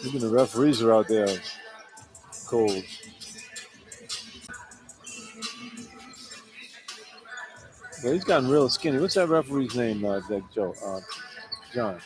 Even the referees are out there cold. Yeah, he's gotten real skinny. What's that referee's name, Joe? John.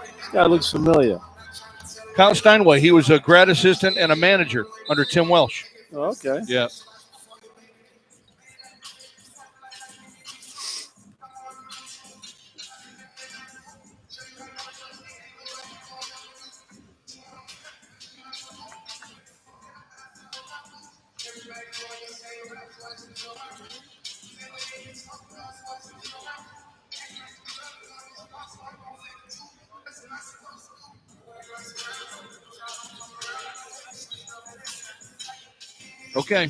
This guy looks familiar. Kyle Steinway, he was a grad assistant and a manager under Tim Welsh. Oh, okay. Yeah. Okay.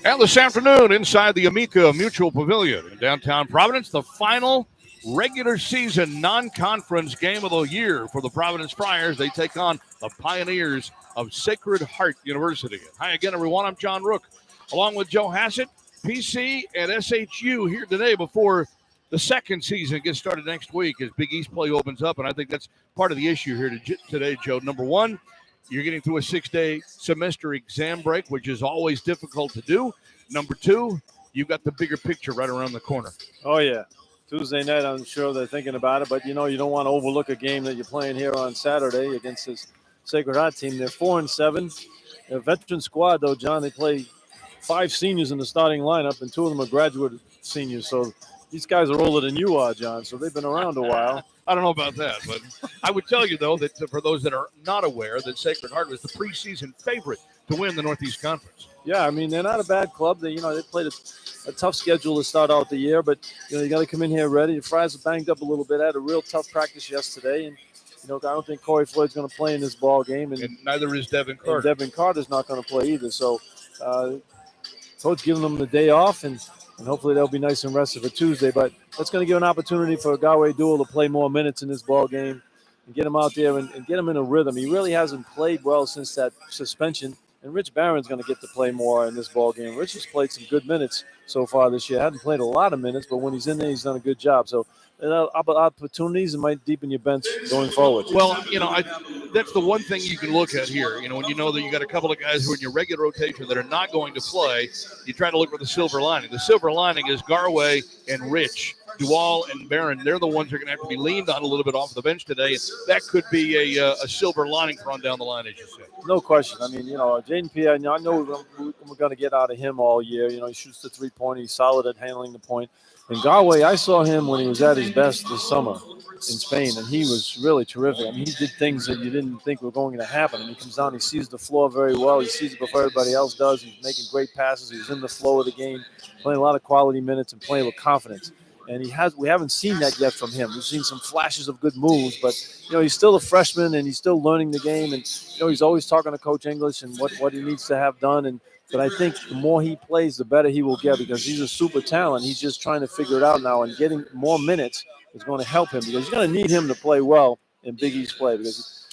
And this afternoon, inside the Amica Mutual Pavilion in downtown Providence, the final regular season non-conference game of the year for the Providence Friars. They take on the Pioneers of Sacred Heart University. Hi again, everyone. I'm John Rooke, along with Joe Hassett, PC, and SHU here today before the second season gets started next week as Big East play opens up. And I think that's part of the issue here today, Joe. Number one, you're getting through a 6-day semester exam break, which is always difficult to do. Number two, you've got the bigger picture right around the corner. Oh, yeah. Tuesday night, I'm sure they're thinking about it. But, you don't want to overlook a game that you're playing here on Saturday against this Sacred Heart team. They're 4-7. They're a veteran squad, though, John. They play 5 seniors in the starting lineup, and 2 of them are graduate seniors. So these guys are older than you are, John, so they've been around a while. I don't know about that, but I would tell you, though, that for those that are not aware, that Sacred Heart was the preseason favorite to win the Northeast Conference. Yeah, I mean, they're not a bad club. They played a tough schedule to start out the year, but, you got to come in here ready. The Friars are banged up a little bit. Had a real tough practice yesterday, and, I don't think Corey Floyd's going to play in this ball game. And neither is Devin Carter. Devin Carter's not going to play either. So, Coach giving them the day off, and hopefully they'll be nice and rested for Tuesday. But that's going to give an opportunity for Gawe Duel to play more minutes in this ball game and get him out there and get him in a rhythm. He really hasn't played well since that suspension, and Rich Barron's going to get to play more in this ball game. Rich has played some good minutes so far this year. Hasn't played a lot of minutes, but when he's in there, he's done a good job. So opportunities and might deepen your bench going forward. Well, that's the one thing you can look at here. When you know that you got a couple of guys who are in your regular rotation that are not going to play, you try to look for the silver lining. The silver lining is Garway and Rich Duval and Barron, they're the ones that are going to have to be leaned on a little bit off the bench today. And that could be a silver lining for on down the line, as you said. No question. I mean, Jaden Pierre, I know we're going to get out of him all year. He shoots the three-pointer. He's solid at handling the point. And Galway, I saw him when he was at his best this summer in Spain, and he was really terrific. I mean, he did things that you didn't think were going to happen. And he comes down, he sees the floor very well. He sees it before everybody else does. He's making great passes. He's in the flow of the game, playing a lot of quality minutes and playing with confidence. And we haven't seen that yet from him. We've seen some flashes of good moves, but he's still a freshman and he's still learning the game. And he's always talking to Coach English and what he needs to have done. But I think the more he plays, the better he will get because he's a super talent. He's just trying to figure it out now, and getting more minutes is going to help him because you're going to need him to play well in Big East play because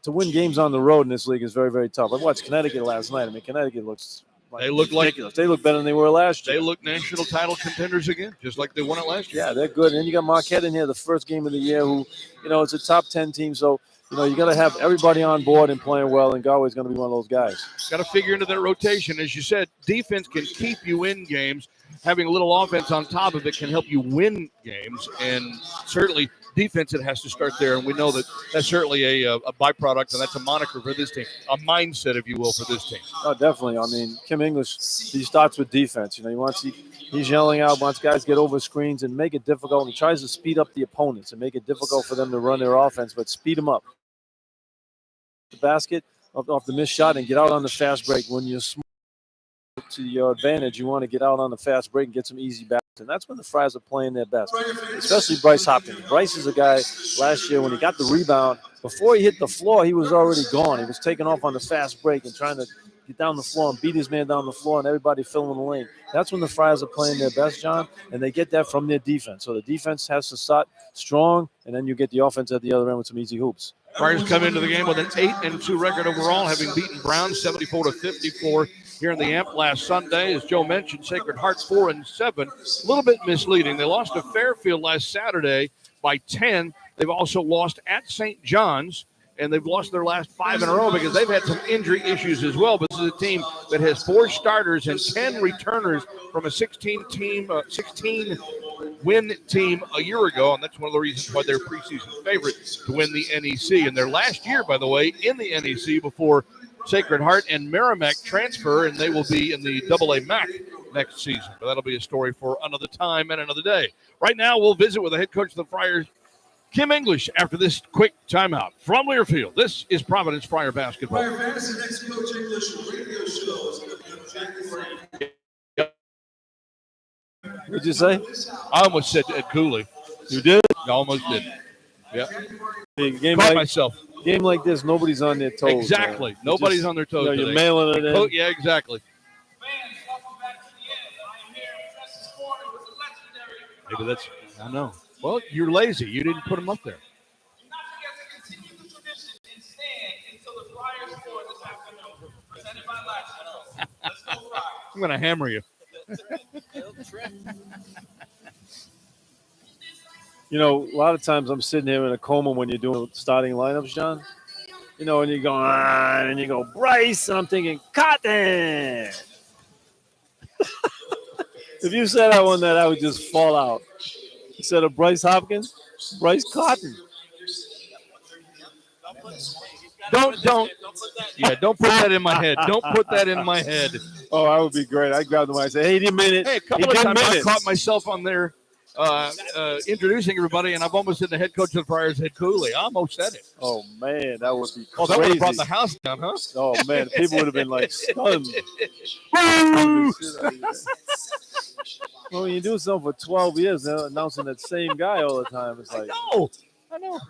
to win games on the road in this league is very, very tough. I watched Connecticut last night. I mean, Connecticut looks. They look ridiculous. They look better than they were last year. They look national title contenders again, just like they won it last year. Yeah, they're good. And then you got Marquette in here, the first game of the year, who, it's a top 10 team. So, you got to have everybody on board and playing well, and Galway's going to be one of those guys. Got to figure into that rotation. As you said, defense can keep you in games. Having a little offense on top of it can help you win games, and certainly defense, it has to start there, and we know that that's certainly a byproduct, and that's a moniker for this team, a mindset, if you will, for this team. Oh, definitely. I mean, Kim English, he starts with defense. He's yelling out, wants guys to get over screens and make it difficult, and he tries to speed up the opponents and make it difficult for them to run their offense, but speed them up. The basket off the missed shot and get out on the fast break. When you're smart to your advantage, you want to get out on the fast break and get some easy baskets. And that's when the Friars are playing their best, especially Bryce Hopkins. Bryce is a guy last year when he got the rebound, before he hit the floor, he was already gone. He was taking off on the fast break and trying to get down the floor and beat his man down the floor and everybody filling the lane. That's when the Friars are playing their best, John, and they get that from their defense. So the defense has to start strong, and then you get the offense at the other end with some easy hoops. Friars come into the game with an 8-2 record overall, having beaten Brown 74-54 here in the Amp last Sunday. As Joe mentioned, Sacred Heart 4-7, a little bit misleading. They lost to Fairfield last Saturday by 10. They've also lost at St. John's, and they've lost their last 5 in a row because they've had some injury issues as well. But this is a team that has 4 starters and 10 returners from a 16-win team a year ago, and that's one of the reasons why they're preseason favorite to win the NEC. And their last year, by the way, in the NEC before Sacred Heart and Merrimack transfer, and they will be in the AA MAC next season. But that'll be a story for another time and another day. Right now, we'll visit with the head coach of the Friars, Kim English, after this quick timeout. From Learfield, this is Providence Friar Basketball. Friar Fantasy next Coach English radio show is going to be on January. What did you say? I almost said Ed Cooley. You did? I almost did. Yeah. Game Caught like, myself. Game like this, nobody's on their toes. Exactly. Man. Nobody's on their toes You're today. mailing it in. Yeah, exactly. Maybe that's, I know. Well, you're lazy. You didn't put them up there. I'm going to hammer you. A lot of times I'm sitting here in a coma when you're doing starting lineups, John. And you go, and you go, Bryce, and I'm thinking, Cotton. If you said I won that, I would just fall out. Instead of Bryce Hopkins, Bryce Cotton. Don't put that in my head. Don't put that in my head. Oh, that would be great. I grabbed him. I said, hey, he didn't mean it. Hey, a couple of times I caught myself on there introducing everybody, and I've almost said the head coach of the Friars, Ed Cooley. I almost said it. Oh, man, that would be crazy. Oh, that would have brought the house down, huh? Oh, man, people would have been like stunned. Well, when you do something for 12 years, they're announcing that same guy all the time. It's like, I know.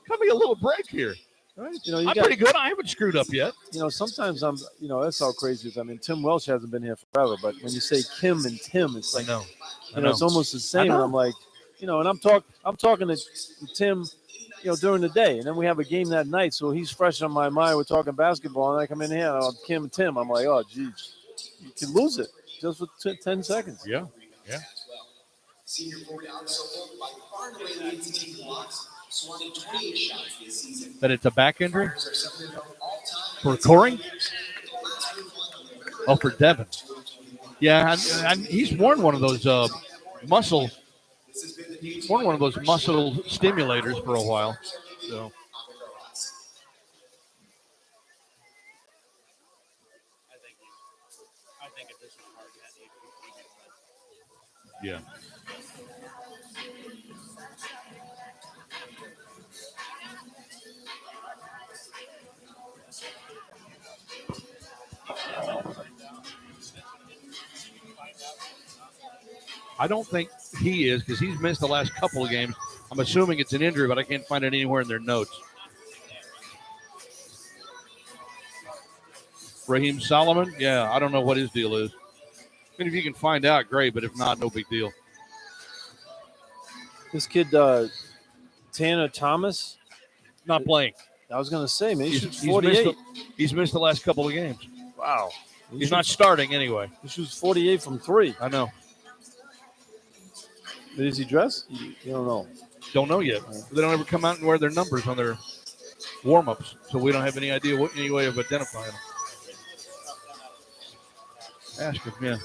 Cut me a little break here. Right? I'm pretty good. I haven't screwed up yet. Sometimes that's how crazy it is. I mean, Tim Welsh hasn't been here forever, but when you say Kim and Tim, it's like, I know. It's almost the same. And I'm like, and I'm talking to Tim, during the day, and then we have a game that night, so he's fresh on my mind. We're talking basketball, and I come in here, and I'm Kim and Tim. I'm like, oh, geez, you can lose it just for 10 seconds. Yeah. Senior forward Alex Sokol by far and away leads the team blocks, swatting 28 shots this season. That it's a back injury for Coring? Oh, for Devin. Yeah, and he's worn one of those muscle one of those muscle stimulators for a while. So. Yeah. I don't think he is because he's missed the last couple of games. I'm assuming it's an injury, but I can't find it anywhere in their notes. Raheem Solomon? Yeah, I don't know what his deal is. I mean, if you can find out, great, but if not, no big deal. This kid, Tanner Thomas, not playing. I was going to say, man, he shoots 48. He's missed the last couple of games. Wow. He's not starting anyway. He shoots 48 from 3. I know. But is he dressed? You don't know. Don't know yet. They don't ever come out and wear their numbers on their warm-ups, so we don't have any idea any way of identifying them. Ask him, yeah.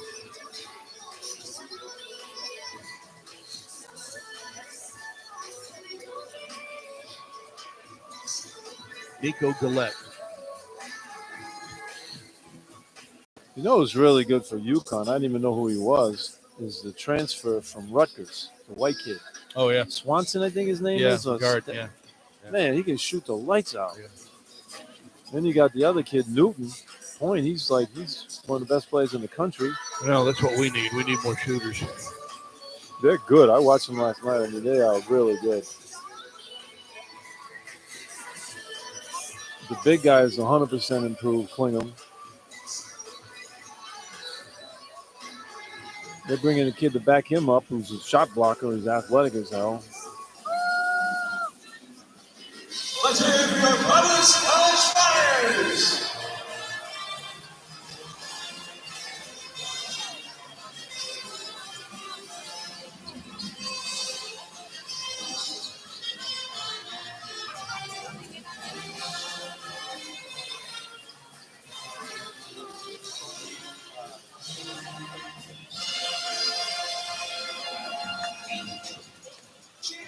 Nico Gillette. You know who's really good for UConn? I didn't even know who he was. Is the transfer from Rutgers, the white kid. Oh, yeah. Swanson, I think his name is. Guard, yeah. Man, he can shoot the lights out. Yeah. Then you got the other kid, Newton. Point. He's one of the best players in the country. No, that's what we need. We need more shooters. They're good. I watched them last night. I mean, they are really good. The big guy is 100% improved, Klingham. They're bringing a kid to back him up who's a shot blocker. He's athletic as hell. Let's hear it for your Providence College Flyers.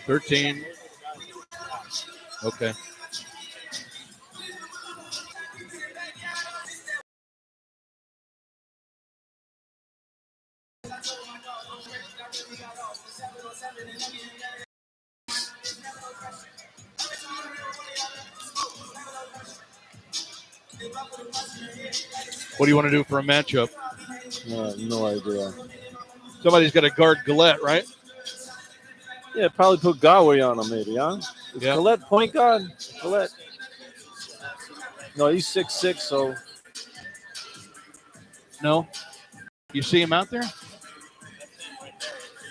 $13. Okay. What do you want to do for a matchup? No idea. Somebody's got to guard Gillette, right? Yeah, probably put Galway on him, maybe, huh? Is Gillette point guard? Gillette. No, he's 6'6", so. No. You see him out there?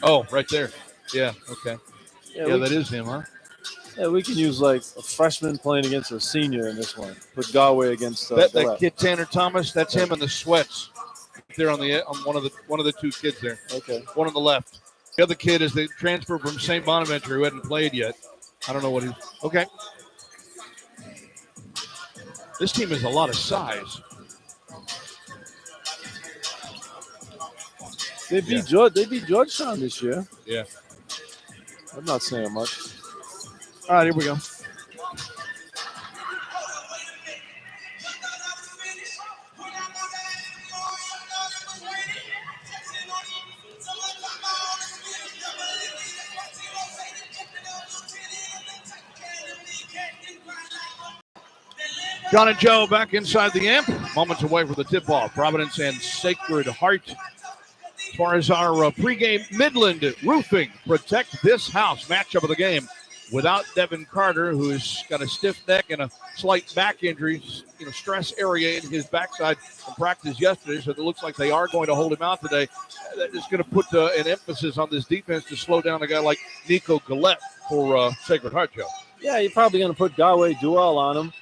Oh, right there. Yeah, okay. Yeah, that is him, huh? Yeah, we can use like a freshman playing against a senior in this one. Put Galway against that kid Tanner Thomas. That's him in the sweats. There on one of the two kids there. Okay. One on the left. The other kid is the transfer from St. Bonaventure who hadn't played yet. I don't know what he's. Okay. This team has a lot of size. They beat Georgetown this year. Yeah. I'm not saying much. All right, here we go. John and Joe back inside the amp. Moments away from the tip-off. Providence and Sacred Heart. As far as our pregame, Midland Roofing. Protect this house. Matchup of the game. Without Devin Carter, who's got a stiff neck and a slight back injury, stress area in his backside from practice yesterday. So it looks like they are going to hold him out today. That is going to put an emphasis on this defense to slow down a guy like Nico Gillette for Sacred Heart, Joe. Yeah, you're probably going to put Galway Duell on him.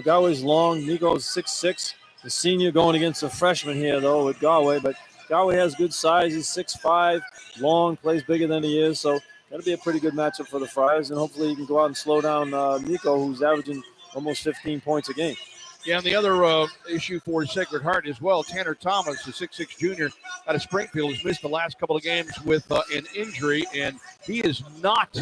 Galway's long. Nico's 6'6". The senior going against a freshman here, though, with Galway. But Galway has good size. He's 6'5", long, plays bigger than he is. So that'll be a pretty good matchup for the Friars. And hopefully he can go out and slow down Nico, who's averaging almost 15 points a game. Yeah, and the other issue for Sacred Heart as well, Tanner Thomas, the 6'6 junior out of Springfield, has missed the last couple of games with an injury, and he is not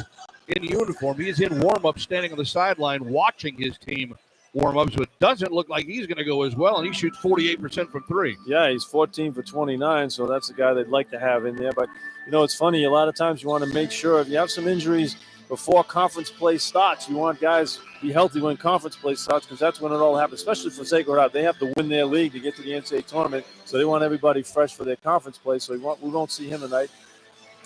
in uniform. He is in warm-up, standing on the sideline, watching his team warm up, so it doesn't look like he's going to go as well, and he shoots 48% from three. Yeah, he's 14 for 29, so that's a guy they'd like to have in there. But, you know, it's funny. A lot of times you want to make sure if you have some injuries before conference play starts, you want guys to be healthy when conference play starts, because that's when it all happens, especially for Sacred Heart. They have to win their league to get to the NCAA tournament, so they want everybody fresh for their conference play, so we won't see him tonight.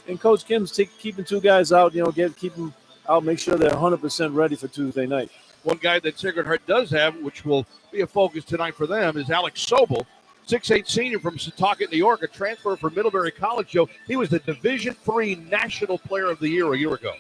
And Coach Kim's keeping two guys out, you know, keep them out, make sure they're 100% ready for Tuesday night. One guy that Sacred Heart does have, which will be a focus tonight for them, is Alex Sobel, 6'8 senior from Setauket, New York, a transfer from Middlebury College. Joe, he was the Division III National Player of the Year a year ago.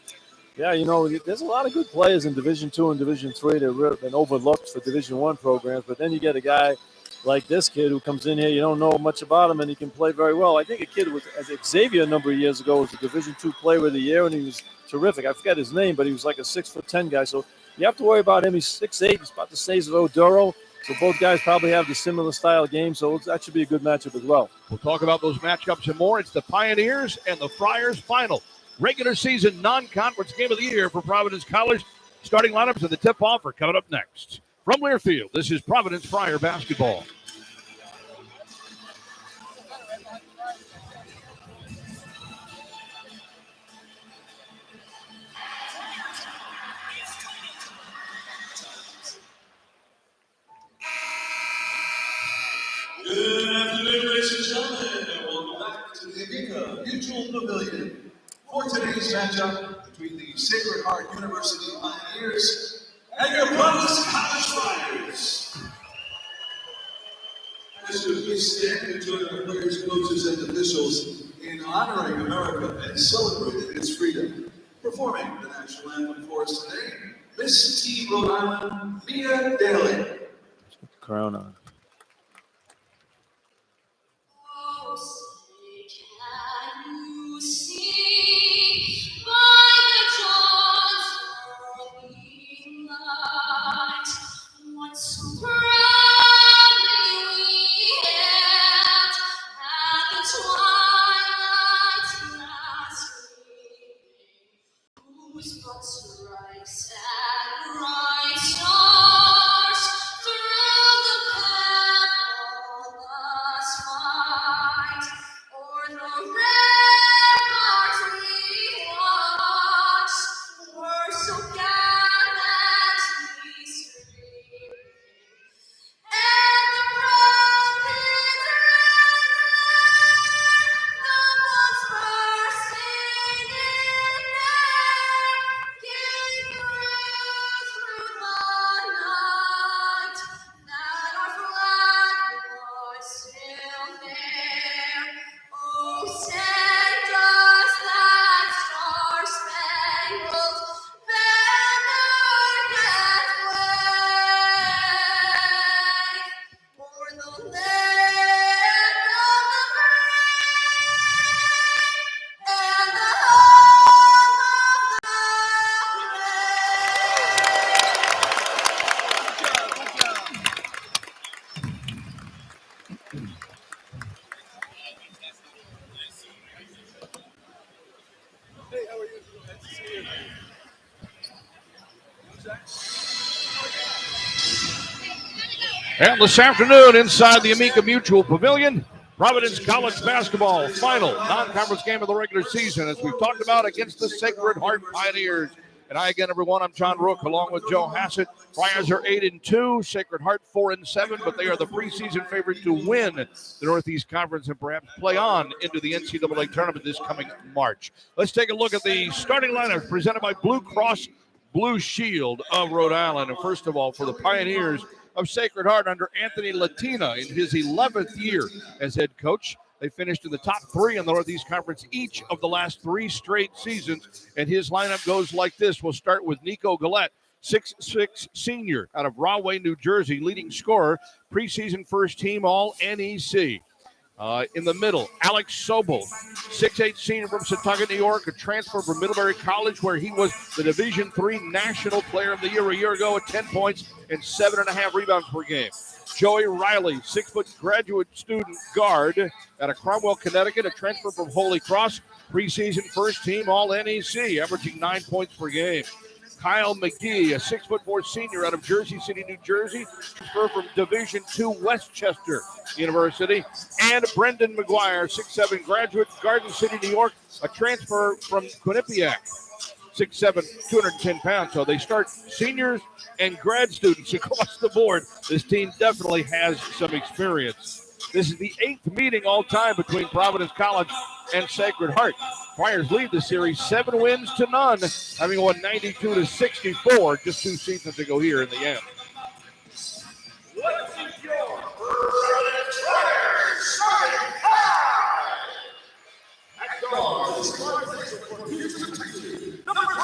Yeah, you know, there's a lot of good players in Division II and Division III that have been overlooked for Division I programs, but then you get a guy like this kid who comes in here, you don't know much about him, and he can play very well. I think a kid as Xavier a number of years ago was the Division II Player of the Year, and he was terrific. I forget his name, but he was like a 6'10" guy, so you have to worry about him. He's 6'8", he's about the size of Oduro, so both guys probably have the similar style game, so that should be a good matchup as well. We'll talk about those matchups and more. It's the Pioneers and the Friars final regular season non-conference game of the year for Providence College. Starting lineups and the tip-off are coming up next. From Learfield, this is Providence Friar basketball. Good afternoon, ladies and gentlemen, and welcome back to the Amica Mutual Pavilion for today's matchup between the Sacred Heart University Pioneers and your Providence College Friars. As we please stand and join our players, coaches, and officials in honoring America and celebrating its freedom. Performing the national anthem for us today, Miss T. Rhode Island, Mia Daly. Put the crown on. And this afternoon, inside the Amica Mutual Pavilion, Providence College basketball final non-conference game of the regular season, as we've talked about, against the Sacred Heart Pioneers. And hi again, everyone. I'm John Rooke, along with Joe Hassett. Friars are 8-2, Sacred Heart 4-7, but they are the preseason favorite to win the Northeast Conference and perhaps play on into the NCAA tournament this coming March. Let's take a look at the starting lineup presented by Blue Cross Blue Shield of Rhode Island. And first of all, for the Pioneers of Sacred Heart under Anthony Latina in his 11th year as head coach. They finished in the top 3 in the Northeast Conference each of the last 3 straight seasons, and his lineup goes like this. We'll start with Nico Gillette, 6'6" senior out of Rahway, New Jersey, leading scorer, preseason first team All-NEC. In the middle, Alex Sobel, 6'8" senior from Setauket, New York, a transfer from Middlebury College where he was the Division III National Player of the Year a year ago at 10 points and 7.5 rebounds per game. Joey Riley, 6-foot graduate student guard out of Cromwell, Connecticut, a transfer from Holy Cross, preseason first team All-NEC, averaging 9 points per game. Kyle McGee, a 6'4" senior out of Jersey City, New Jersey, transfer from Division II Westchester University. And Brendan McGuire, 6'7" graduate, Garden City, New York, a transfer from Quinnipiac, 6'7", 210 pounds. So they start seniors and grad students across the board. This team definitely has some experience. This is the 8th meeting all time between Providence College and Sacred Heart. Friars lead the series 7 wins to none, having won 92-64 just 2 seasons ago here in the end. Let's see your Providence Friars starting 5. At guard, this is for Houston, Texas. Number 3,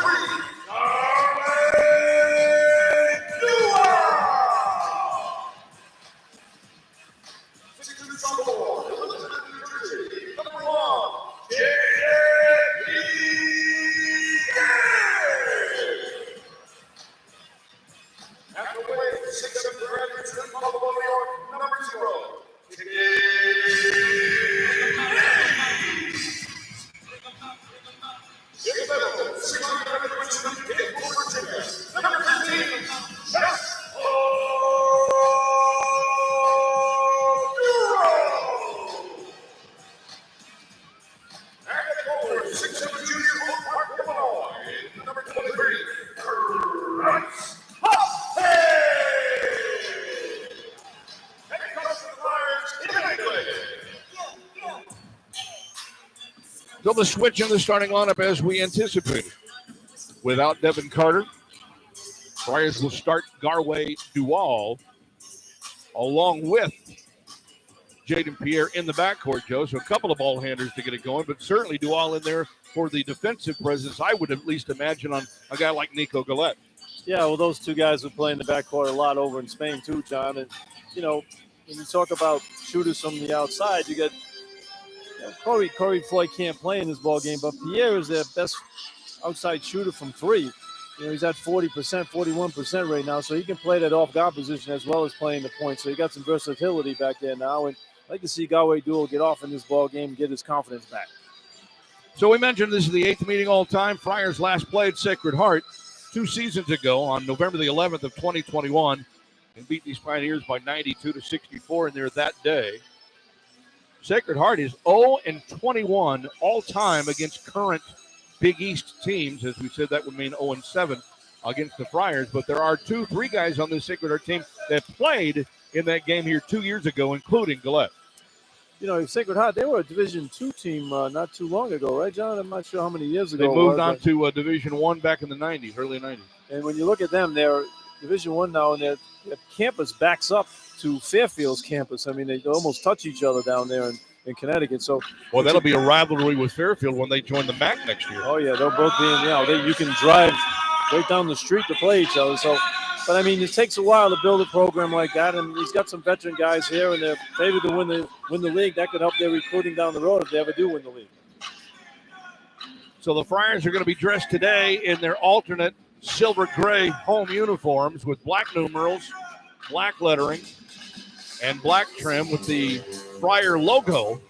So the switch in the starting lineup as we anticipated. Without Devin Carter, Friars will start Garway Duval along with Jaden Pierre in the backcourt, Joe. So a couple of ball handlers to get it going, but certainly Duval in there for the defensive presence, I would at least imagine, on a guy like Nico Gillette. Yeah, well, those two guys will play in the backcourt a lot over in Spain too, John. And, you know, when you talk about shooters from the outside, you get Corey Floyd can't play in this ball game, but Pierre is their best outside shooter from 3. You know, he's at 40%, 41% right now, so he can play that off-guard position as well as playing the point. So he got some versatility back there now, and I'd like to see Galway Dual get off in this ball game and get his confidence back. So we mentioned this is the 8th meeting all time. Friars last played Sacred Heart 2 seasons ago on November the 11th of 2021 and beat these Pioneers by 92-64 in there that day. Sacred Heart is 0-21 all time against current Big East teams. As we said, that would mean 0-7 against the Friars. But there are 2-3 guys on this Sacred Heart team that played in that game here 2 years ago, including Gillette. You know, Sacred Heart, they were a Division II team not too long ago, right, John? I'm not sure how many years ago. They moved on to Division I back in the 90s, early 90s. And when you look at them, they're Division I now, and their campus backs up to Fairfield's campus. I mean, they almost touch each other down there in Connecticut. So, well, that'll be a rivalry with Fairfield when they join the MAC next year. Oh yeah, they'll both be in. You can drive right down the street to play each other. So, but I mean, it takes a while to build a program like that, and he's got some veteran guys here, and they're favored to win the league. That could help their recruiting down the road if they ever do win the league. So the Friars are going to be dressed today in their alternate silver gray home uniforms with black numerals, black lettering, and black trim with the Friar logo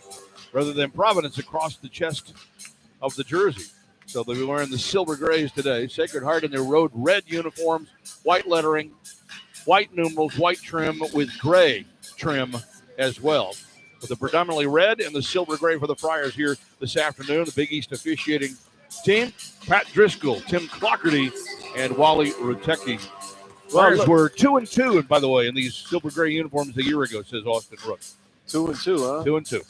rather than Providence across the chest of the jersey. So they'll be wearing the silver grays today. Sacred Heart in their road red uniforms, white lettering, white numerals, white trim with gray trim as well. With the predominantly red and the silver gray for the Friars here this afternoon. The Big East officiating team, Pat Driscoll, Tim Clockerty, and Wally Rutecki. Friars were 2-2, and by the way, in these silver gray uniforms a year ago, says Austin Rooke. 2-2, huh? 2-2.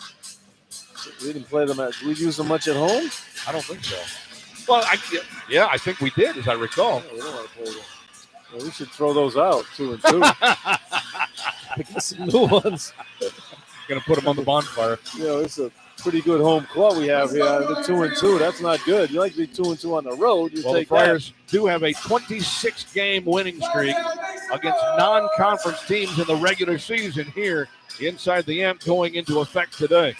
We didn't play them did we use them much at home? I don't think so. Well, I think we did, as I recall. Yeah, we don't want to play them. Well, we should throw those out, 2-2. Get some new ones. Going to put them on the bonfire. You know, it's a pretty good home club we have here. The 2-2, that's not good. You like to be 2-2 on the road. The Friars do have a 26-game winning streak against non-conference teams in the regular season here inside the AMP going into effect today.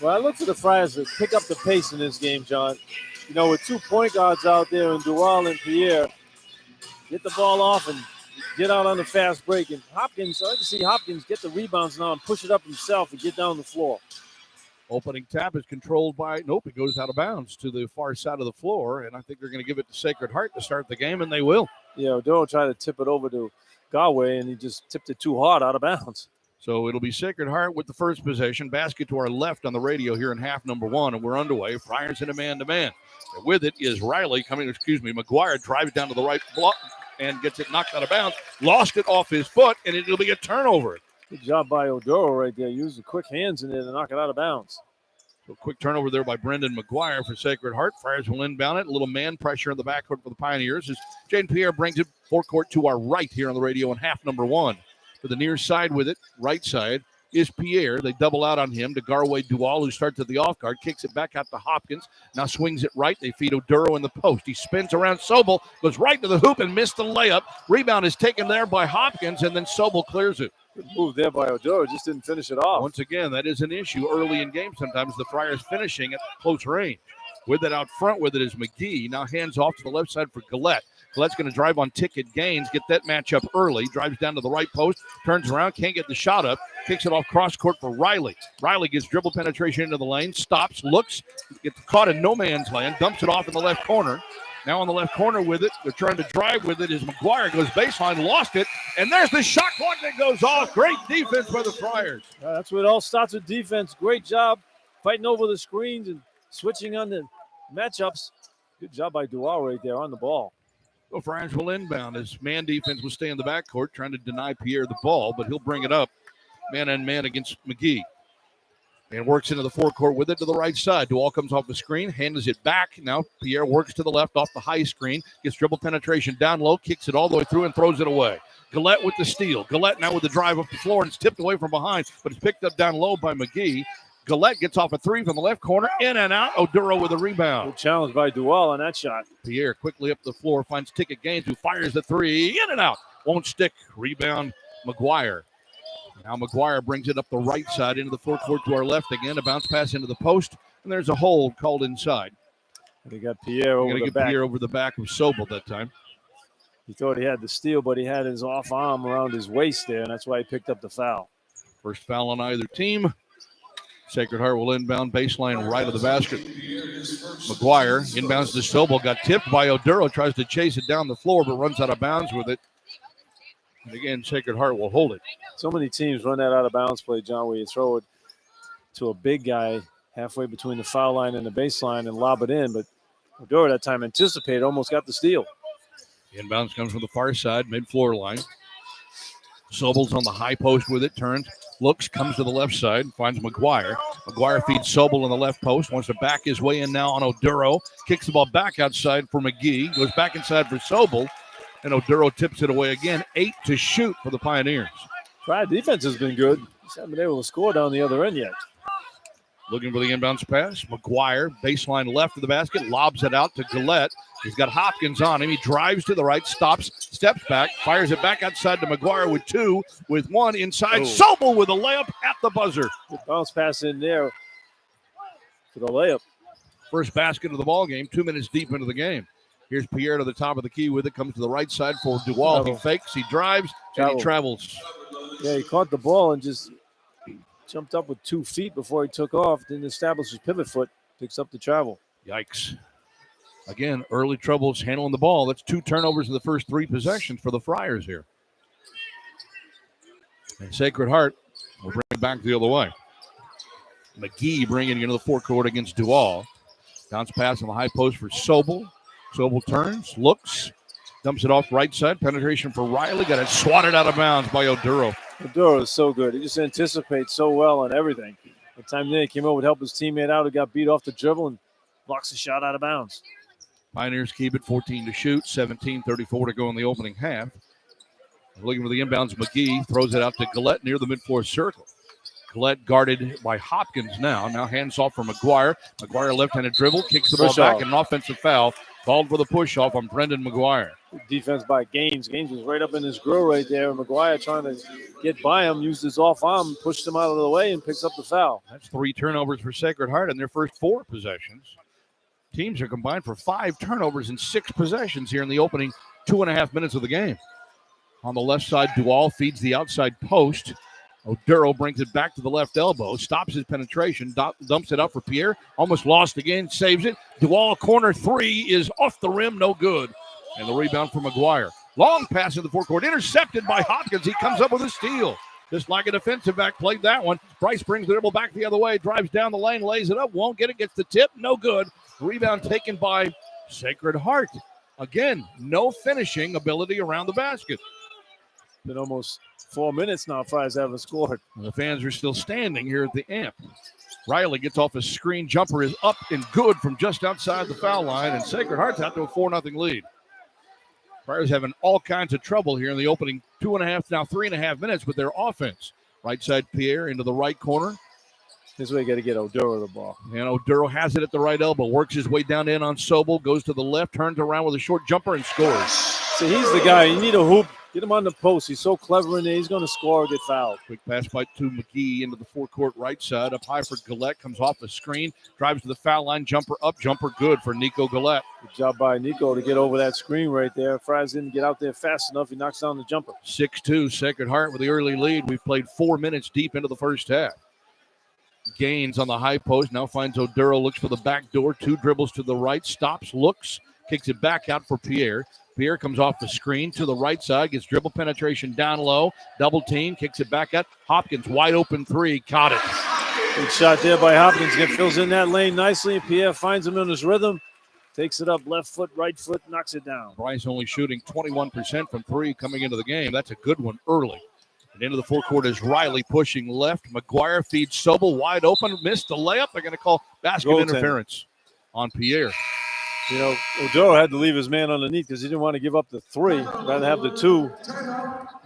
Well, I look for the Friars to pick up the pace in this game, John. You know, with 2 point guards out there in Duval and Pierre, get the ball off and get out on the fast break. And Hopkins, I like to see Hopkins get the rebounds now and push it up himself and get down the floor. Opening tap is controlled by, nope, it goes out of bounds to the far side of the floor, and I think they're going to give it to Sacred Heart to start the game, and they will. Yeah, Oduro tried to tip it over to Galway, and he just tipped it too hard out of bounds. So it'll be Sacred Heart with the first possession. Basket to our left on the radio here in half number 1, and we're underway. Friars in a man-to-man. With it is McGuire drives down to the right block and gets it knocked out of bounds. Lost it off his foot, and it'll be a turnover. Good job by Oduro right there. Used the quick hands in there to knock it out of bounds. So quick turnover there by Brendan McGuire for Sacred Heart. Friars will inbound it. A little man pressure in the backcourt for the Pioneers as Jaden Pierre brings it forecourt to our right here on the radio in half number 1. To the near side with it, right side, is Pierre. They double out on him to Garway Duval, who starts at the off guard, kicks it back out to Hopkins. Now swings it right. They feed Oduro in the post. He spins around Sobel, goes right to the hoop and missed the layup. Rebound is taken there by Hopkins, and then Sobel clears it. Good move there by Oduro. Just didn't finish it off. Once again, that is an issue early in games. Sometimes the Friars finishing at close range. With it out front with it is McGee. Now hands off to the left side for Gillette. Gillette's going to drive on Ticket Gaines, get that matchup early. Drives down to the right post, turns around, can't get the shot up. Kicks it off cross court for Riley. Riley gets dribble penetration into the lane, stops, looks, gets caught in no man's land, dumps it off in the left corner. Now on the left corner with it, they're trying to drive with it as McGuire goes baseline, lost it, and there's the shot clock that goes off. Great defense by the Friars. That's what it all starts with, defense. Great job fighting over the screens and switching on the matchups. Good job by Duval right there on the ball. Well, Friars will inbound as man defense will stay in the backcourt, trying to deny Pierre the ball, but he'll bring it up man-on-man against McGee. And works into the forecourt with it to the right side. Duval comes off the screen, hands it back. Now Pierre works to the left off the high screen, gets dribble penetration down low, kicks it all the way through and throws it away. Gillette with the steal. Gillette now with the drive up the floor, and it's tipped away from behind, but it's picked up down low by McGee. Gillette gets off a three from the left corner, in and out. Oduro with a rebound. Good challenge by Duval on that shot. Pierre quickly up the floor, finds Ticket Gaines, who fires the three, in and out. Won't stick. Rebound, McGuire. Now McGuire brings it up the right side into the forecourt to our left again. A bounce pass into the post, and there's a hold called inside. They got Pierre over the back. Pierre over the back of Sobel that time. He thought he had the steal, but he had his off arm around his waist there, and that's why he picked up the foul. First foul on either team. Sacred Heart will inbound baseline right of the basket. McGuire inbounds to Sobel. Got tipped by Oduro. Tries to chase it down the floor, but runs out of bounds with it. And again, Sacred Heart will hold it. So many teams run that out of bounds play, John, where you throw it to a big guy halfway between the foul line and the baseline and lob it in. But Oduro that time anticipated, almost got the steal. Inbounds comes from the far side, mid-floor line. Sobel's on the high post with it, turns, looks, comes to the left side, finds McGuire. McGuire feeds Sobel on the left post, wants to back his way in now on Oduro. Kicks the ball back outside for McGee, goes back inside for Sobel, and Oduro tips it away again. 8 to shoot for the Pioneers. Friar defense has been good. Just haven't been able to score down the other end yet. Looking for the inbounds pass. McGuire, baseline left of the basket, lobs it out to Gillette. He's got Hopkins on him. He drives to the right, stops, steps back, fires it back outside to McGuire with 2, with 1 inside. Sobel with a layup at the buzzer. Good bounce pass in there for the layup. First basket of the ball game, 2 minutes deep into the game. Here's Pierre to the top of the key with it, comes to the right side for Duval. He fakes, he drives, and he travels. Yeah, he caught the ball and just jumped up with 2 feet before he took off, didn't establish his pivot foot, picks up the travel. Yikes. Again, early troubles handling the ball. That's 2 turnovers in the first 3 possessions for the Friars here. And Sacred Heart will bring it back the other way. McGee bringing it into the forecourt against Duval. Bounce pass on the high post for Sobel. Sobel turns, looks, dumps it off right side. Penetration for Riley. Got it swatted out of bounds by Oduro. Oduro is so good. He just anticipates so well on everything. The time he came over to help his teammate out, who got beat off the dribble and blocks the shot out of bounds. Pioneers keep it 14 to shoot, 17:34 to go in the opening half. Looking for the inbounds, McGee throws it out to Gillette near the midcourt circle. Gillette guarded by Hopkins now. Now hands off for McGuire. McGuire left-handed dribble, kicks the ball back, and an offensive foul Called for the push off on Brendan McGuire. Defense by Gaines. Gaines was right up in his grill right there. McGuire trying to get by him, used his off arm, pushed him out of the way, and picks up the foul. That's 3 turnovers for Sacred Heart in their first 4 possessions. Teams are combined for 5 turnovers in 6 possessions here in the opening 2.5 minutes of the game. On the left side, Dual feeds the outside post. Oduro brings it back to the left elbow, stops his penetration, dumps it up for Pierre. Almost lost again, saves it. Dual corner 3 is off the rim, no good. And the rebound for McGuire. Long pass in the forecourt, intercepted by Hopkins. He comes up with a steal. Just like a defensive back played that one. Bryce brings the dribble back the other way, drives down the lane, lays it up, won't get it, gets the tip, no good. Rebound taken by Sacred Heart. Again, no finishing ability around the basket. Been almost 4 minutes now, Friars haven't scored. And the fans are still standing here at the amp. Riley gets off a screen. Jumper is up and good from just outside the foul line, and Sacred Heart's out to a 4-0 lead. Friars having all kinds of trouble here in the opening 2.5, now 3.5 minutes with their offense. Right side Pierre into the right corner. This way you got to get Oduro the ball. And Oduro has it at the right elbow. Works his way down in on Sobel. Goes to the left. Turns around with a short jumper and scores. So he's the guy. You need a hoop. Get him on the post. He's so clever in there. He's going to score or get fouled. Quick pass by to McGee into the forecourt right side. Up high for Gillette. Comes off the screen. Drives to the foul line. Jumper up. Jumper good for Nico Gillette. Good job by Nico to get over that screen right there. Friars didn't get out there fast enough. He knocks down the jumper. 6-2 Sacred Heart with the early lead. We've played 4 minutes deep into the first half. Gaines on the high post. Now finds Oduro. Looks for the back door. 2 dribbles to the right. Stops. Looks. Kicks it back out for Pierre. Pierre comes off the screen to the right side. Gets dribble penetration down low. Double team. Kicks it back out. Hopkins wide open 3. Caught it. Good shot there by Hopkins. Fills in that lane nicely. Pierre finds him in his rhythm. Takes it up left foot, right foot, knocks it down. Bryce only shooting 21% from 3 coming into the game. That's a good one early. And into the forecourt is Riley pushing left. McGuire feeds Sobel wide open. Missed the layup. They're going to call basket interference on Pierre. You know, Oduro had to leave his man underneath because he didn't want to give up the 3. Rather have the 2.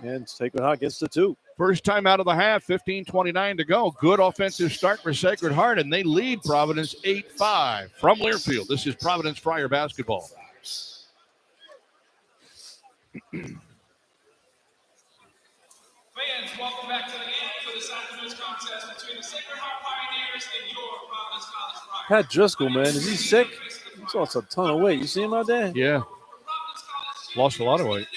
And Sacred Heart gets the 2. First time out of the half, 15:29 to go. Good offensive start for Sacred Heart, and they lead Providence 8-5 from Learfield. This is Providence Friar basketball. Fans, welcome back to the game for this afternoon's contest between the Sacred Heart Pioneers and your Providence College Friars. Pat Driscoll, man, is he sick? He lost a ton of weight. You see him out there? Yeah. Lost a lot of weight.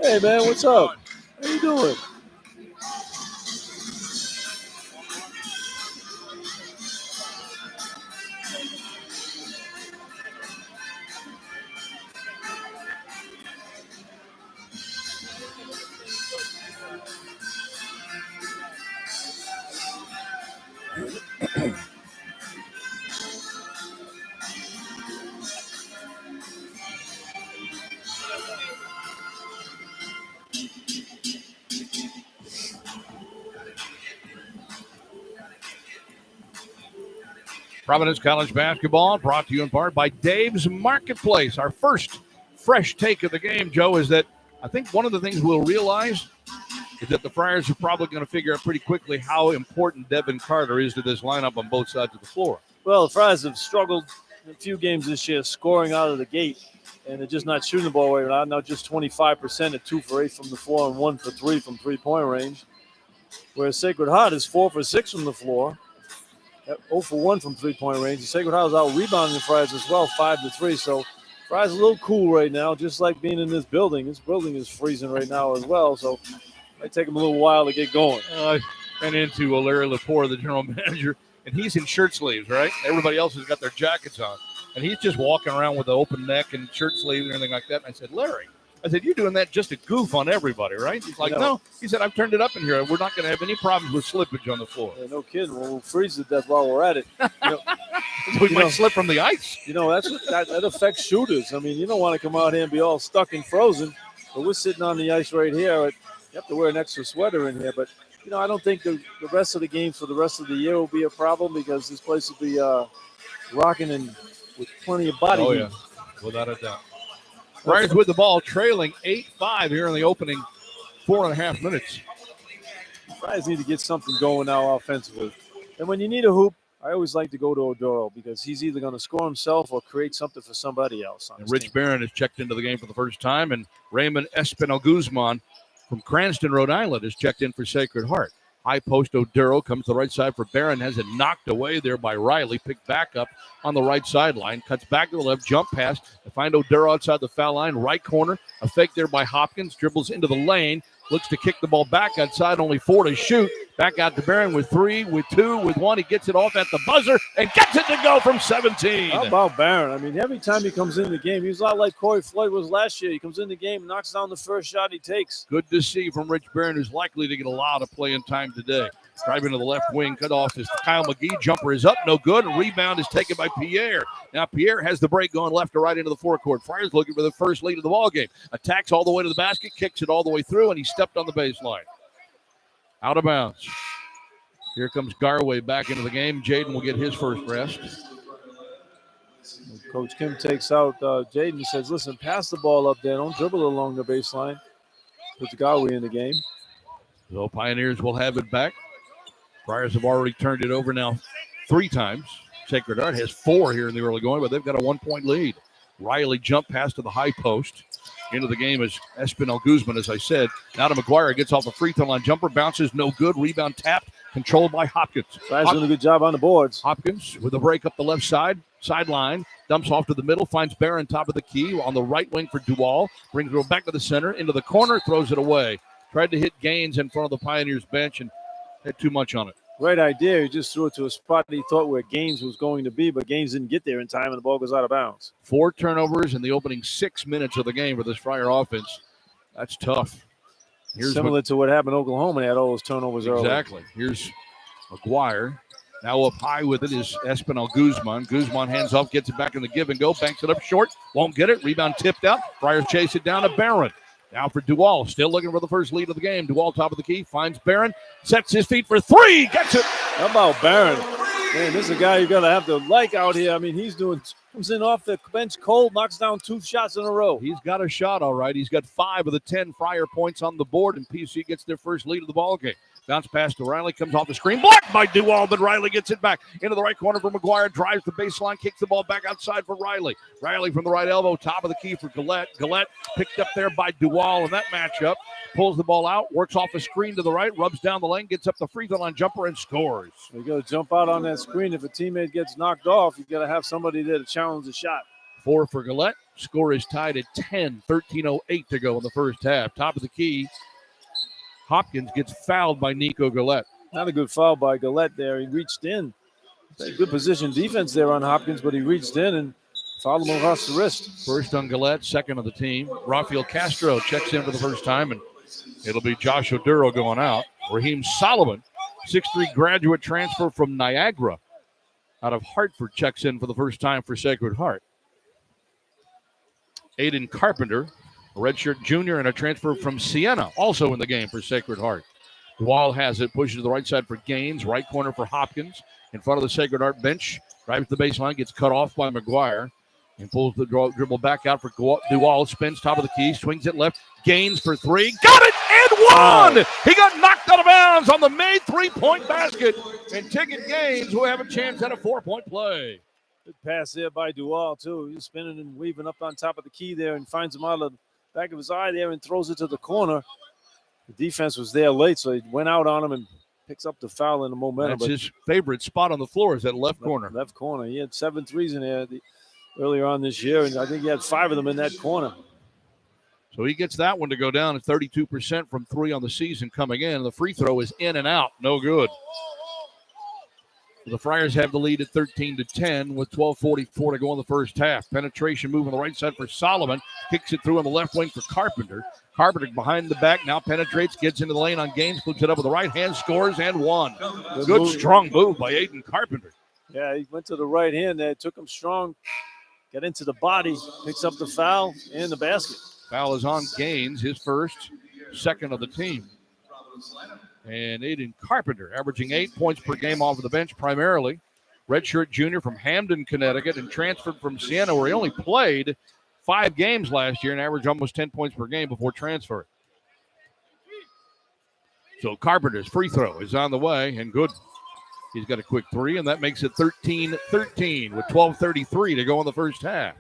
Hey, man, what's up? How you doing? Providence College basketball brought to you in part by Dave's Marketplace. Our first fresh take of the game, Joe, is that I think one of the things we'll realize is that the Friars are probably going to figure out pretty quickly how important Devin Carter is to this lineup on both sides of the floor. Well, the Friars have struggled in a few games this year scoring out of the gate, and they're just not shooting the ball right now. Now just 25% at 2 for 8 from the floor and 1 for 3 from three-point range, whereas Sacred Heart is 4 for 6 from the floor. 0 for 1 from three-point range. The Sacred Heart is out rebounding the Friars as well, 5 to 3. So Friars a little cool right now, just like being in this building. This building is freezing right now as well, so it might take them a little while to get going. I ran into Larry Lepore, the general manager, and he's in shirt sleeves, right? Everybody else has got their jackets on, and he's just walking around with an open neck and shirt sleeves and everything like that. And I said, Larry, I said, you're doing that just to goof on everybody, right? He's like, no. He said, I've turned it up in here. We're not going to have any problems with slippage on the floor. Yeah, no kidding. We'll freeze to death while we're at it. We might slip from the ice. That affects shooters. I mean, you don't want to come out here and be all stuck and frozen. But we're sitting on the ice right here. You have to wear an extra sweater in here. But, I don't think the rest of the games for the rest of the year will be a problem because this place will be rocking and with plenty of body. Oh, yeah, without a doubt. Friars with the ball, trailing 8-5 here in the opening 4.5 minutes. Friars need to get something going now offensively. And when you need a hoop, I always like to go to Oduro because he's either going to score himself or create something for somebody else. And Rich Barron has checked into the game for the first time, and Raymond Espinal Guzman from Cranston, Rhode Island, has checked in for Sacred Heart. High post Oduro comes to the right side for Barron, has it knocked away there by Riley, picked back up on the right sideline, cuts back to the left, jump pass to find Oduro outside the foul line, right corner, a fake there by Hopkins, dribbles into the lane, looks to kick the ball back outside, only 4 to shoot. Back out to Barron with 3, with 2, with 1. He gets it off at the buzzer and gets it to go from 17. How about Barron? I mean, every time he comes in the game, he's a lot like Corey Floyd was last year. He comes in the game, knocks down the first shot he takes. Good to see from Rich Barron, who's likely to get a lot of playing time today. Driving to the left wing, cut off his Kyle McGee. Jumper is up, no good. Rebound is taken by Pierre. Now Pierre has the break going left to right into the forecourt. Friars looking for the first lead of the ballgame. Attacks all the way to the basket, kicks it all the way through, and he stepped on the baseline. Out of bounds. Here comes Garway back into the game. Jaden will get his first rest. Coach Kim takes out Jaden. He says, listen, pass the ball up there. Don't dribble along the baseline. Puts Garway in the game. So Pioneers will have it back. Friars have already turned it over now 3 times. Sacred Heart has 4 here in the early going, but they've got a 1-point lead. Riley jump pass to the high post. Into the game is Espinal Guzman, as I said. Now to McGuire, gets off the free throw line. Jumper bounces, no good. Rebound tapped, controlled by Hopkins. Friars doing a good job on the boards. Hopkins with a break up the left sideline. Dumps off to the middle, finds Barron top of the key. On the right wing for Duval. Brings it back to the center, into the corner, throws it away. Tried to hit Gaines in front of the Pioneers bench and had too much on it. Great idea. He just threw it to a spot that he thought where Gaines was going to be, but Gaines didn't get there in time, and the ball goes out of bounds. 4 turnovers in the opening 6 minutes of the game for this Friar offense. That's tough. Similar to what happened in Oklahoma. They had all those turnovers early. Exactly. Here's McGuire. Now up high with it is Espinal Guzman. Guzman hands off, gets it back in the give and go, banks it up short, won't get it. Rebound tipped out. Friars chase it down to Barron. Now for Duval, still looking for the first lead of the game. Duval top of the key, finds Barron, sets his feet for 3, gets it. How about Barron? Man, this is a guy you're going to have to like out here. I mean, comes in off the bench cold, knocks down 2 shots in a row. He's got a shot, all right. He's got 5 of the 10 Friar points on the board, and PC gets their first lead of the ballgame. Bounce pass to Riley, comes off the screen, blocked by Duval, but Riley gets it back into the right corner for McGuire, drives the baseline, kicks the ball back outside for Riley. Riley from the right elbow, top of the key for Gillette. Gillette picked up there by Duval in that matchup, pulls the ball out, works off a screen to the right, rubs down the lane, gets up the free throw line jumper and scores. You got to jump out on that screen. If a teammate gets knocked off, you got to have somebody there to challenge the shot. 4 for Gillette. Score is tied at 10, 13:08 to go in the first half. Top of the key. Hopkins gets fouled by Nico Gillette. Not a good foul by Gillette there. He reached in. Good position defense there on Hopkins, but he reached in and fouled him across the wrist. First on Gillette, second of the team. Rafael Castro checks in for the first time, and it'll be Josh Oduro going out. Raheem Solomon, 6'3" graduate transfer from Niagara out of Hartford, checks in for the first time for Sacred Heart. Aiden Carpenter, a redshirt junior and a transfer from Siena, also in the game for Sacred Heart. Duval has it, pushes to the right side for Gaines, right corner for Hopkins, in front of the Sacred Heart bench, drives the baseline, gets cut off by McGuire, and pulls the dribble back out for Duval, spins top of the key, swings it left, Gaines for 3, got it, and 1! He got knocked out of bounds on the made 3-point basket, and Ticket Gaines will have a chance at a 4-point play. Good pass there by Duval, too. He's spinning and weaving up on top of the key there and finds him out of the back of his eye there and throws it to the corner. The defense was there late, so he went out on him and picks up the foul in the momentum. That's his favorite spot on the floor is that left corner. Left corner. He had 7 threes in there earlier on this year, and I think he had 5 of them in that corner. So he gets that one to go down at 32% from 3 on the season coming in. The free throw is in and out. No good. The Friars have the lead at 13-10 with 12:44 to go in the first half. Penetration move on the right side for Solomon. Kicks it through on the left wing for Carpenter. Carpenter behind the back, now penetrates, gets into the lane on Gaines, flips it up with the right hand, scores, and one. Good strong move by Aiden Carpenter. Yeah, he went to the right hand there, took him strong, got into the body, picks up the foul and the basket. Foul is on Gaines, his first, second of the team. And Aiden Carpenter averaging 8 points per game off of the bench primarily. Redshirt junior from Hamden, Connecticut, and transferred from Siena, where he only played 5 games last year and averaged almost 10 points per game before transfer. So Carpenter's free throw is on the way and good. He's got a quick three, and that makes it 13-13 with 12:33 to go in the first half.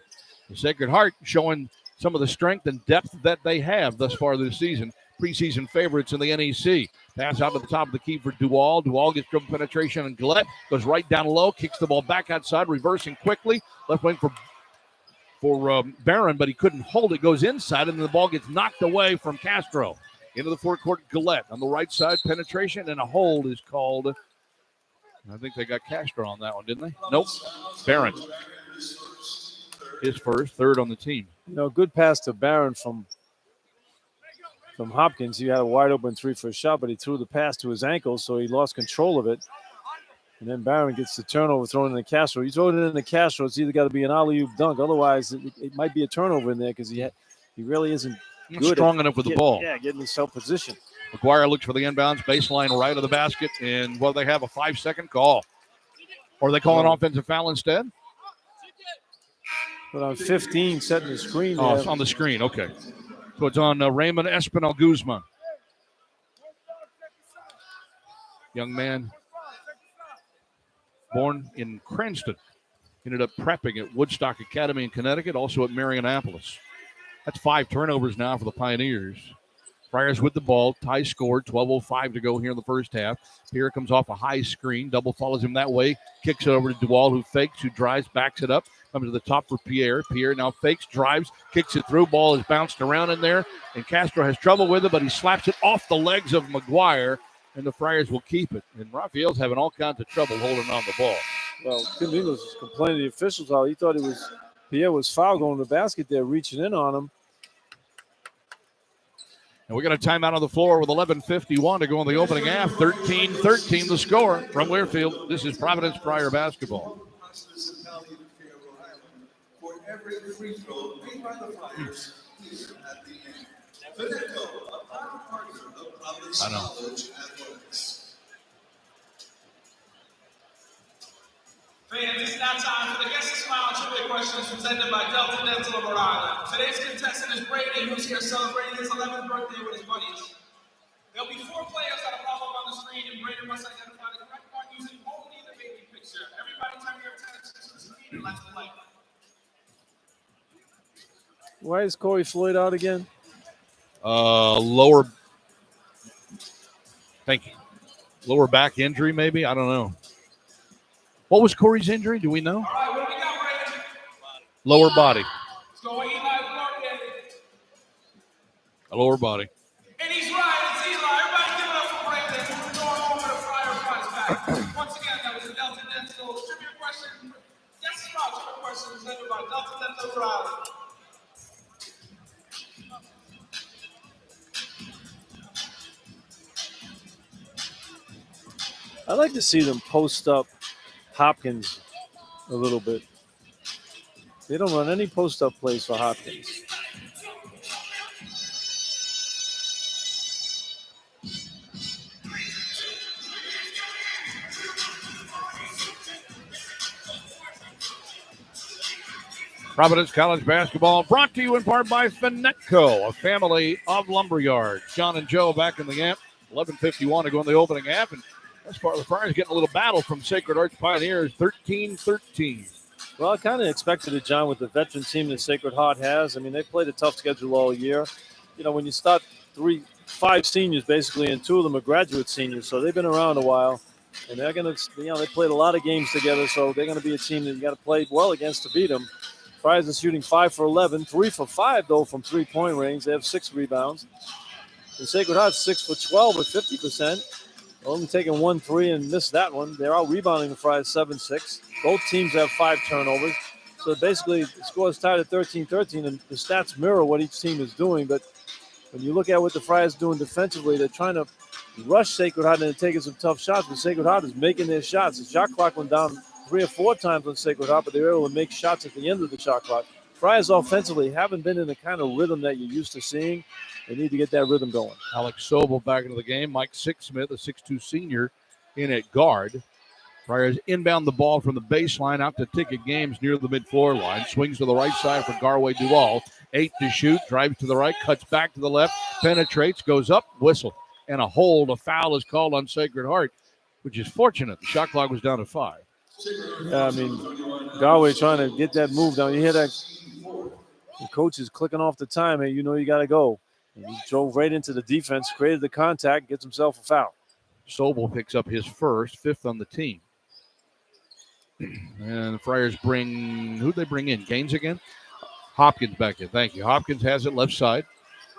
The Sacred Heart showing some of the strength and depth that they have thus far this season. Preseason favorites in the NEC. Pass out to the top of the key for Duval. Duval gets dribble penetration, and Gillette goes right down low, kicks the ball back outside, reversing quickly. Left wing for Barron, but he couldn't hold it. Goes inside, and the ball gets knocked away from Castro. Into the forecourt, Gillette on the right side, penetration, and a hold is called. I think they got Castro on that one, didn't they? Nope. Barron. His first, third on the team. You know, good pass to Barron from Hopkins. He had a wide open 3-foot shot, but he threw the pass to his ankle, so he lost control of it. And then Barron gets the turnover thrown in the Castro. You throw it in the Castro, it's either got to be an alley-oop dunk. Otherwise, it might be a turnover in there because he really isn't good strong enough with the ball. Yeah, getting himself position. McGuire looks for the inbounds, baseline right of the basket, and they have a 5-second call. Or are they calling an offensive foul instead? But on 15, setting the screen. Oh, it's on the screen, okay. So it's on Raymond Espinal Guzman. Young man born in Cranston. Ended up prepping at Woodstock Academy in Connecticut, also at Marionopolis. That's 5 turnovers now for the Pioneers. Friars with the ball, tie score, 12:05 to go here in the first half. Pierre comes off a high screen, double follows him that way, kicks it over to Duval, who fakes, who drives, backs it up, comes to the top for Pierre. Pierre now fakes, drives, kicks it through, ball is bounced around in there, and Castro has trouble with it, but he slaps it off the legs of McGuire, and the Friars will keep it. And Raphael's having all kinds of trouble holding on the ball. Well, Tim Ingles was complaining to the officials how he thought Pierre was foul going to the basket there, reaching in on him. And we got a timeout on the floor with 11:51 to go in the opening half. 13-13 the score from Learfield. This is Providence Friar basketball. For every free throw made by the Friars here at the end. Fineco, a proud partner of Providence College Athletics. Fans, it's now time for the Guess the Smile trivia questions presented by Delta Dental of Rhode Island. Today's contestant is Brady, who's here celebrating his 11th birthday with his buddies. There'll be 4 players that will pop up on the screen, and Brady must identify the correct one using only the baby picture. Everybody turn your attention to the screen and let's play. Why is Corey Floyd out again? Lower. Thank you. Lower back injury, maybe? I don't know. What was Corey's injury? Do we know? All right, what do we got, Brady? Lower body. Let's go with Eli Florian. A lower body. And he's right, it's Eli. Everybody give it up for Brady. We're going home with a Friar prize back. Once again, that was a Delta Dental trivia question. Guess the Smile trivia question presented by Delta Dental of Rhode Island. I'd like to see them post up Hopkins a little bit. They don't run any post-up plays for Hopkins. Providence College basketball brought to you in part by Fineco, a family of lumberyards. John and Joe back in the amp. 11:51 to go in the opening half. And that's part of the Friars getting a little battle from Sacred Heart's Pioneers, 13-13. Well, I kind of expected it, John, with the veteran team that Sacred Heart has. I mean, they played a tough schedule all year. You know, when you start 5 seniors basically, and 2 of them are graduate seniors, so they've been around a while. And they're going to, they played a lot of games together, so they're going to be a team that you got to play well against to beat them. Friars are shooting 5 for 11, 3 for 5, though, from three-point range. They have 6 rebounds. And Sacred Heart 6 for 12 at 50%. only taking 1 3 and missed that one. They're out rebounding the Friars 7-6. Both teams have 5 turnovers. So basically, the score is tied at 13-13, and the stats mirror what each team is doing. But when you look at what the Friars are doing defensively, they're trying to rush Sacred Heart and they're taking some tough shots, but Sacred Heart is making their shots. The shot clock went down 3 or 4 times on Sacred Heart, but they were able to make shots at the end of the shot clock. Friars offensively haven't been in the kind of rhythm that you're used to seeing. They need to get that rhythm going. Alex Sobel back into the game. Mike Sixsmith, a 6'2 senior, in at guard. Friars inbound the ball from the baseline out to Ticket Games near the mid-floor line. Swings to the right side for Garway Duval. 8 to shoot, drives to the right, cuts back to the left, penetrates, goes up, whistle. And a hold. A foul is called on Sacred Heart, which is fortunate. The shot clock was down to 5. Yeah, I mean, Garway trying to get that move down. You hear that? The coach is clicking off the time. Hey, you know you got to go. And he drove right into the defense, created the contact, gets himself a foul. Sobel picks up his first, 5th on the team. And the Friars who'd they bring in? Gaines again? Hopkins back in. Thank you. Hopkins has it left side.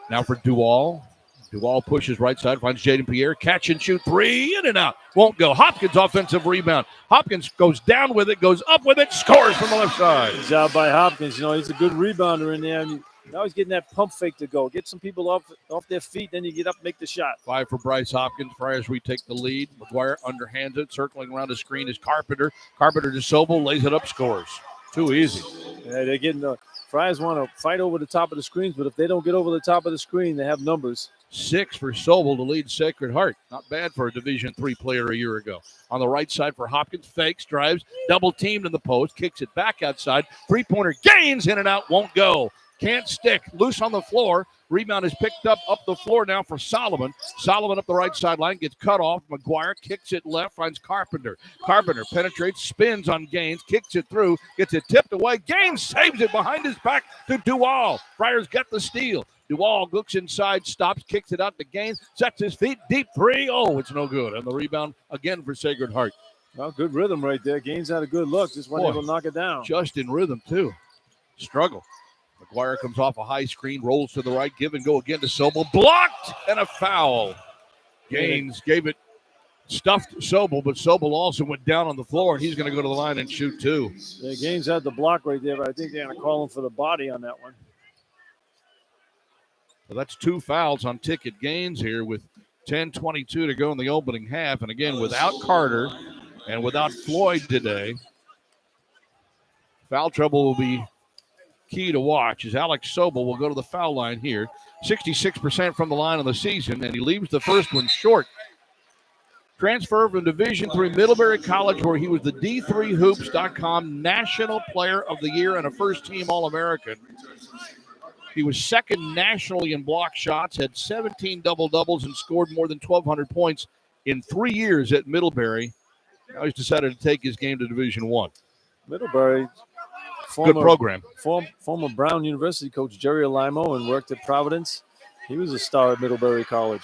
Now for Duval. Duval pushes right side, finds Jaden Pierre. Catch and shoot 3, in and out. Won't go. Hopkins offensive rebound. Hopkins goes down with it, goes up with it, scores from the left side. Good job by Hopkins. You know, he's a good rebounder in there. And now he's getting that pump fake to go. Get some people off their feet, then you get up, make the shot. 5 for Bryce Hopkins. Friars retake the lead. McGuire underhands it. Circling around the screen is Carpenter. Carpenter to Sobel, lays it up, scores. Too easy. Yeah, they're getting the Friars want to fight over the top of the screens, but if they don't get over the top of the screen, they have numbers. 6 for Sobel to lead Sacred Heart. Not bad for a Division III player a year ago. On the right side for Hopkins, fakes, drives, double teamed in the post, kicks it back outside. 3-pointer Gaines, in and out, won't go. Can't stick. Loose on the floor. Rebound is picked up the floor now for Solomon. Solomon up the right sideline, gets cut off. McGuire kicks it left, finds Carpenter. Carpenter penetrates, spins on Gaines, kicks it through, gets it tipped away. Gaines saves it behind his back to Duval. Friars get the steal. Duval looks inside, stops, kicks it out to Gaines, sets his feet, deep 3. Oh, it's no good. And the rebound again for Sacred Heart. Well, good rhythm right there. Gaines had a good look. Just wasn't able to knock it down. Just in rhythm, too. Struggle. McGuire comes off a high screen, rolls to the right, give and go again to Sobel. Blocked and a foul. Gaines gave it, stuffed Sobel, but Sobel also went down on the floor, and he's going to go to the line and shoot 2. Yeah, Gaines had the block right there, but I think they're going to call him for the body on that one. So that's 2 fouls on Ticket Gaines here with 10:22 to go in the opening half. And again, without Carter and without Floyd today, foul trouble will be key to watch as Alex Sobel will go to the foul line here. 66% from the line on the season, and he leaves the first one short. Transfer from Division III Middlebury College, where he was the D3Hoops.com National Player of the Year and a first-team All-American. He was second nationally in block shots, had 17 double-doubles, and scored more than 1,200 points in 3 years at Middlebury. Now he's decided to take his game to Division I. Middlebury, good program. Former Brown University coach Jerry Alimo and worked at Providence. He was a star at Middlebury College.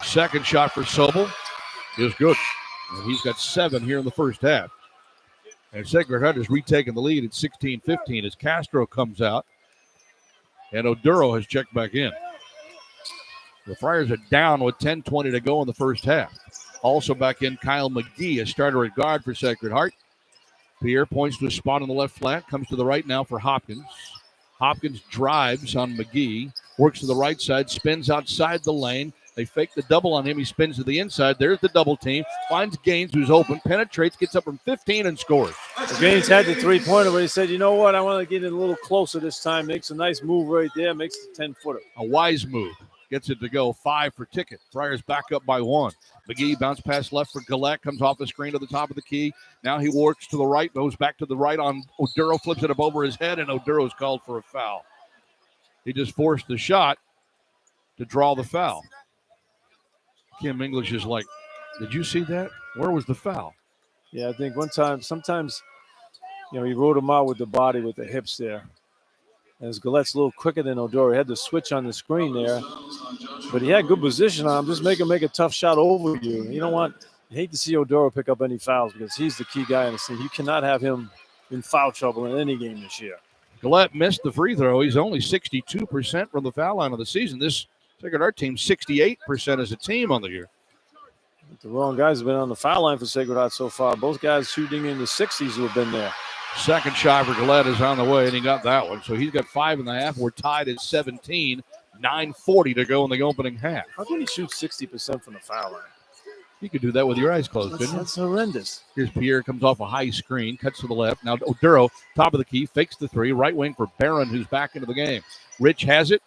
Second shot for Sobel is good. And he's got 7 here in the first half. And Sacred Heart has retaken the lead at 16-15 as Castro comes out. And Oduro has checked back in. The Friars are down with 10:20 to go in the first half. Also back in Kyle McGee, a starter at guard for Sacred Heart. Pierre points to a spot on the left flat, comes to the right now for Hopkins. Hopkins drives on McGee, works to the right side, spins outside the lane. They fake the double on him. He spins to the inside. There's the double team. Finds Gaines, who's open, penetrates, gets up from 15 and scores. Well, Gaines had the 3-pointer, but he said, you know what, I want to get it a little closer this time. Makes a nice move right there, makes the 10-footer. A wise move. Gets it to go. 5 for Ticket. Friars back up by 1. McGee bounce pass left for Gillette. Comes off the screen to the top of the key. Now he works to the right. Goes back to the right on Oduro. Flips it up over his head, and Oduro's called for a foul. He just forced the shot to draw the foul. Kim English is like, did you see that? Where was the foul? Yeah, I think sometimes, he rode him out with the body, with the hips there. As Gallette's a little quicker than Oduro. He had the switch on the screen there, but he had good position on him. Just make him make a tough shot over you. You hate to see Oduro pick up any fouls because he's the key guy in the team. You cannot have him in foul trouble in any game this year. Gillette missed the free throw. He's only 62% from the foul line of the season. This Sacred Heart team, 68% as a team on the year. The wrong guys have been on the foul line for Sacred Heart so far. Both guys shooting in the 60s who have been there. Second shot for Gillette is on the way, and he got that one. So he's got 5.5. We're tied at 17. 9:40 to go in the opening half. How can he shoot 60% from the foul line? You could do that with your eyes closed, couldn't you? That's horrendous. Here's Pierre, comes off a high screen, cuts to the left. Now Oduro, top of the key, fakes the three. Right wing for Barron, who's back into the game. Rich has it.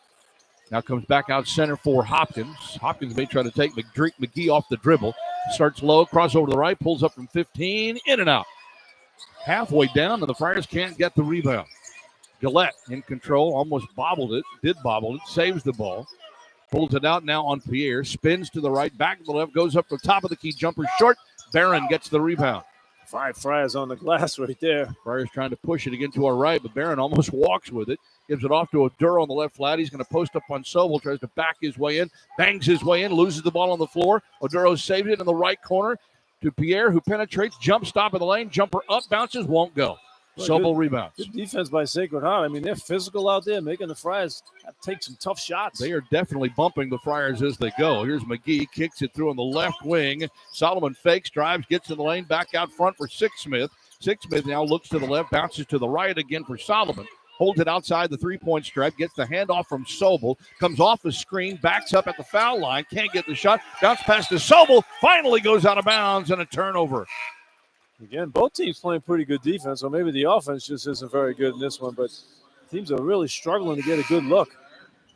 Now comes back out center for Hopkins. Hopkins may try to take McGee off the dribble. Starts low, cross over to the right, pulls up from 15, in and out. Halfway down, and the Friars can't get the rebound. Gillette in control, almost bobbled it, saves the ball. Pulls it out now on Pierre, spins to the right, back to the left, goes up to the top of the key, jumper short. Barron gets the rebound. 5 Friars on the glass right there. Friars trying to push it again to our right, but Barron almost walks with it. Gives it off to Oduro on the left flat. He's going to post up on Sobel, tries to back his way in, bangs his way in, loses the ball on the floor. Oduro saves it in the right corner to Pierre, who penetrates, jump stop in the lane, jumper up, bounces, won't go. Sobel rebounds. Good defense by Sacred Heart. I mean, they're physical out there, making the Friars take some tough shots. They are definitely bumping the Friars as they go. Here's McGee, kicks it through on the left wing. Solomon fakes, drives, gets in the lane, back out front for Sixsmith. Sixsmith now looks to the left, bounces to the right again for Solomon. Holds it outside the three-point stripe, gets the handoff from Sobel, comes off the screen, backs up at the foul line, can't get the shot, bounce pass to Sobel, finally goes out of bounds, and a turnover. Again, both teams playing pretty good defense, so maybe the offense just isn't very good in this one, but teams are really struggling to get a good look.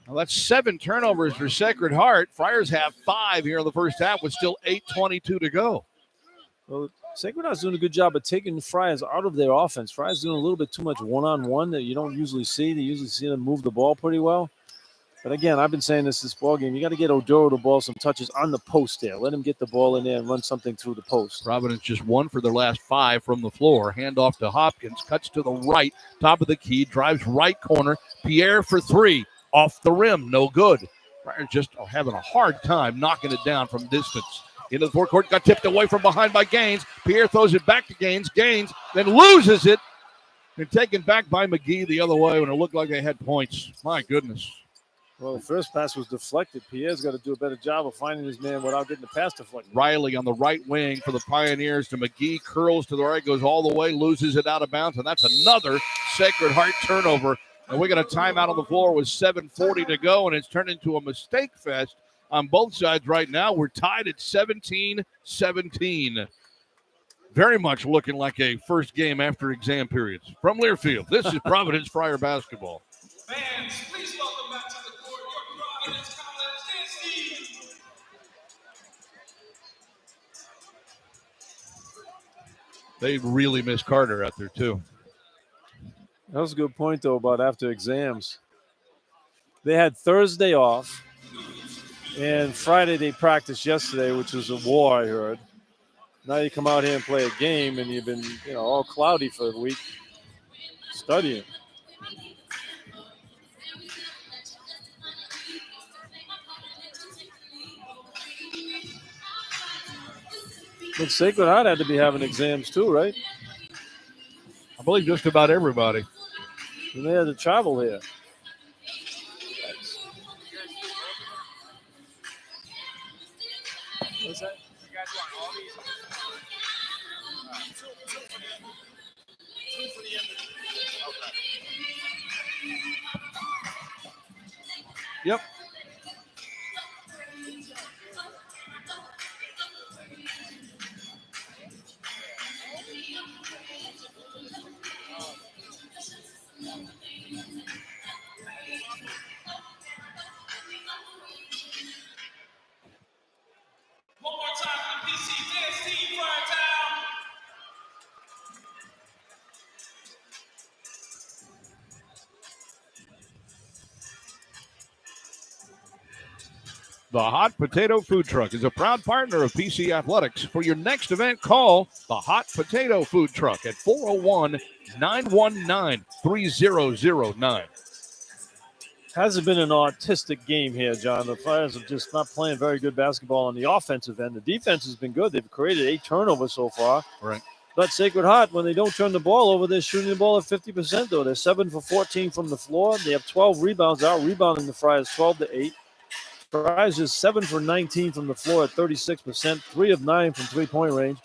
Well, that's 7 turnovers for Sacred Heart. Friars have 5 here in the first half with still 8:22 to go. Well, Sacred Heart's doing a good job of taking Friars out of their offense. Friars doing a little bit too much one-on-one that you don't usually see. They usually see them move the ball pretty well. But again, I've been saying this ball game. You got to get Oduro the ball some touches on the post there. Let him get the ball in there and run something through the post. Providence just 1 for their last 5 from the floor. Handoff to Hopkins, cuts to the right, top of the key, drives right corner. Pierre for 3, off the rim, no good. Friars just having a hard time knocking it down from distance. Into the forecourt, got tipped away from behind by Gaines. Pierre throws it back to Gaines. Gaines then loses it. And taken back by McGee the other way when it looked like they had points. My goodness. Well, the first pass was deflected. Pierre's got to do a better job of finding his man without getting the pass deflected. Riley on the right wing for the Pioneers to McGee. Curls to the right, goes all the way, loses it out of bounds. And that's another Sacred Heart turnover. And we got a timeout on the floor with 7:40 to go. And it's turned into a mistake fest on both sides right now. We're tied at 17-17. Very much looking like a first game after exam periods. From Learfield, this is Providence Friar basketball. Fans, please welcome back to the court your Providence College dance team. They really miss Carter out there, too. That was a good point, though, about after exams. They had Thursday off, and Friday they practiced yesterday, which was a war, I heard. Now you come out here and play a game, and you've been, all cloudy for a week studying. But Sacred Heart had to be having exams too, right? I believe just about everybody. And they had to travel here. What's that? You guys want all these? Two for the end. Okay. Yep. One more time for the PC dance team, Friar Town. The Hot Potato Food Truck is a proud partner of PC Athletics. For your next event, call the Hot Potato Food Truck at 401-919-3009. Hasn't been an artistic game here, John. The Friars are just not playing very good basketball on the offensive end. The defense has been good. They've created 8 turnovers so far. Right. But Sacred Heart, when they don't turn the ball over, they're shooting the ball at 50%, though. They're 7 for 14 from the floor. They have 12 rebounds, out rebounding the Friars 12-8. Friars just 7 for 19 from the floor at 36%, 3 of 9 from three-point range,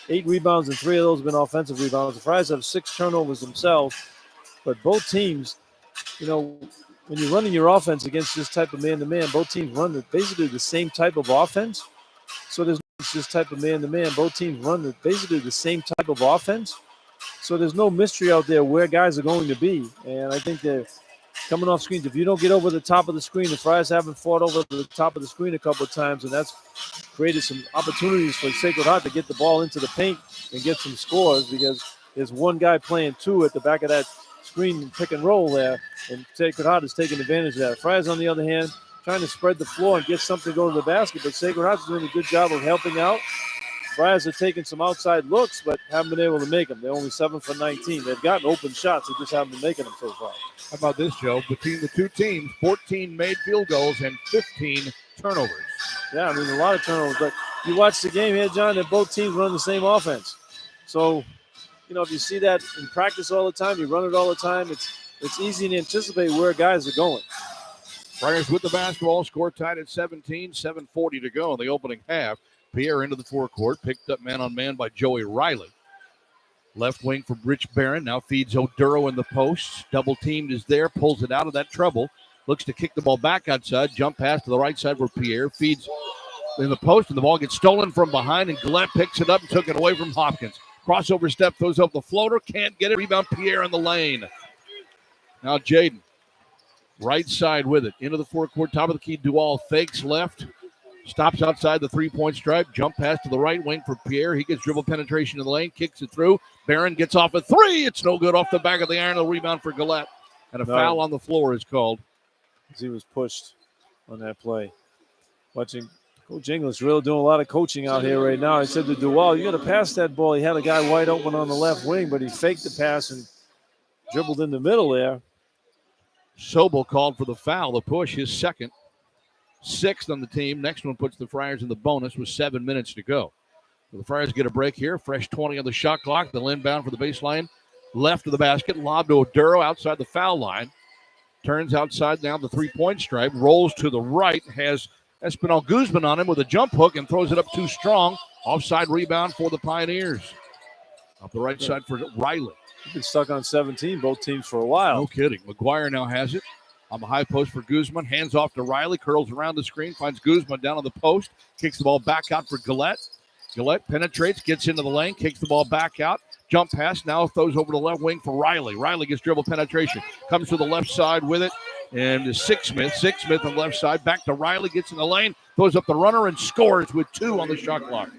8 rebounds, and 3 of those have been offensive rebounds. The Friars have 6 turnovers themselves, but both teams, you know, when you're running your offense against this type of man-to-man, both teams run basically the same type of offense. So there's this type of man-to-man. Both teams run basically the same type of offense. So there's no mystery out there where guys are going to be. And I think they're coming off screens. If you don't get over the top of the screen, the Friars haven't fought over the top of the screen a couple of times, and that's created some opportunities for Sacred Heart to get the ball into the paint and get some scores because there's one guy playing 2 at the back of that screen and pick and roll there, and Sacred Heart is taking advantage of that. Friars, on the other hand, trying to spread the floor and get something to go to the basket, but Sacred Heart is doing a good job of helping out. Friars are taking some outside looks, but haven't been able to make them. They're only 7 for 19. They've gotten open shots. They just haven't been making them so far. How about this, Joe? Between the two teams, 14 made field goals and 15 turnovers. Yeah, I mean, a lot of turnovers. But you watch the game here, John, and both teams run the same offense. So, you know, if you see that in practice all the time, you run it all the time, it's easy to anticipate where guys are going. Friars with the basketball, score tied at 17, 7:40 to go in the opening half. Pierre into the forecourt, picked up man-on-man by Joey Riley. Left wing for Rich Barron, now feeds Oduro in the post. Double teamed is there, pulls it out of that trouble. Looks to kick the ball back outside, jump pass to the right side for Pierre. Feeds in the post, and the ball gets stolen from behind, and Gillette picks it up and took it away from Hopkins. Crossover step, throws up the floater, can't get it. Rebound Pierre in the lane. Now Jaden, right side with it. Into the forecourt, top of the key, Duval fakes left. Stops outside the three-point stripe. Jump pass to the right wing for Pierre. He gets dribble penetration in the lane, kicks it through. Barron gets off a 3. It's no good off the back of the iron. A rebound for Gillette. And a foul on the floor is called. He was pushed on that play. Watching Coach Inglis really doing a lot of coaching out here right now. He said to Duval, you got to pass that ball. He had a guy wide open on the left wing, but he faked the pass and dribbled in the middle there. Sobel called for the foul, the push, his second. 6th on the team. Next one puts the Friars in the bonus with 7 minutes to go. So the Friars get a break here. Fresh 20 on the shot clock. They'll inbound for the baseline. Left of the basket. Lob to Oduro outside the foul line. Turns outside down the three-point stripe. Rolls to the right. Has Espinal Guzman on him with a jump hook and throws it up too strong. Offside rebound for the Pioneers. Up the right side for Riley. He's been stuck on 17, both teams, for a while. No kidding. McGuire now has it. On the high post for Guzman. Hands off to Riley. Curls around the screen. Finds Guzman down on the post. Kicks the ball back out for Gillette. Gillette penetrates. Gets into the lane. Kicks the ball back out. Jump pass. Now throws over the left wing for Riley. Riley gets dribble penetration. Comes to the left side with it. And to Sixsmith. Sixsmith on the left side. Back to Riley. Gets in the lane. Throws up the runner and scores with 2 on the shot clock.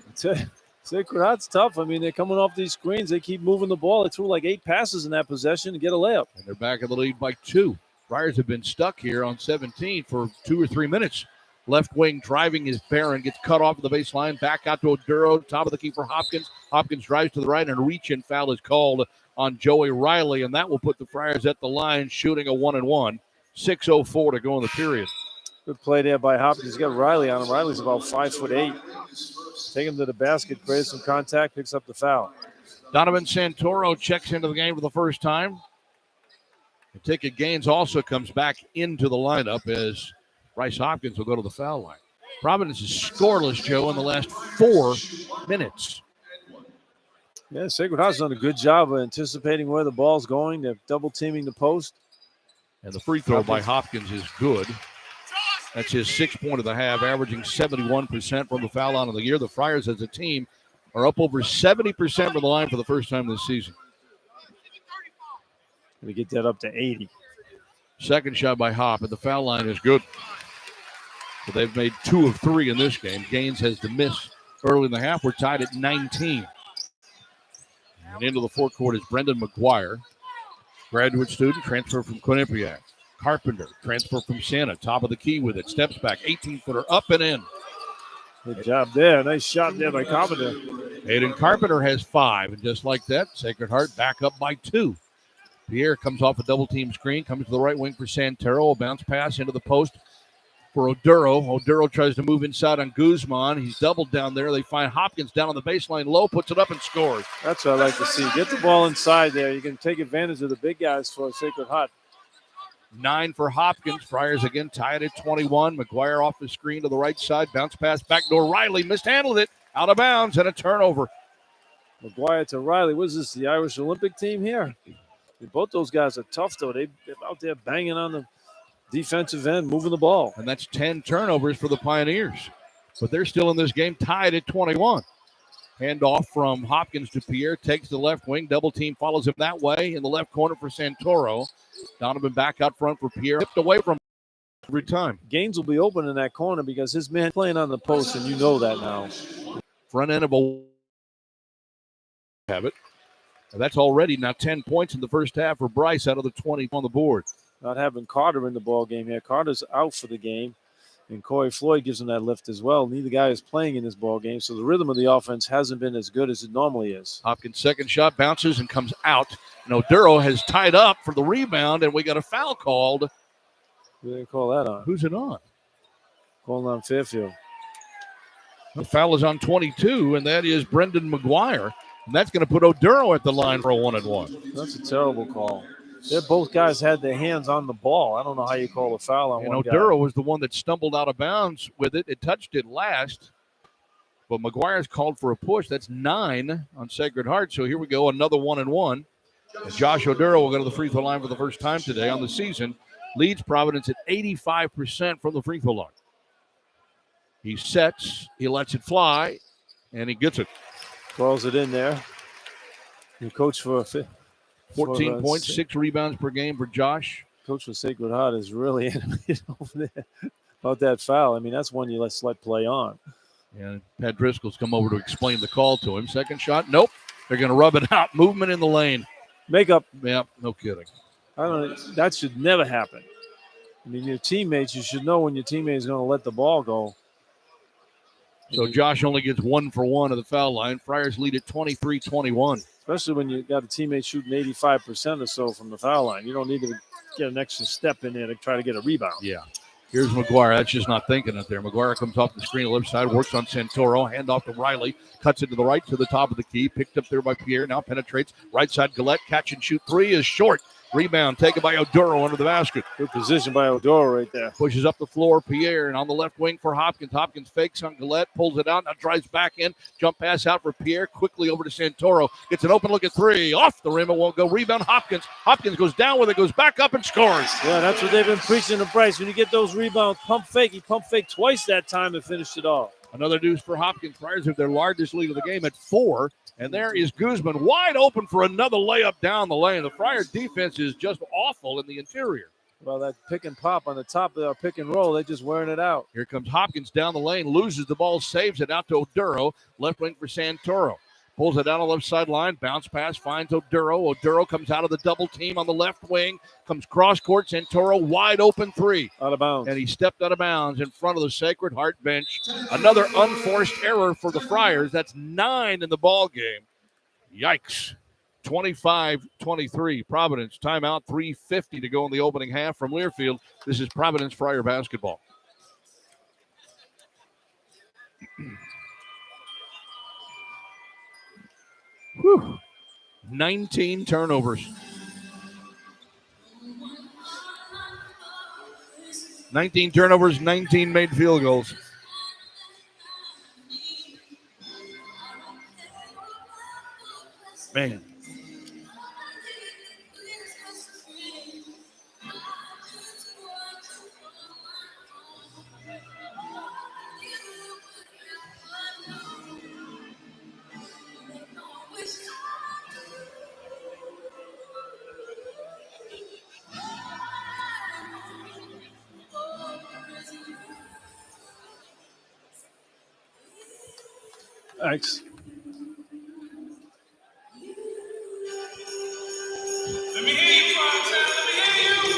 Sacred Heart's tough. I mean, they're coming off these screens. They keep moving the ball. They threw like 8 passes in that possession to get a layup. And they're back in the lead by 2. Friars have been stuck here on 17 for 2 or 3 minutes. Left wing driving is Barron. Gets cut off of the baseline. Back out to Oduro. Top of the key for Hopkins. Hopkins drives to the right, and a reach-in foul is called on Joey Riley, and that will put the Friars at the line shooting a 1-and-1. 6:04 to go in the period. Good play there by Hopkins. He's got Riley on him. Riley's about 5'8". Take him to the basket, creates some contact, picks up the foul. Donovan Santoro checks into the game for the first time. And Ticket Gaines also comes back into the lineup as Bryce Hopkins will go to the foul line. Providence is scoreless, Joe, in the last 4 minutes. Yeah, Sacred Heart's done a good job of anticipating where the ball's going. They're double teaming the post. And the free throw by Hopkins is good. That's his 6th point of the half, averaging 71% from the foul line of the year. The Friars as a team are up over 70% from the line for the first time this season. We get that up to 80. Second shot by Hop at the foul line is good. But they've made 2 of 3 in this game. Gaines has the miss early in the half. We're tied at 19. And into the forecourt is Brendan McGuire. Graduate student, transfer from Quinnipiac. Carpenter, transfer from Santa. Top of the key with it. Steps back, 18-footer up and in. Good job there. Nice shot there by Carpenter. Aiden Carpenter has 5. And just like that, Sacred Heart back up by 2. Pierre comes off a double-team screen, comes to the right wing for Santero. A bounce pass into the post for Oduro. Oduro tries to move inside on Guzman. He's doubled down there. They find Hopkins down on the baseline low, puts it up and scores. That's what I like to see. Get the ball inside there. You can take advantage of the big guys for Sacred Heart. 9 for Hopkins. Friars again tied at 21. McGuire off the screen to the right side. Bounce pass backdoor. Riley mishandled it. Out of bounds and a turnover. McGuire to Riley. What is this, the Irish Olympic team here? Both those guys are tough, though. They're out there banging on the defensive end, moving the ball. And that's 10 turnovers for the Pioneers. But they're still in this game tied at 21. Handoff from Hopkins to Pierre. Takes the left wing. Double team follows him that way. In the left corner for Santoro. Donovan back out front for Pierre. Tipped away from every time. Gaines will be open in that corner because his man playing on the post, and you know that now. Front end of a have it. And that's already now 10 points in the first half for Bryce out of the 20 on the board. Not having Carter in the ball game here. Carter's out for the game, and Corey Floyd gives him that lift as well. Neither guy is playing in this ball game, so the rhythm of the offense hasn't been as good as it normally is. Hopkins' second shot bounces and comes out. And Oduro has tied up for the rebound, and we got a foul called. Who do they call that on? Who's it on? Calling on Fairfield. The foul is on 22, and that is Brendan McGuire. And that's going to put Oduro at the line for a 1-and-1. That's a terrible call. They're both guys had their hands on the ball. I don't know how you call a foul on one guy. Oduro was the one that stumbled out of bounds with it. It touched it last. But McGuire's called for a push. That's 9 on Sacred Heart. So here we go, another 1-and-1. And Josh Oduro will go to the free throw line for the first time today on the season. Leads Providence at 85% from the free throw line. He sets, he lets it fly, and he gets it. Throws it in there. The coach for 14 points, 6 rebounds per game for Josh. Coach for Sacred Heart is really animated over there about that foul. I mean, that's one you let play on. And Pat Driscoll's come over to explain the call to him. Second shot, nope. They're going to rub it out. Movement in the lane. Makeup. Yeah, no kidding. I don't know. That should never happen. I mean, your teammates, you should know when your teammate is going to let the ball go. So Josh only gets 1 for 1 of the foul line. Friars lead at 23-21. Especially when you got a teammate shooting 85% or so from the foul line. You don't need to get an extra step in there to try to get a rebound. Yeah. Here's McGuire. That's just not thinking it there. McGuire comes off the screen, left side, works on Santoro. Hand off to Riley. Cuts it to the right to the top of the key. Picked up there by Pierre. Now penetrates. Right side, Gillette. Catch and shoot 3 is short. Rebound taken by Oduro under the basket. Good position by Oduro right there. Pushes up the floor, Pierre, and on the left wing for Hopkins. Hopkins fakes on Gillette, pulls it out, now drives back in. Jump pass out for Pierre, quickly over to Santoro. Gets an open look at 3. Off the rim, it won't go. Rebound, Hopkins. Hopkins goes down with it, goes back up and scores. Yeah, that's what they've been preaching to Bryce. When you get those rebounds, pump fake. He pump fake twice that time and finished it off. Another deuce for Hopkins. Friars have their largest lead of the game at 4. And there is Guzman wide open for another layup down the lane. The Friar defense is just awful in the interior. Well, that pick and pop on the top of our pick and roll, they're just wearing it out. Here comes Hopkins down the lane, loses the ball, saves it out to Oduro. Left wing for Santoro. Pulls it down the left sideline. Bounce pass finds Oduro. Oduro comes out of the double team on the left wing. Comes cross court. Santoro wide open 3. Out of bounds. And he stepped out of bounds in front of the Sacred Heart bench. Another unforced error for the Friars. That's 9 in the ball game. Yikes. 25-23. Providence timeout. 3:50 to go in the opening half from Learfield. This is Providence Friar basketball. Whew. 19 turnovers. 19 turnovers, 19 made field goals. Man. Thanks. Let me hear you, Providence. Let me hear you.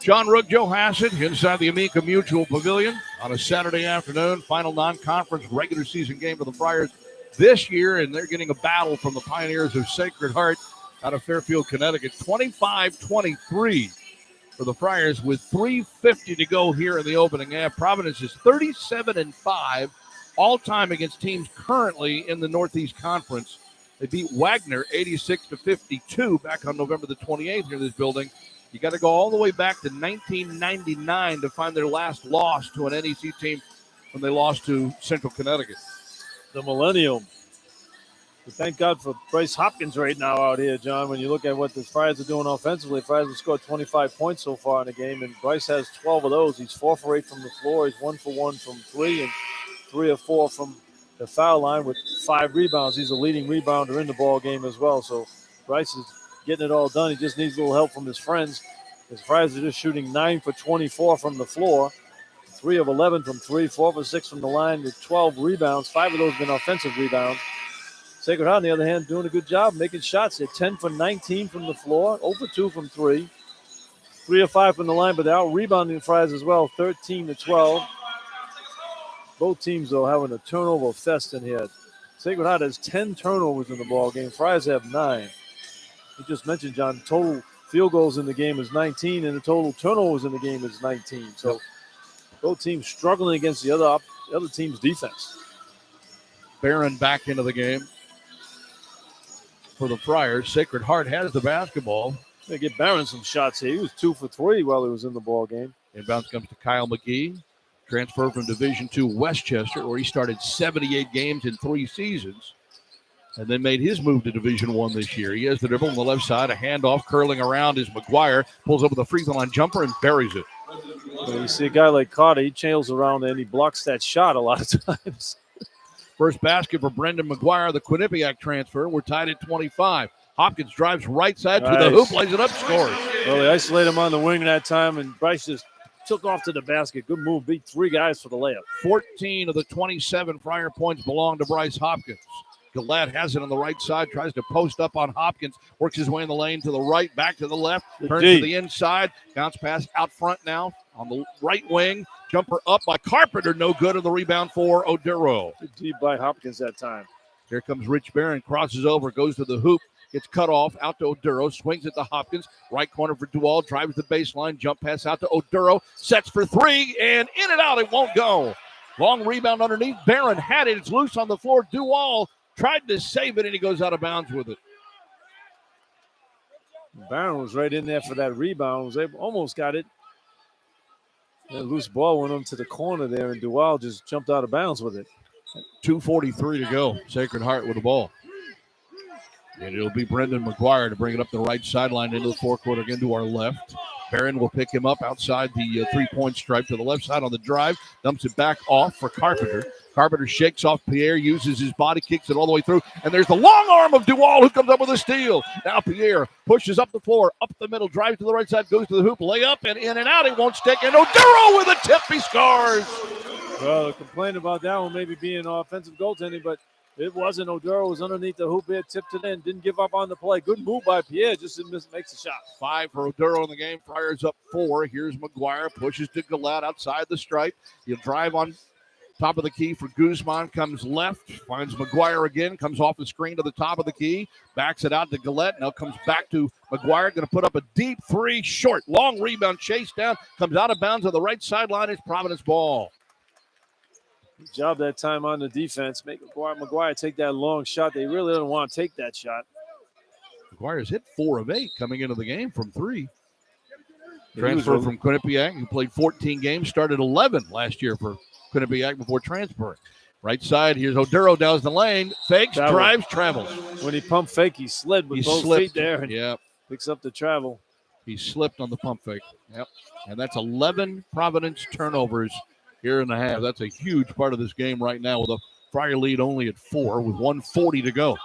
John Rooke, Joe Hassett inside the Amica Mutual Pavilion on a Saturday afternoon. Final non-conference regular season game for the Friars this year, and they're getting a battle from the Pioneers of Sacred Heart out of Fairfield, Connecticut. 25-23 for the Friars with 3:50 to go here in the opening half. Providence is 37-5 all-time against teams currently in the Northeast Conference. They beat Wagner 86-52 back on November the 28th here in this building. You got to go all the way back to 1999 to find their last loss to an NEC team when they lost to Central Connecticut. The Millennium. But thank God for Bryce Hopkins right now out here, John. When you look at what the Friars are doing offensively, Friars have scored 25 points so far in the game, and Bryce has 12 of those. He's 4 for 8 from the floor. He's 1 for 1 from 3, and 3 of 4 from the foul line with 5 rebounds. He's a leading rebounder in the ball game as well. So Bryce is getting it all done. He just needs a little help from his friends. His Friars are just shooting 9 for 24 from the floor, 3 of 11 from 3, 4 for 6 from the line with 12 rebounds. 5 of those have been offensive rebounds. Sacred Heart, on the other hand, doing a good job making shots. They're 10 for 19 from the floor, 0 for 2 from 3, 3 of 5 from the line, but they're out rebounding Friars as well, 13-12. Both teams, though, having a turnover fest in here. Sacred Heart has 10 turnovers in the ball game. Friars have 9. You just mentioned, John, total field goals in the game is 19, and the total turnovers in the game is 19. So both teams struggling against the other team's defense. Barron back into the game for the Friars. Sacred Heart has the basketball. They get Barron some shots here. He was 2 for 3 while he was in the ball game. Inbounds comes to Kyle McGee. Transfer from Division II Westchester, where he started 78 games in 3 seasons, and then made his move to Division I this year. He has the dribble on the left side, a handoff curling around is McGuire, pulls up with a free throw line jumper and buries it. When you see a guy like Carter, he trails around and he blocks that shot a lot of times. First basket for Brendan McGuire, the Quinnipiac transfer. We're tied at 25. Hopkins drives right side to the hoop, lays it up, scores. Well, they isolate him on the wing that time, and Bryce just took off to the basket. Good move. Beat 3 guys for the layup. 14 of the 27 Friar points belong to Bryce Hopkins. Gillette has it on the right side, tries to post up on Hopkins, works his way in the lane to the right, back to the left, turns to the inside, bounce pass out front now on the right wing. Jumper up by Carpenter, no good, on the rebound for Oduro. Good deep by Hopkins that time. Here comes Rich Barron, crosses over, goes to the hoop, gets cut off, out to Oduro, swings it to Hopkins, right corner for Duval, drives the baseline, jump pass out to Oduro, sets for 3, and in and out, it won't go. Long rebound underneath, Barron had it, it's loose on the floor, Duval tried to save it, and he goes out of bounds with it. Barron was right in there for that rebound, almost got it. That loose ball went into the corner there, and Duval just jumped out of bounds with it. 2:43 to go. Sacred Heart with the ball. And it'll be Brendan McGuire to bring it up the right sideline into the forecourt again to our left. Barron will pick him up outside the three-point stripe to the left side on the drive. Dumps it back off for Carpenter. Carpenter shakes off Pierre, uses his body, kicks it all the way through. And there's the long arm of Duval who comes up with a steal. Now Pierre pushes up the floor, up the middle, drives to the right side, goes to the hoop, layup, and in and out. It won't stick. And Oduro with a tip, he scores. Well, complain about that one maybe being offensive goaltending, but it wasn't. Oduro was underneath the hoop here, tipped it in, didn't give up on the play. Good move by Pierre, just didn't miss, makes the shot. 5 for Oduro in the game. Friars up 4. Here's McGuire, pushes to Gillette outside the stripe. He'll drive on top of the key for Guzman, comes left, finds McGuire again, comes off the screen to the top of the key, backs it out to Gillette, now comes back to McGuire, going to put up a deep 3, short, long rebound, chase down, comes out of bounds on the right sideline. It's Providence ball. Good job that time on the defense. Make McGuire take that long shot. They really don't want to take that shot. McGuire's hit 4 of 8 coming into the game from 3. Transfer from Quinnipiac, who played 14 games, started 11 last year for Quinnipiac before transferring. Right side, here's Oduro down the lane, fakes, drives, travels. When he pump fake, he slid with both feet there and picks up the travel. He slipped on the pump fake. Yep. And that's 11 Providence turnovers here in the half. That's a huge part of this game right now with a Friar lead only at 4 with 1:40 to go.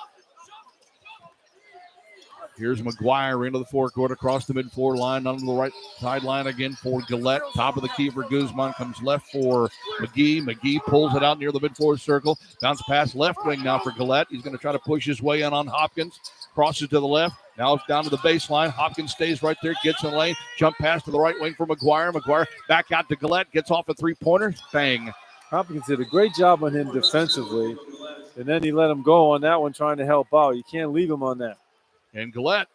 Here's McGuire into the forecourt across the mid-floor line, onto the right sideline again for Gillette. Top of the key for Guzman, comes left for McGee. McGee pulls it out near the mid-floor circle. Bounce pass left wing now for Gillette. He's going to try to push his way in on Hopkins. Crosses to the left. Now it's down to the baseline. Hopkins stays right there, gets in the lane. Jump pass to the right wing for McGuire. McGuire back out to Gillette, gets off a three-pointer. Bang. Hopkins did a great job on him defensively, and then he let him go on that one trying to help out. You can't leave him on that. And Gillette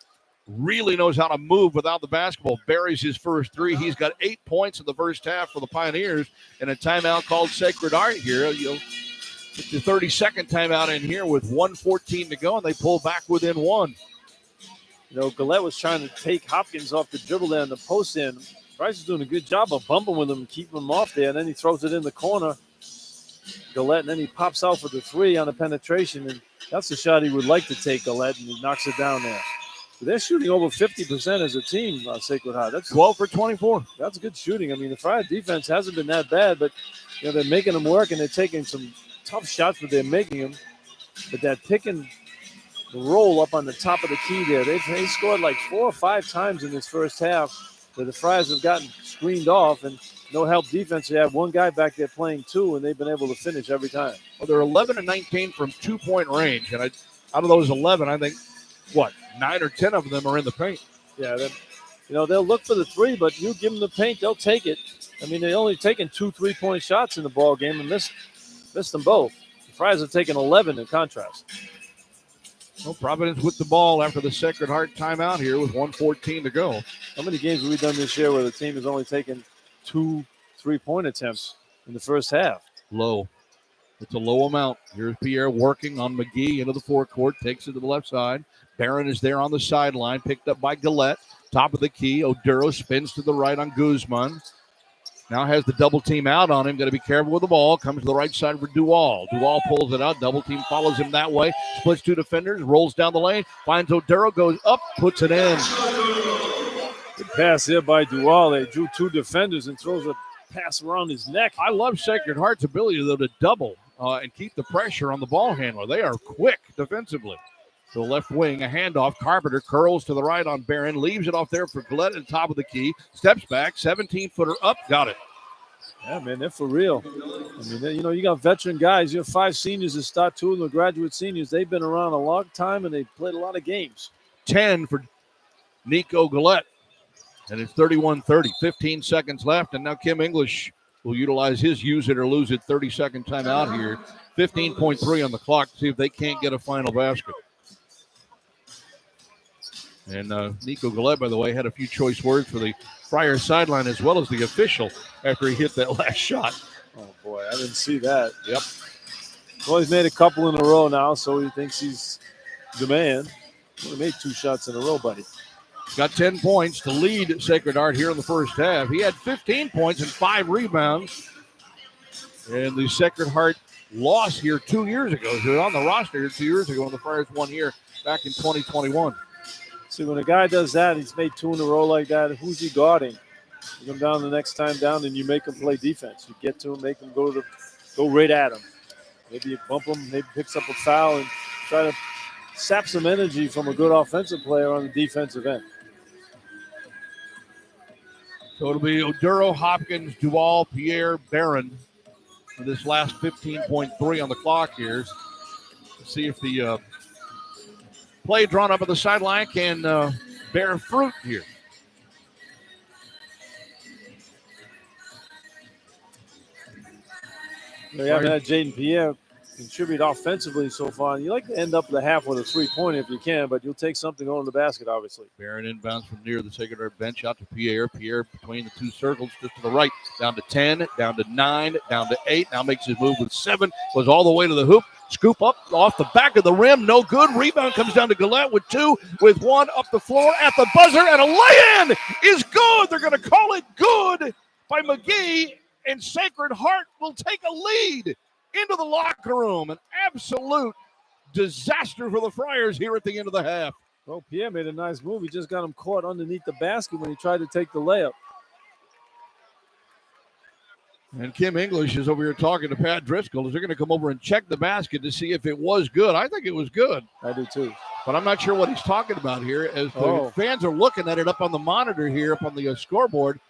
really knows how to move without the basketball. Buries his first three. He's got 8 points in the first half for the Pioneers, and a timeout called Sacred Heart here. You'll get the 32nd timeout in here with 1:14 to go, and they pull back within one. You know, Gillette was trying to take Hopkins off the dribble there in the post end. Bryce is doing a good job of bumping with him, keeping him off there, and then he throws it in the corner. Gillette, and then he pops out for the three on the penetration, and that's the shot he would like to take, Gillette, and he knocks it down there. But they're shooting over 50% as a team, Sacred Heart. That's 12 for 24. That's good shooting. I mean, the Friar defense hasn't been that bad, but you know they're making them work, and they're taking some tough shots, but they're making them. But that pick and roll up on the top of the key there, they scored like 4 or 5 times in this first half where the Friars have gotten screened off, and no help defense. They have one guy back there playing two, and they've been able to finish every time. Well, they're 11 and 19 from 2-point range, and out of those 11, I think, 9 or 10 of them are in the paint. Yeah, they'll look for the three, but you give them the paint, they'll take it. I mean, they only taken 2 3-point shots in the ball game and missed them both. The Friars have taken 11 in contrast. Well, Providence with the ball after the Sacred Heart timeout here with 1:14 to go. How many games have we done this year where the team has only taken 2 3-point attempts in the first half? Low. It's a low amount. Here's Pierre working on McGee into the forecourt, takes it to the left side. Barron is there on the sideline, picked up by Gillette. Top of the key. Oduro spins to the right on Guzman. Now has the double team out on him. Got to be careful with the ball. Comes to the right side for Duval. Duval pulls it out. Double team follows him that way. Splits 2 defenders. Rolls down the lane. Finds Oduro. Goes up. Puts it in. Good pass there by Duval. They drew 2 defenders and throws a pass around his neck. I love Sacred Heart's ability, though, to double and keep the pressure on the ball handler. They are quick defensively. To the left wing, a handoff. Carpenter curls to the right on Barron. Leaves it off there for Gillette at the top of the key. Steps back. 17-footer up. Got it. Yeah, man, they're for real. I mean, you got veteran guys. You have 5 seniors that start, 2 of them are graduate seniors. They've been around a long time, and they've played a lot of games. 10 for Nico Gillette. And it's 31-30. 15 seconds left, and now Kim English will utilize his use it or lose it 30-second timeout here. 15.3 on the clock to see if they can't get a final basket. And Nico Gillette, by the way, had a few choice words for the Friars sideline as well as the official after he hit that last shot. Oh, boy, I didn't see that. Yep. Well, he's made a couple in a row now, so he thinks he's the man. He made 2 shots in a row, buddy. Got 10 points to lead Sacred Heart here in the first half. He had 15 points and 5 rebounds. And the Sacred Heart lost here 2 years ago. He was on the roster here 2 years ago when the Friars won here back in 2021. See, when a guy does that, he's made 2 in a row like that, who's he guarding? You come down the next time down and you make him play defense. You get to him, make him go right at him. Maybe you bump him, maybe picks up a foul and try to sap some energy from a good offensive player on the defensive end. So it'll be Oduro, Hopkins, Duval, Pierre, Barron for this last 15.3 on the clock here. Let's see if the play drawn up at the sideline can bear fruit here. We haven't had Jaden Pierre contribute offensively so far. You like to end up the half with a 3-pointer if you can, but you'll take something going to the basket, obviously. Barron inbounds from near the Sacred Heart bench out to Pierre. Pierre between the 2 circles just to the right. Down to 10, down to 9, down to 8. Now makes his move with 7. Goes all the way to the hoop. Scoop up off the back of the rim. No good. Rebound comes down to Gillette with 2, with 1 up the floor at the buzzer. And a lay-in is good. They're going to call it good by McGee. And Sacred Heart will take a lead into the locker room. An absolute disaster for the Friars here at the end of the half. Well, Pierre made a nice move. He just got him caught underneath the basket when he tried to take the layup. And Kim English is over here talking to Pat Driscoll. Is they're going to come over and check the basket to see if it was good. I think it was good. I do too. But I'm not sure what he's talking about here. As the fans are looking at it up on the monitor here, up on the scoreboard,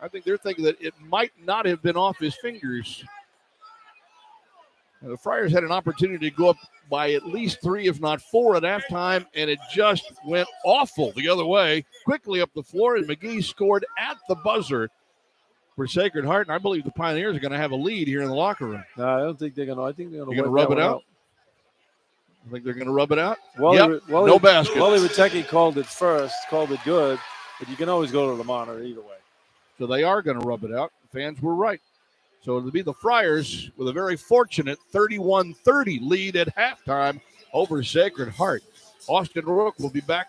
I think they're thinking that it might not have been off his fingers. The Friars had an opportunity to go up by at least 3, if not 4 at halftime, and it just went awful the other way. Quickly up the floor, and McGee scored at the buzzer for Sacred Heart, and I believe the Pioneers are going to have a lead here in the locker room. No, I don't think they're going to. I think they're going to rub it out. I think they're going to rub it out. No basket. Wally Witecki called it first, called it good, but you can always go to the monitor either way. So they are going to rub it out. The fans were right. So it'll be the Friars with a very fortunate 31-30 lead at halftime over Sacred Heart. Austin Rooke will be back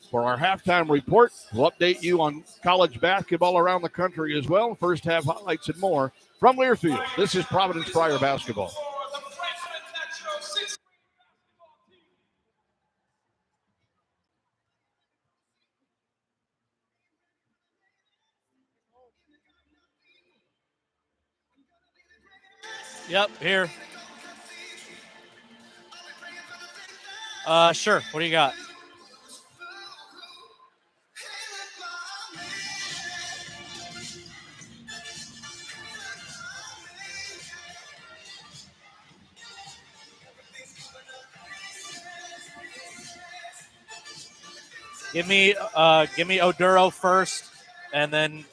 for our halftime report. We'll update you on college basketball around the country as well. First half highlights and more from Learfield. This is Providence Friar basketball. Yep, here. Sure. What do you got? Give me Oduro first, and then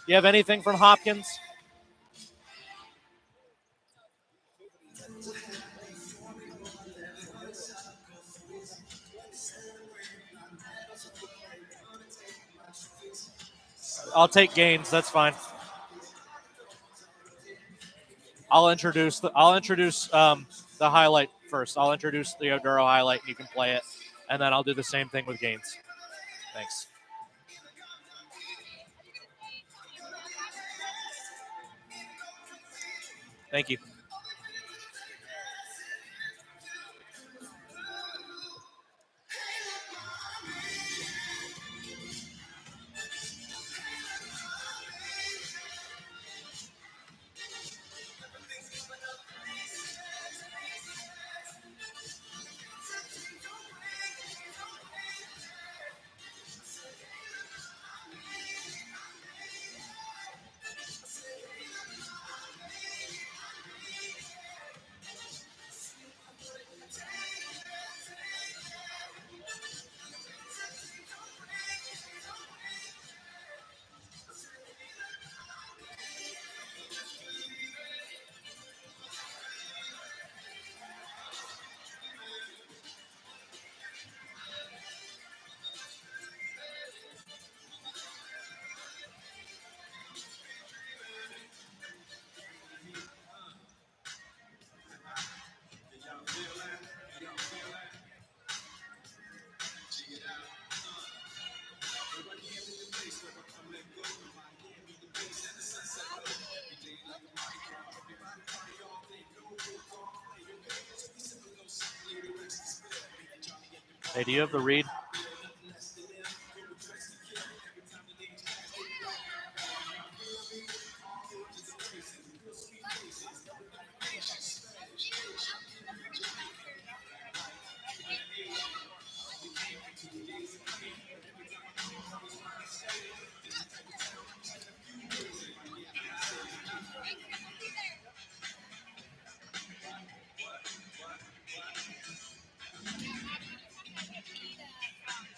you have anything from Hopkins? I'll take Gaines. That's fine. I'll introduce the highlight first. I'll introduce the Oduro highlight, and you can play it, and then I'll do the same thing with Gaines. Thanks. Thank you. Hey, do you have the read?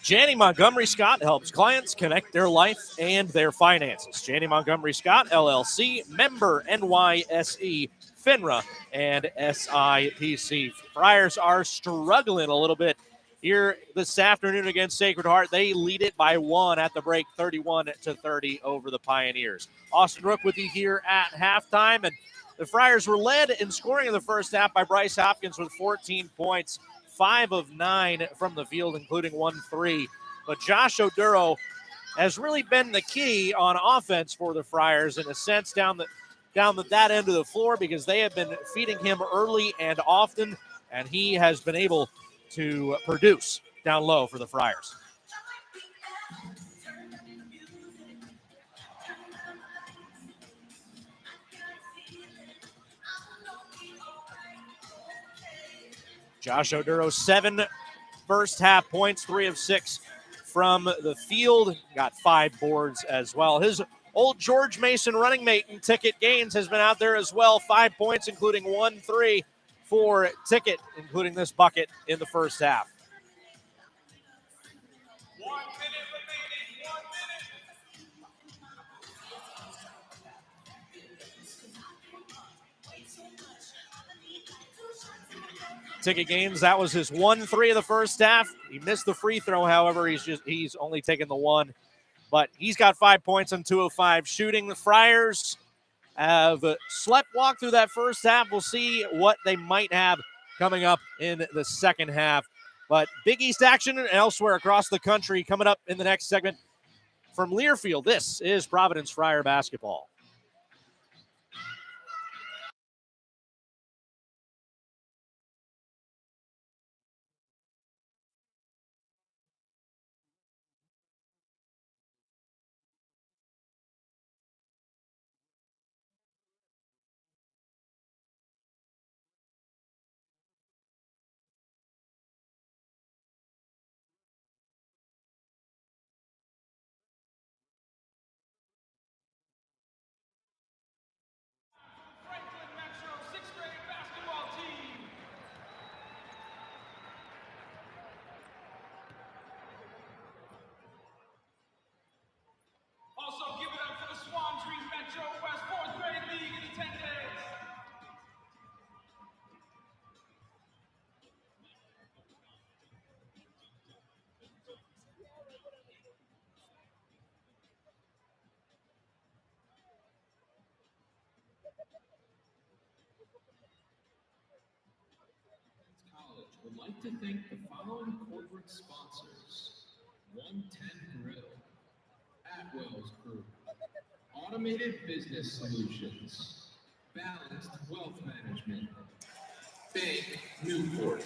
Janney Montgomery Scott helps clients connect their life and their finances. Janney Montgomery Scott, LLC, member NYSE, FINRA, and SIPC. Friars are struggling a little bit here this afternoon against Sacred Heart. They lead it by 1 at the break, 31-30 over the Pioneers. Austin Rooke with you here at halftime, and the Friars were led in scoring in the first half by Bryce Hopkins with 14 points. 5 of 9 from the field, including 1 3. But Josh Oduro has really been the key on offense for the Friars in a sense down that end of the floor, because they have been feeding him early and often, and he has been able to produce down low for the Friars. Josh Oduro, 7 first half points, 3 of 6 from the field. Got 5 boards as well. His old George Mason running mate in Ticket Gaines has been out there as well. 5 points, including 1-3 for Ticket, including this bucket in the first half. 1 minute remaining. 1 minute. Ticket Gaines, that was his 1-3 of the first half. He missed the free throw, however, he's only taken the 1. But he's got 5 points on 2 of 5 shooting. The Friars have sleptwalked through that first half. We'll see what they might have coming up in the second half. But Big East action elsewhere across the country coming up in the next segment. From Learfield, this is Providence Friar basketball. Franklin Metro 6th grade basketball team. Also give it up for the Swan Trees Metro West 4th grade league in attendance. College would like to thank the following corporate sponsors: 110 Grill, Atwell's Group, Automated Business Solutions, Balanced Wealth Management, Bank Newport,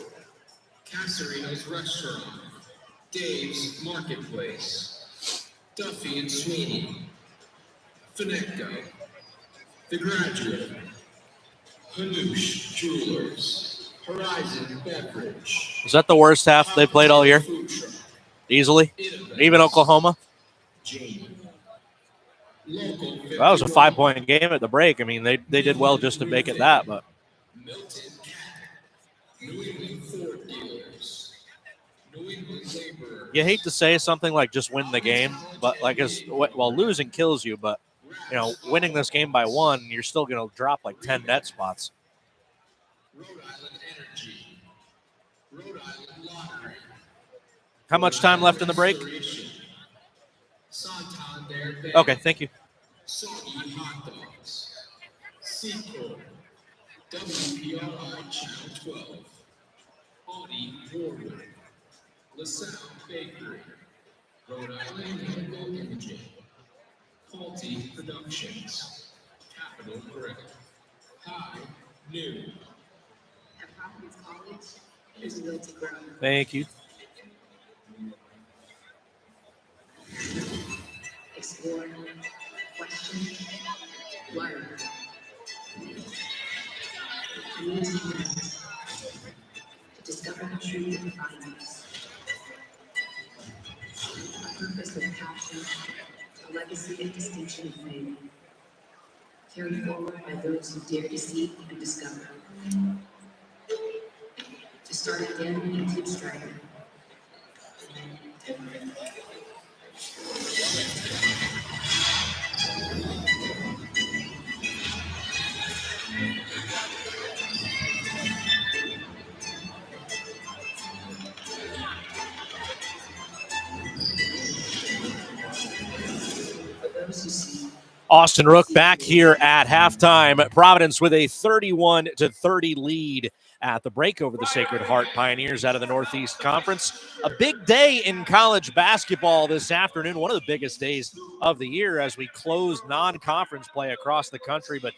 Casarino's Restaurant, Dave's Marketplace, Duffy and Sweeney, Finecco, The Graduate, Hanoush Jewelers, Horizon Beverage. Is that the worst half they played all year? Easily? Even Oklahoma? That was a 5-point game at the break. I mean, they did well just to make it that, but Milton Cat, New England Ford Dealers, New England Laborer. you hate to say something like just win the game, but losing kills you, but winning this game by 1, you're still going to drop like 10 net spots. Rhode Island Energy, Rhode Island Lottery. How much time left in the break? Santander Bank, Okay, thank you. Soggy Hot Dogs, Seaport, WPRO Channel 12, Audi Warwick, LaSalle Bakery, Rhode Island Medical Imaging, Faulty Productions, Capital Brick, High Noon. At Providence College, is will to grow. Thank you. Explore, question, learn. Community connect. To discover the truth that defines us. A purpose with passion, a legacy of distinction and fame. Carried forward by those who dare to seek and discover. To start again and keep striving. For those who see. Austin Rooke back here at halftime. Providence with a 31-30 lead at the break over the Sacred Heart Pioneers out of the Northeast Conference. A big day in college basketball this afternoon, one of the biggest days of the year as we close non-conference play across the country. But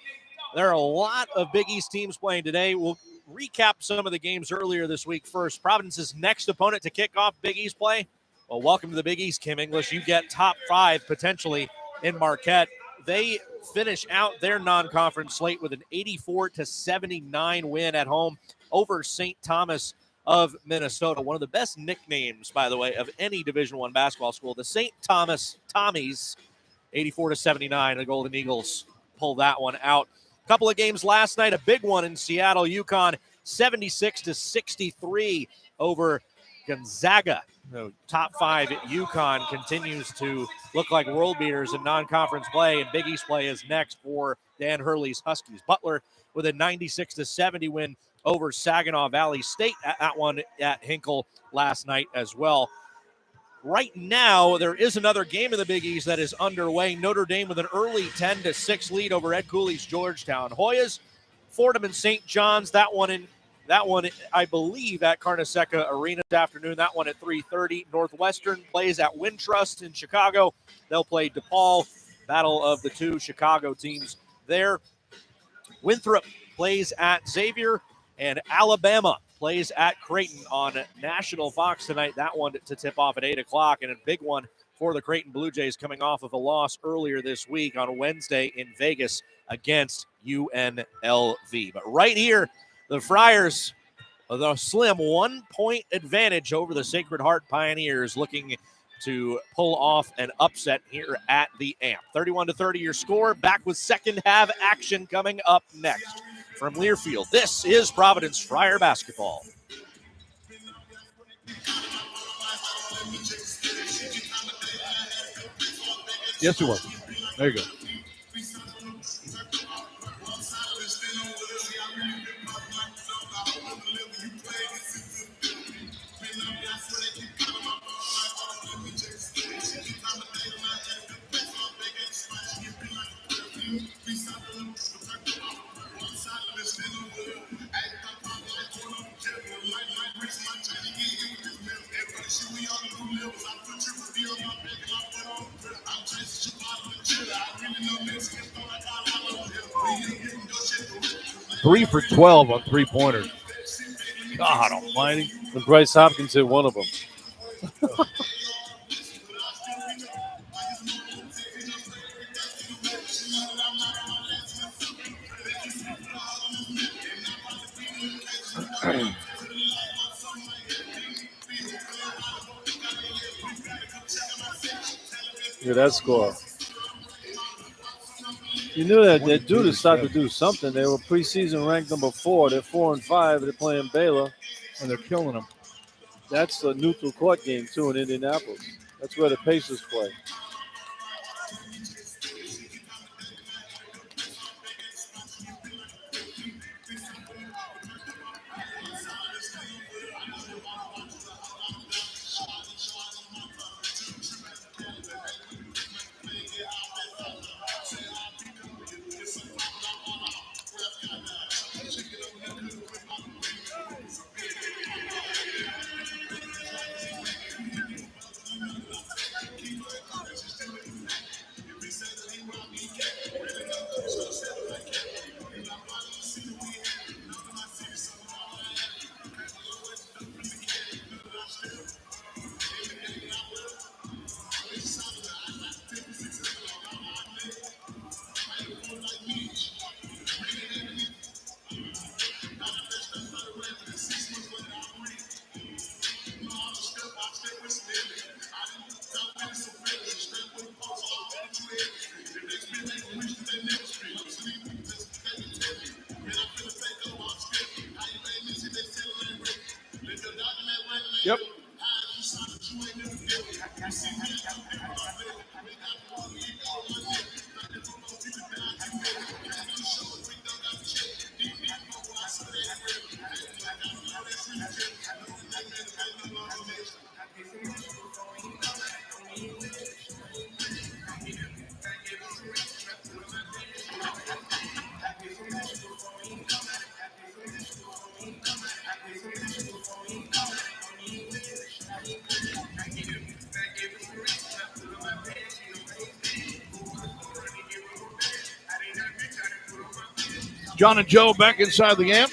there are a lot of Big East teams playing today. We'll recap some of the games earlier this week first. Providence's next opponent to kick off Big East play. Well, welcome to the Big East, Kim English. You get top 5 potentially in Marquette. They finish out their non-conference slate with an 84-79 win at home over St. Thomas of Minnesota. One of the best nicknames, by the way, of any Division I basketball school. The St. Thomas Tommies, 84-79. The Golden Eagles pull that one out. A couple of games last night. A big one in Seattle. UConn 76-63 over Gonzaga. The top 5 at UConn continues to look like world beaters in non-conference play, and Big East play is next for Dan Hurley's Huskies. Butler with a 96-70 win over Saginaw Valley State. That one at Hinkle last night as well. Right now, there is another game in the Big East that is underway. Notre Dame with an early 10-6 lead over Ed Cooley's Georgetown. Hoyas, Fordham, and St. John's. That one, I believe, at Carneseca Arena this afternoon. That one at 3:30. Northwestern plays at Wintrust in Chicago. They'll play DePaul. Battle of the 2 Chicago teams there. Winthrop plays at Xavier, and Alabama plays at Creighton on National Fox tonight. That one to tip off at 8 o'clock, and a big one for the Creighton Blue Jays coming off of a loss earlier this week on Wednesday in Vegas against UNLV. But right here, the Friars with a slim 1-point advantage over the Sacred Heart Pioneers, looking to pull off an upset here at the AMP. 31-30 your score. Back with second half action coming up next. From Learfield, this is Providence Friar basketball. Yes, it was. There you go. Three for 12 on three-pointers. God almighty. And Bryce Hopkins hit one of them. Yeah, that score. You knew that they're due to start to do something. They were preseason ranked number 4. They're 4-5. They're playing Baylor. And they're killing them. That's a neutral court game, too, in Indianapolis. That's where the Pacers play. Yep. John and Joe back inside the AMP.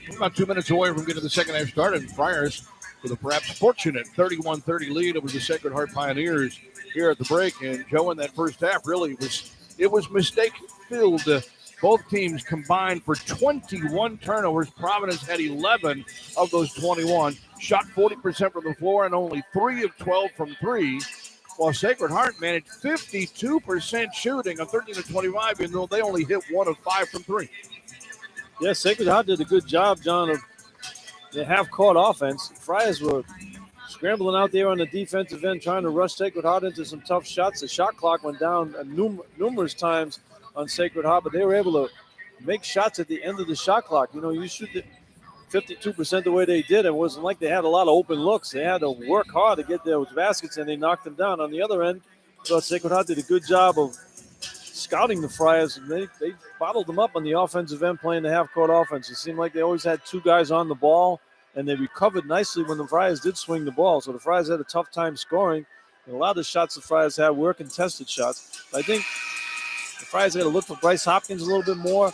We're about 2 minutes away from getting the second half started. Friars with a perhaps fortunate 31-30 lead over the Sacred Heart Pioneers here at the break. And Joe, in that first half, really was mistake-filled Both teams combined for 21 turnovers. Providence had 11 of those 21. Shot 40% from the floor and only 3 of 12 from 3. While Sacred Heart managed 52% shooting on 13 of 25, even though they only hit 1 of 5 from 3. Yeah, Sacred Heart did a good job, John, of the half-court offense. Friars were scrambling out there on the defensive end, trying to rush Sacred Heart into some tough shots. The shot clock went down numerous times on Sacred Heart, but they were able to make shots at the end of the shot clock. You know, you shoot it 52% the way they did. It wasn't like they had a lot of open looks. They had to work hard to get those baskets, and they knocked them down. On the other end, I thought Sacred Heart did a good job of scouting the Friars, and they bottled them up on the offensive end, playing the half-court offense. It seemed like they always had 2 guys on the ball, and they recovered nicely when the Friars did swing the ball. So the Friars had a tough time scoring. And a lot of the shots the Friars had were contested shots. I think the Friars got to look for Bryce Hopkins a little bit more.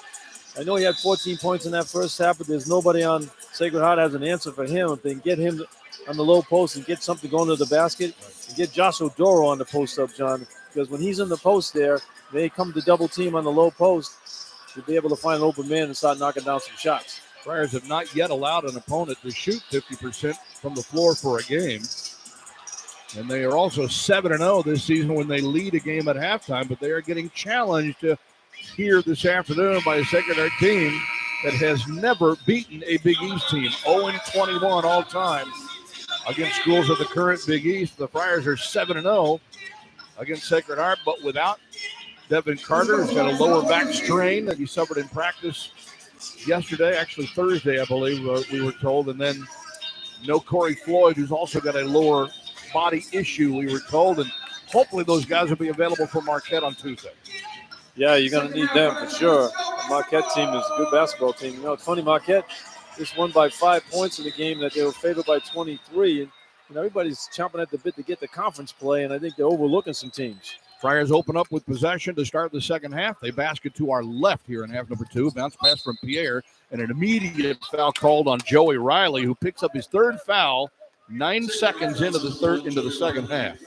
I know he had 14 points in that first half, but there's nobody on Sacred Heart has an answer for him. If they can get him on the low post and get something going to the basket, and get Josh Odoro on the post up, John, because when he's in the post there, they come to double team on the low post to be able to find an open man and start knocking down some shots. Friars have not yet allowed an opponent to shoot 50% from the floor for a game. And they are also 7-0 this season when they lead a game at halftime, but they are getting challenged here this afternoon by a Sacred Heart team that has never beaten a Big East team. 0-21 all time against schools of the current Big East. The Friars are 7-0 against Sacred Heart, but without Devin Carter, who's got a lower back strain that he suffered in practice yesterday, actually Thursday, I believe we were told. And then no Corey Floyd, who's also got a lower body issue, we were told. And hopefully those guys will be available for Marquette on Tuesday. Yeah, you're going to need them for sure. The Marquette team is a good basketball team. You know, it's funny, Marquette just won by 5 points in the game that they were favored by 23. And you know, everybody's chomping at the bit to get the conference play, and I think they're overlooking some teams. Friars open up with possession to start the second half. They basket to our left here in half number 2. Bounce pass from Pierre, and an immediate foul called on Joey Riley, who picks up his 3rd foul 9 seconds into the second half.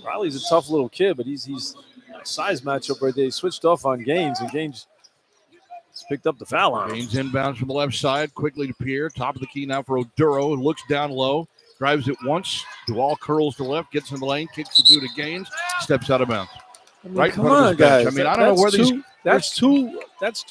Riley's a tough little kid, but he's a size matchup right there. He switched off on Gaines, and Gaines picked up the foul on him. Gaines inbounds from the left side, quickly to Pierre. Top of the key now for Oduro, who looks down low. Drives it once. Duval curls to left, gets in the lane, kicks it through to Gaines, steps out of bounds. I mean, come on, guys. I mean, I don't know where That's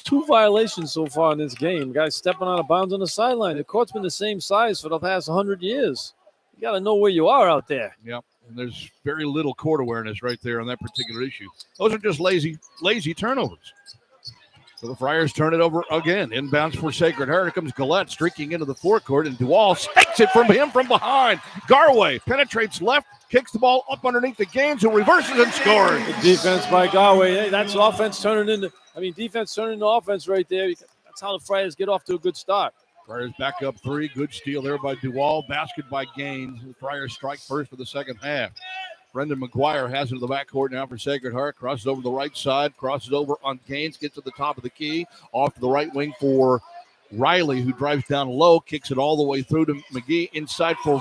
two violations so far in this game. Guys stepping out of bounds on the sideline. The court's been the same size for the past 100 years. You got to know where you are out there. Yep. And there's very little court awareness right there on that particular issue. Those are just lazy turnovers. So the Friars turn it over again. Inbounds for Sacred Heart. Here comes Gillette streaking into the forecourt, and Duval stakes it from him from behind. Garway penetrates left, kicks the ball up underneath the Gaines, who reverses and scores. Good defense by Garway. Hey, that's offense defense turning into offense right there. That's how the Friars get off to a good start. Friars back up 3. Good steal there by Duval. Basket by Gaines. The Friars strike first for the second half. Brendan McGuire has it to the backcourt now for Sacred Heart. Crosses over the right side. Crosses over on Gaines. Gets to the top of the key. Off to the right wing for Riley, who drives down low. Kicks it all the way through to McGee. Inside for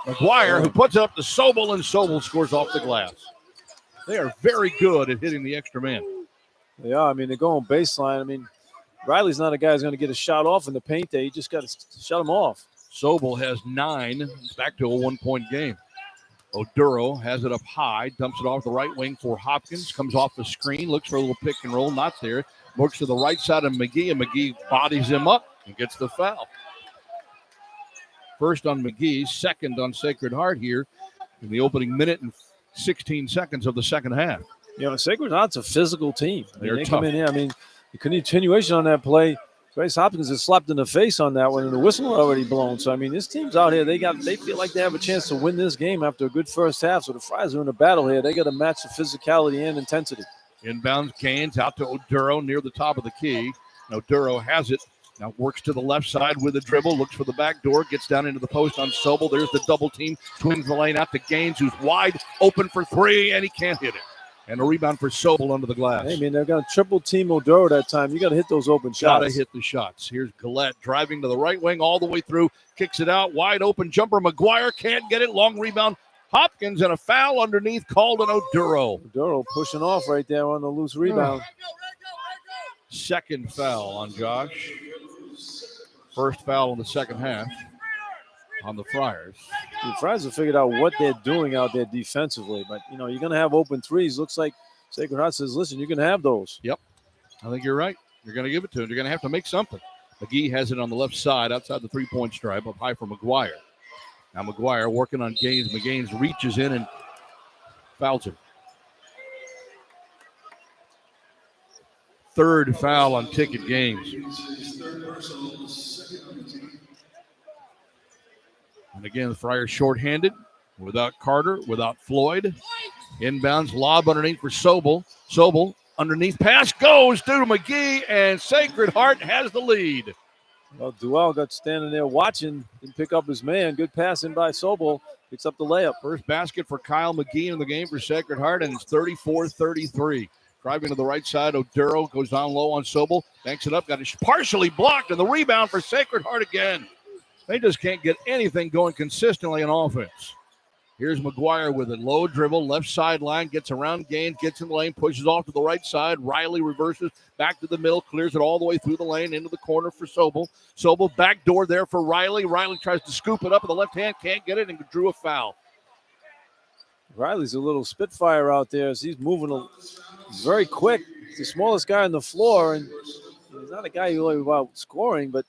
McGuire, who puts it up to Sobel, and Sobel scores off the glass. They are very good at hitting the extra man. Yeah, I mean, they're going baseline. I mean, Riley's not a guy who's going to get a shot off in the paint there. You just got to shut him off. Sobel has 9. It's back to a 1-point game. Oduro has it up high, dumps it off the right wing for Hopkins, comes off the screen, looks for a little pick and roll, not there. Works to the right side of McGee, and McGee bodies him up and gets the foul. First on McGee, second on Sacred Heart here in the opening minute and 16 seconds of the second half. You know, Sacred Heart's a physical team. They're they tough. come in here. I mean, the continuation on that play, Bryce Hopkins is slapped in the face on that one, and the whistle already blown. So, I mean, this team's out here. They feel like they have a chance to win this game after a good first half. So the Friars are in a battle here. They got to match the physicality and intensity. Inbounds Gaines out to Oduro near the top of the key. Oduro has it. Now works to the left side with a dribble. Looks for the back door. Gets down into the post on Sobel. There's the double team. Swings the lane out to Gaines, who's wide open for 3, and he can't hit it. And a rebound for Sobel under the glass. Hey, man, they're going to triple team Oduro that time. You got to hit those open shots. Got to hit the shots. Here's Gillette driving to the right wing all the way through. Kicks it out. Wide open jumper. McGuire can't get it. Long rebound. Hopkins, and a foul underneath called on Oduro. Oduro pushing off right there on the loose rebound. second foul on Josh. First foul in the second half on the Friars. The Friars have figured out what they're doing out there defensively, but you're going to have open threes. Looks like Sacred Heart says, listen, you can have those. Yep, I think you're right. You're going to give it to him. You're going to have to make something. McGee has it on the left side outside the three-point stripe, up high for McGuire. Now McGuire working on Gaines. McGaines reaches in and fouls him. Third foul on Ticket Gaines. And again, the Friars shorthanded, without Carter, without Floyd. Inbounds, lob underneath for Sobel. Sobel, underneath, pass goes to McGee, and Sacred Heart has the lead. Well, Duell got standing there watching and pick up his man. Good pass in by Sobel. Picks up the layup. First basket for Kyle McGee in the game for Sacred Heart, and it's 34-33. Driving to the right side, Oduro goes down low on Sobel. Banks it up, got it partially blocked, and the rebound for Sacred Heart again. They just can't get anything going consistently on offense. Here's McGuire with a low dribble, left sideline, gets around Gaines, gets in the lane, pushes off to the right side. Riley reverses back to the middle, clears it all the way through the lane into the corner for Sobel. Sobel backdoor there for Riley. Riley tries to scoop it up with the left hand, can't get it, and drew a foul. Riley's a little spitfire out there as he's moving. He's very quick. He's the smallest guy on the floor, and he's not a guy who really about scoring, but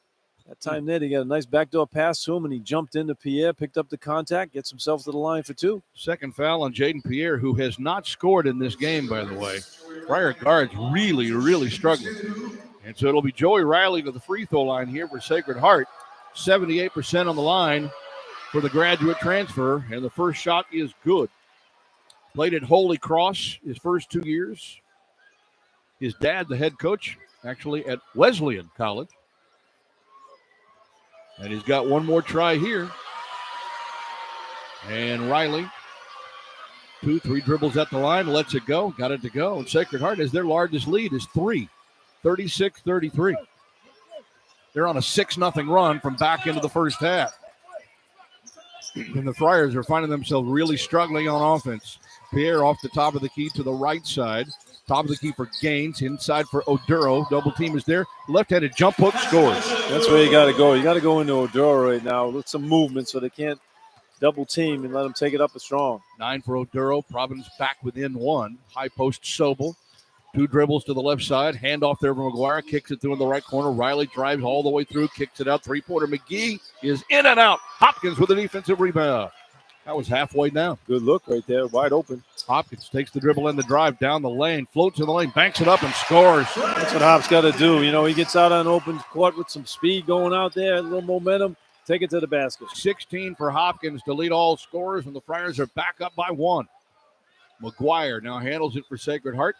that time there, he got a nice backdoor pass to him, and he jumped into Pierre, picked up the contact, gets himself to the line for two. Second foul on Jaden Pierre, who has not scored in this game, by the way. Friar guards really, really struggling. And so it'll be Joey Riley to the free throw line here for Sacred Heart. 78% on the line for the graduate transfer, and the first shot is good. Played at Holy Cross his first 2 years. His dad, the head coach, actually at Wesleyan College. And he's got one more try here. And Riley, 2-3 dribbles at the line, lets it go, got it to go. And Sacred Heart is their largest lead is 3, 36-33. They're on a 6-0 run from back into the first half. And the Friars are finding themselves really struggling on offense. Pierre off the top of the key to the right side. Top of the key for Gaines. Inside for Oduro. Double team is there. Left-handed jump hook scores. That's where you got to go. You got to go into Oduro right now with some movement so they can't double team and let them take it up a strong. 9 for Oduro. Providence back within 1. High post Sobel. 2 dribbles to the left side. Handoff there from McGuire. Kicks it through in the right corner. Riley drives all the way through. Kicks it out. Three-pointer. McGee is in and out. Hopkins with a defensive rebound. That was halfway down. Good look right there. Wide open. Hopkins takes the dribble in the drive down the lane. Floats in the lane. Banks it up and scores. That's what Hop's got to do. He gets out on open court with some speed going out there. A little momentum. Take it to the basket. 16 for Hopkins to lead all scorers, and the Friars are back up by 1. McGuire now handles it for Sacred Heart.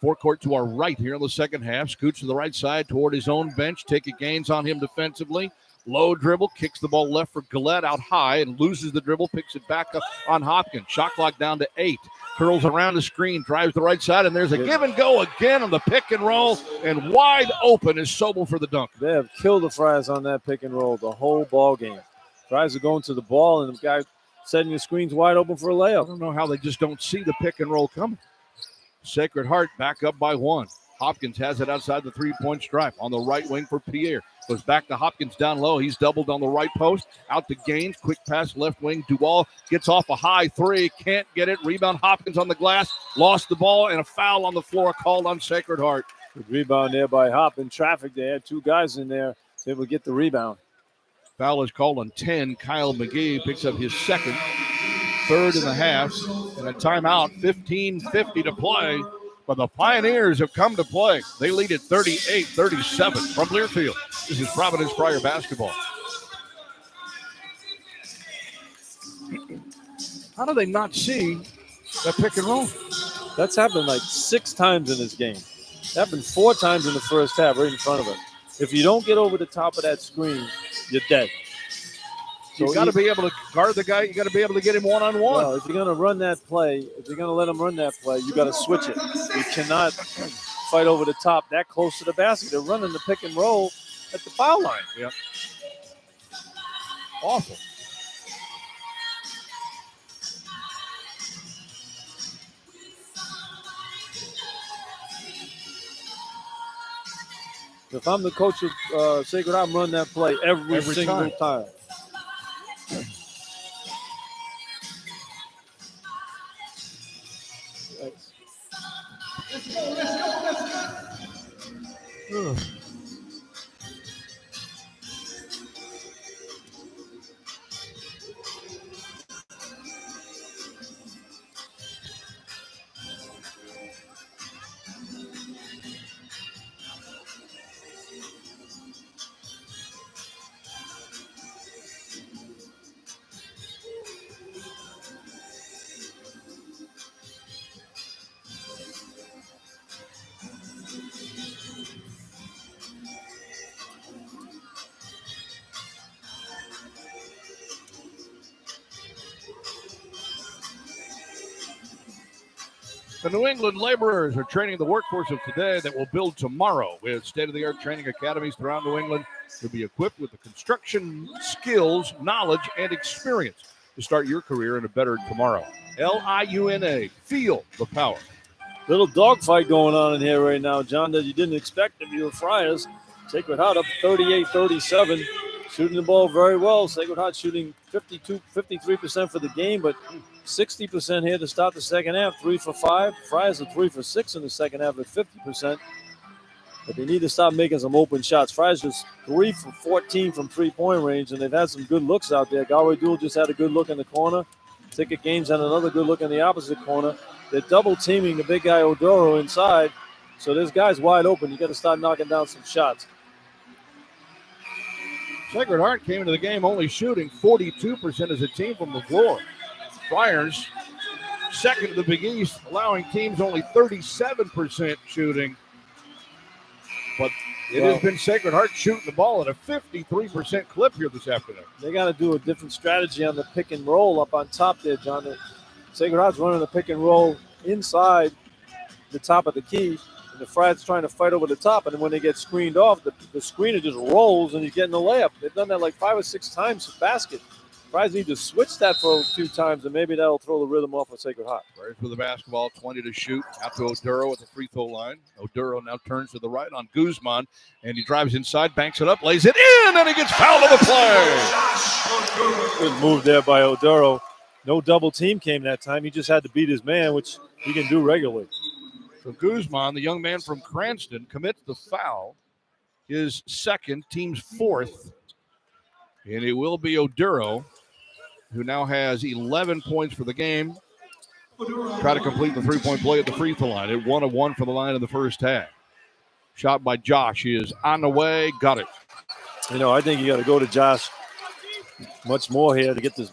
Forecourt to our right here in the second half. Scoots to the right side toward his own bench. Ticket Gaines on him defensively. Low dribble, kicks the ball left for Gillette out high and loses the dribble, picks it back up on Hopkins. Shot clock down to 8. Curls around the screen, drives the right side, and there's a give and go again on the pick and roll, and wide open is Sobel for the dunk. They have killed the Friars on that pick and roll the whole ball game. Friars are going to the ball, and the guy setting the screens wide open for a I layup. don't know how they just don't see the pick and roll coming. Sacred Heart back up by 1. Hopkins has it outside the three-point stripe on the right wing for Pierre. Goes back to Hopkins down low. He's doubled on the right post. Out to Gaines. Quick pass left wing. Duval gets off a high 3. Can't get it. Rebound Hopkins on the glass. Lost the ball and a foul on the floor called on Sacred Heart. Good rebound there by Hop in traffic. They had 2 guys in there. They will get the rebound. Foul is called on 10. Kyle McGee picks up his second. Third in the half. And a timeout. 15:50 to play. But the Pioneers have come to play. They lead at 38-37 from Learfield. This is Providence Friar basketball. How do they not see that pick and roll? That's happened like 6 times in this game. It happened 4 times in the first half right in front of us. If you don't get over the top of that screen, you're dead. You got to be able to guard the guy. You got to be able to get him one-on-one. Well, if you're going to run that play, if you're going to let him run that play, you got to switch it. You cannot fight over the top that close to the basket. They're running the pick and roll at the foul line. Yep. Awful. If I'm the coach of Sacred Heart, I'm running that play every single time. The New England laborers are training the workforce of today that will build tomorrow with state-of-the-art training academies throughout New England to be equipped with the construction skills, knowledge, and experience to start your career in a better tomorrow. Liuna. Feel the power. Little dogfight going on in here right now, John, that you didn't expect if you were Friars. Sacred Heart up 38-37, shooting the ball very well. Sacred Heart shooting 53% for the game, but 60% here to start the second half, 3 for 5. Friars are 3 for 6 in the second half at 50%. But they need to stop making some open shots. Friars just 3 for 14 from three-point range, and they've had some good looks out there. Galway Dual just had a good look in the corner. Ticket Games had another good look in the opposite corner. They're double teaming the big guy Odoro inside. So this guy's wide open. You got to start knocking down some shots. Sacred Heart came into the game only shooting 42% as a team from the floor. Friars, second to the Big East, allowing teams only 37% shooting. But it has been Sacred Heart shooting the ball at a 53% clip here this afternoon. They got to do a different strategy on the pick and roll up on top there, John. Sacred Heart's running the pick and roll inside the top of the key. The Friars trying to fight over the top, and then when they get screened off, the screener just rolls and you get in the layup. They've done that like 5 or 6 times to basket. Friars need to switch that for a few times, and maybe that'll throw the rhythm off of Sacred Heart. Friars with the basketball, 20 to shoot. Out to Oduro at the free throw line. Oduro now turns to the right on Guzman, and he drives inside, banks it up, lays it in, and he gets fouled on the play. Good move there by Oduro. No double team came that time. He just had to beat his man, which he can do regularly. So Guzman, the young man from Cranston, commits the foul. His second, team's fourth. And it will be Oduro, who now has 11 points for the game. Try to complete the three-point play at the free throw line. It 1 of 1 for the line in the first half. Shot by Josh. He is on the way. Got it. I think you got to go to Josh much more here to get this.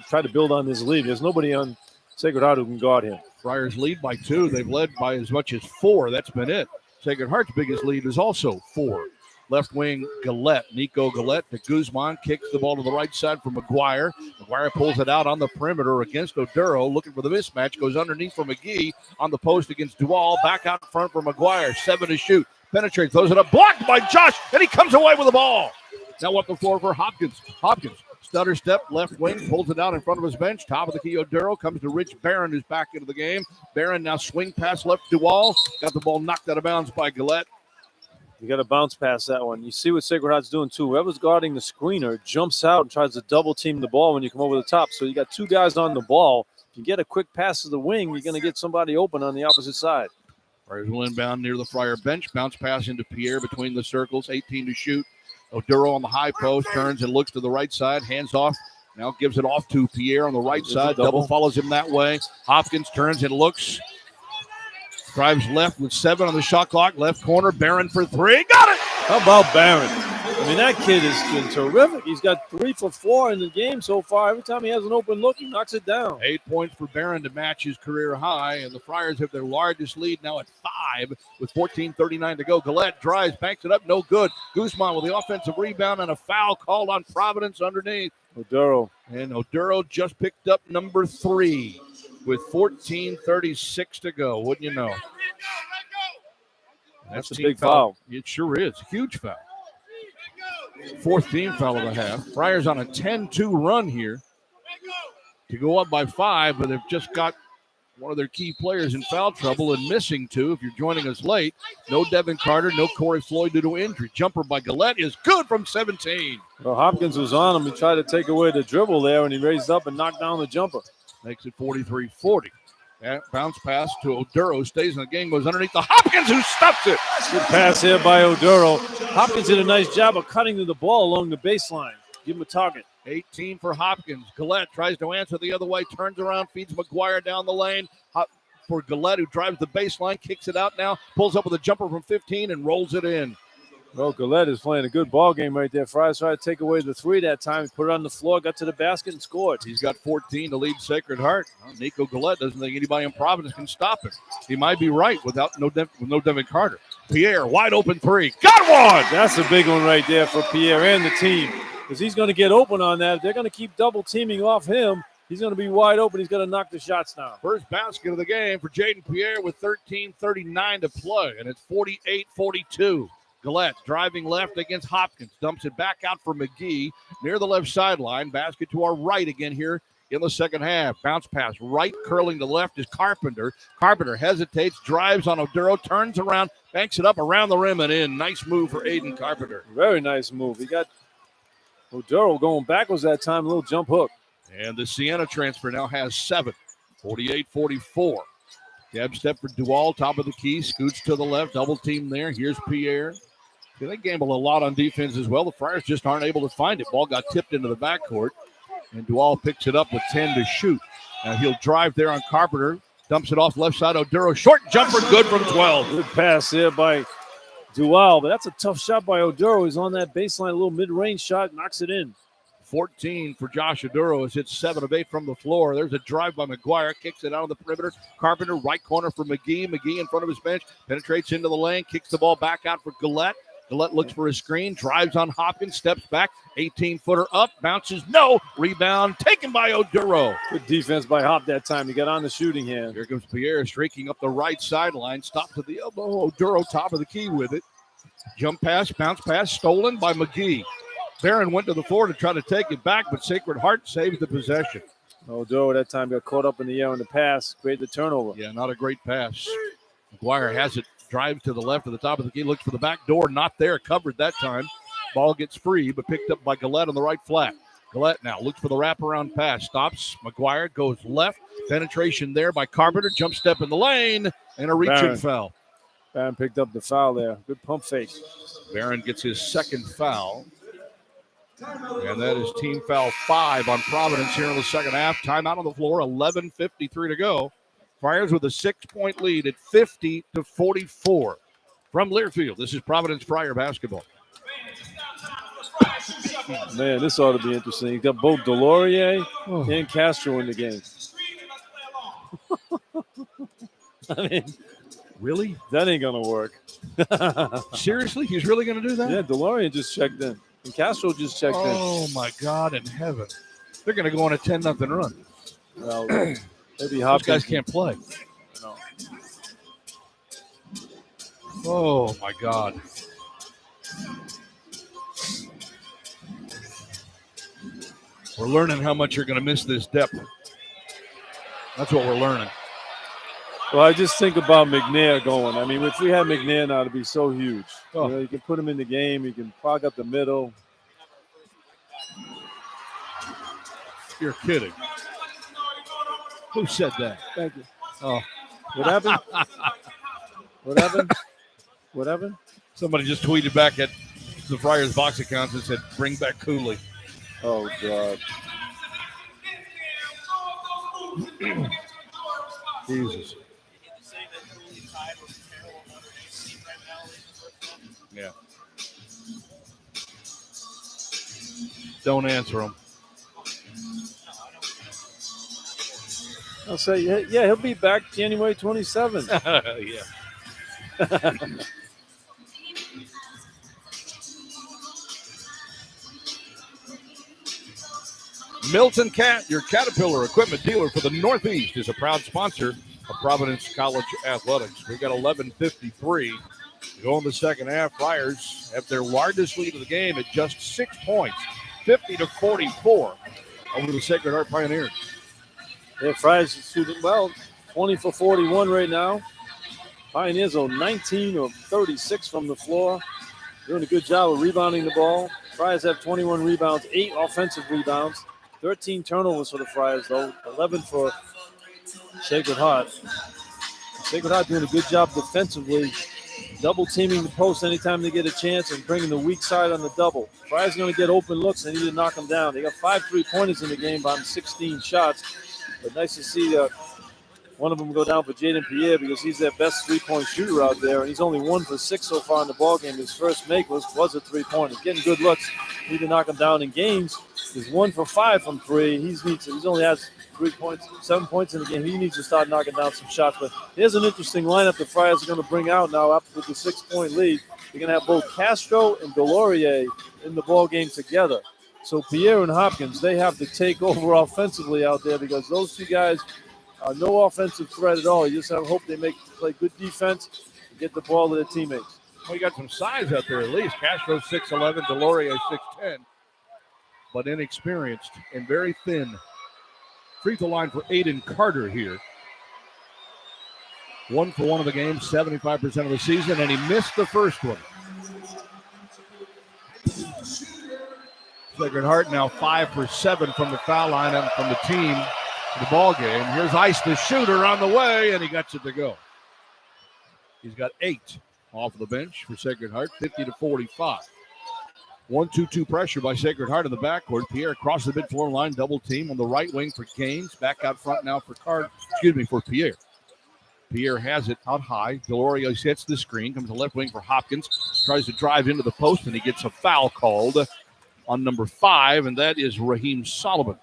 Try to build on this lead. There's nobody on Sacred Heart who can guard him. Friars lead by 2. They've led by as much as 4. That's been it. Sacred Heart's biggest lead is also 4. Left wing Gillette, Nico Gillette to Guzman, kicks the ball to the right side for McGuire. McGuire pulls it out on the perimeter against Oduro, looking for the mismatch, goes underneath for McGee on the post against Duval, back out front for McGuire, 7 to shoot, penetrates, throws it up, blocked by Josh, and he comes away with the ball. Now up the floor for Hopkins. Stutter step, left wing, pulls it out in front of his bench. Top of the key, Oduro comes to Rich Barron, who's back into the game. Barron now swing pass left Duval. Got the ball knocked out of bounds by Gillette. You got to bounce past that one. You see what Sacred Heart's doing, too. Whoever's guarding the screener jumps out and tries to double team the ball when you come over the top. So you got 2 guys on the ball. If you get a quick pass to the wing, you're going to get somebody open on the opposite side. Friars will inbound near the Friar bench. Bounce pass into Pierre between the circles. 18 to shoot. Oduro on the high post, turns and looks to the right side, hands off, now gives it off to Pierre on the right side, double follows him that way. Hopkins turns and looks, drives left with 7 on the shot clock, left corner, Barron for 3, got it! How about Barron? I mean, that kid has been terrific. He's got 3 for 4 in the game so far. Every time he has an open look, he knocks it down. 8 points for Barron to match his career high, and the Friars have their largest lead now at 5 with 14:39 to go. Gillette drives, banks it up, no good. Guzman with the offensive rebound and a foul called on Providence underneath. Oduro. And Oduro just picked up number 3 with 14:36 to go. Wouldn't you know? That's a big foul. It sure is. Huge foul. 4th team foul of the half. Friars on a 10-2 run here to go up by 5, but they've just got one of their key players in foul trouble and missing 2. If you're joining us late, no Devin Carter, no Corey Floyd due to injury. Jumper by Gillette is good from 17. Well, Hopkins was on him. He tried to take away the dribble there, and he raised up and knocked down the jumper. Makes it 43-40. That bounce pass to Oduro, stays in the game, goes underneath the Hopkins, who stuffs it. Good pass here by Oduro. Hopkins did a nice job of cutting to the ball along the baseline. Give him a target. 18 for Hopkins. Gillette tries to answer the other way, turns around, feeds McGuire down the lane. For Gillette, who drives the baseline, kicks it out now, pulls up with a jumper from 15 and rolls it in. Well, Gillette is playing a good ball game right there. Friars tried to take away the 3 that time. He put it on the floor, got to the basket, and scored. He's got 14 to lead Sacred Heart. Well, Nico Gillette doesn't think anybody in Providence can stop him. He might be right with no Devin Carter. Pierre, wide open 3. Got one! That's a big one right there for Pierre and the team, because he's going to get open on that. If they're going to keep double teaming off him, he's going to be wide open. He's going to knock the shots down. First basket of the game for Jaden Pierre with 13:39 to play, and it's 48-42. Gillette driving left against Hopkins. Dumps it back out for McGee near the left sideline. Basket to our right again here in the second half. Bounce pass right, curling to left is Carpenter. Carpenter hesitates, drives on Oduro, turns around, banks it up around the rim and in. Nice move for Aiden Carpenter. Very nice move. He got Oduro going backwards that time, a little jump hook. And the Siena transfer now has 7. 48-44. Jab step for Duval, top of the key, scoots to the left, double team there. Here's Pierre. They gamble a lot on defense as well. The Friars just aren't able to find it. Ball got tipped into the backcourt, and Duval picks it up with 10 to shoot. Now he'll drive there on Carpenter, dumps it off left side. Oduro, short jumper, good from 12. Good pass there by Duval, but that's a tough shot by Oduro. He's on that baseline, a little mid-range shot, knocks it in. 14 for Josh Oduro has hit 7 of 8 from the floor. There's a drive by McGuire, kicks it out of the perimeter. Carpenter, right corner for McGee. McGee in front of his bench, penetrates into the lane, kicks the ball back out for Gillette. Gillette looks for a screen, drives on Hopkins, steps back, 18-footer up, bounces, no, rebound taken by Oduro. Good defense by Hop that time. He got on the shooting hand. Here comes Pierre streaking up the right sideline, stopped to the elbow. Oduro top of the key with it. Jump pass, bounce pass, stolen by McGee. Barron went to the floor to try to take it back, but Sacred Heart saved the possession. Oduro that time got caught up in the air on the pass, created the turnover. Yeah, not a great pass. McGuire has it. Drives to the left of the top of the key, looks for the back door, not there, covered that time. Ball gets free, but picked up by Gillette on the right flat. Gillette now looks for the wraparound pass, stops. McGuire goes left, penetration there by Carpenter, jump step in the lane, and a reach-in foul. Barron picked up the foul there. Good pump fake. Barron gets his second foul, and that is team foul 5 on Providence here in the second half. Timeout on the floor, 11:53 to go. Friars with a 6-point lead at 50-44 from Learfield. This is Providence Friar basketball. Man, this ought to be interesting. You got both Delorier and Castro in the game. I mean, really? That ain't going to work. Seriously? He's really going to do that? Yeah, Delorier just checked in. And Castro just checked in. Oh, my God in heaven. They're going to go on a 10-0 run. Well, maybe Those Hopkins guys can't play. No. Oh, my God. We're learning how much you're going to miss this depth. That's what we're learning. Well, I just think about McNair going. I mean, if we had McNair now, it'd be so huge. Oh. You can put him in the game. You can clog up the middle. You're kidding. Who said that? Thank you. Oh. What happened? What happened? What happened? Somebody just tweeted back at the Friars box accounts and said, bring back Cooley. Oh, God. Jesus. Yeah. Don't answer him. I'll say, yeah, he'll be back January 27th. Yeah. Milton Cat, your Caterpillar equipment dealer for the Northeast, is a proud sponsor of Providence College Athletics. We've got 11:53 to go in the second half. Friars have their largest lead of the game at just 6 points, 50-44 over the Sacred Heart Pioneers. Yeah, Friars shooting well. 20 for 41 right now. Pioneers are 19 of 36 from the floor. Doing a good job of rebounding the ball. Friars have 21 rebounds, 8 offensive rebounds, 13 turnovers for the Friars, though, 11 for Sacred Heart. Sacred Heart doing a good job defensively, double teaming the post anytime they get a chance and bringing the weak side on the double. Friars going to get open looks. They need to knock them down. They got 5 3-pointers in the game on 16 shots. But nice to see one of them go down for Jaden Pierre because he's their best 3-point shooter out there, and he's only 1 for 6 so far in the ball game. His first make was a 3-pointer. Getting good looks. Need to knock him down in games. He's 1 for 5 from 3. He's only has 3 points, 7 points in the game. He needs to start knocking down some shots. But here's an interesting lineup the Friars are going to bring out now up with the 6-point lead. They're going to have both Castro and Delorier in the ball game together. So Pierre and Hopkins, they have to take over offensively out there because those two guys are no offensive threat at all. You just hope they play good defense and get the ball to their teammates. Well, you got some size out there at least. Castro 6'11", Delorier 6'10", but inexperienced and very thin. Free throw line for Aiden Carter here. 1 for 1 of the game, 75% of the season, and he missed the first one. Sacred Heart now 5 for 7 from the foul line and from the team. The ball game. Here's Ice, the shooter, on the way, and he gets it to go. He's got 8 off of the bench for Sacred Heart, 50-45. 1-2-2 pressure by Sacred Heart in the backcourt. Pierre across the midfloor line, double team on the right wing for Gaines. Back out front now for Pierre. Pierre has it out high. Delorier hits the screen, comes to left wing for Hopkins, tries to drive into the post, and he gets a foul called on number 5, and that is Raheem Solomon.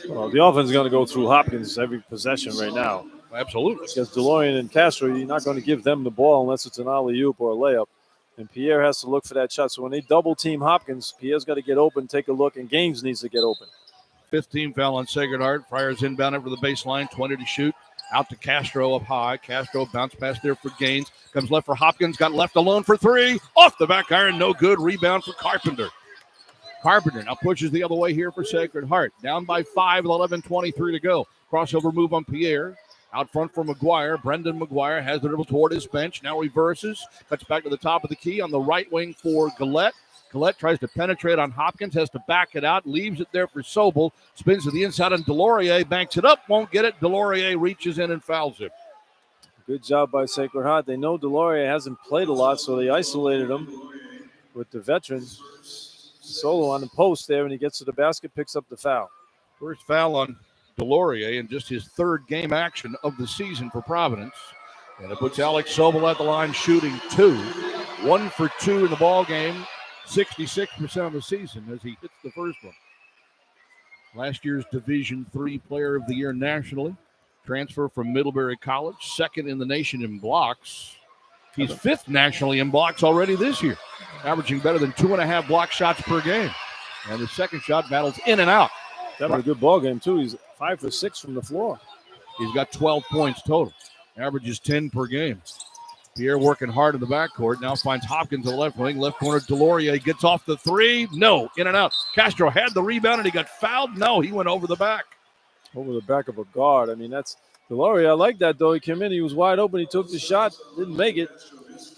Well, the offense is going to go through Hopkins every possession right now. Absolutely. Because DeLorean and Castro, you're not going to give them the ball unless it's an alley-oop or a layup. And Pierre has to look for that shot. So when they double-team Hopkins, Pierre's got to get open, take a look, and Gaines needs to get open. 15 foul on Sacred Heart. Friars inbound over the baseline, 20 to shoot. Out to Castro up high. Castro bounce pass there for Gaines. Comes left for Hopkins. Got left alone for 3. Off the back iron. No good. Rebound for Carpenter. Carpenter now pushes the other way here for Sacred Heart. Down by 5 with 11:23 to go. Crossover move on Pierre. Out front for McGuire. Brendan McGuire has the dribble toward his bench. Now reverses. Cuts back to the top of the key on the right wing for Gillette. Gillette tries to penetrate on Hopkins. Has to back it out. Leaves it there for Sobel. Spins to the inside on Delorier. Banks it up. Won't get it. Delorier reaches in and fouls him. Good job by Sacred Heart. They know Delorier hasn't played a lot, so they isolated him with the veteran. Solo on the post there, and he gets to the basket, picks up the foul. First foul on Delorier in just his 3rd game action of the season for Providence. And it puts Alex Sobel at the line shooting 2. 1 for 2 in the ball game, 66% of the season as he hits the first one. Last year's Division III Player of the Year nationally. Transfer from Middlebury College, 2nd in the nation in blocks. He's 5th nationally in blocks already this year, averaging better than 2.5 block shots per game. And the second shot battles in and out. Having a good ball game, too. He's 5 for 6 from the floor. He's got 12 points total. Averages 10 per game. Pierre working hard in the backcourt. Now finds Hopkins on the left wing. Left corner, Delorier gets off the 3. No, in and out. Castro had the rebound and he got fouled. No, he went over the back. Over the back of a guard. I mean, that's Delorier. I like that, though. He came in. He was wide open. He took the shot. Didn't make it.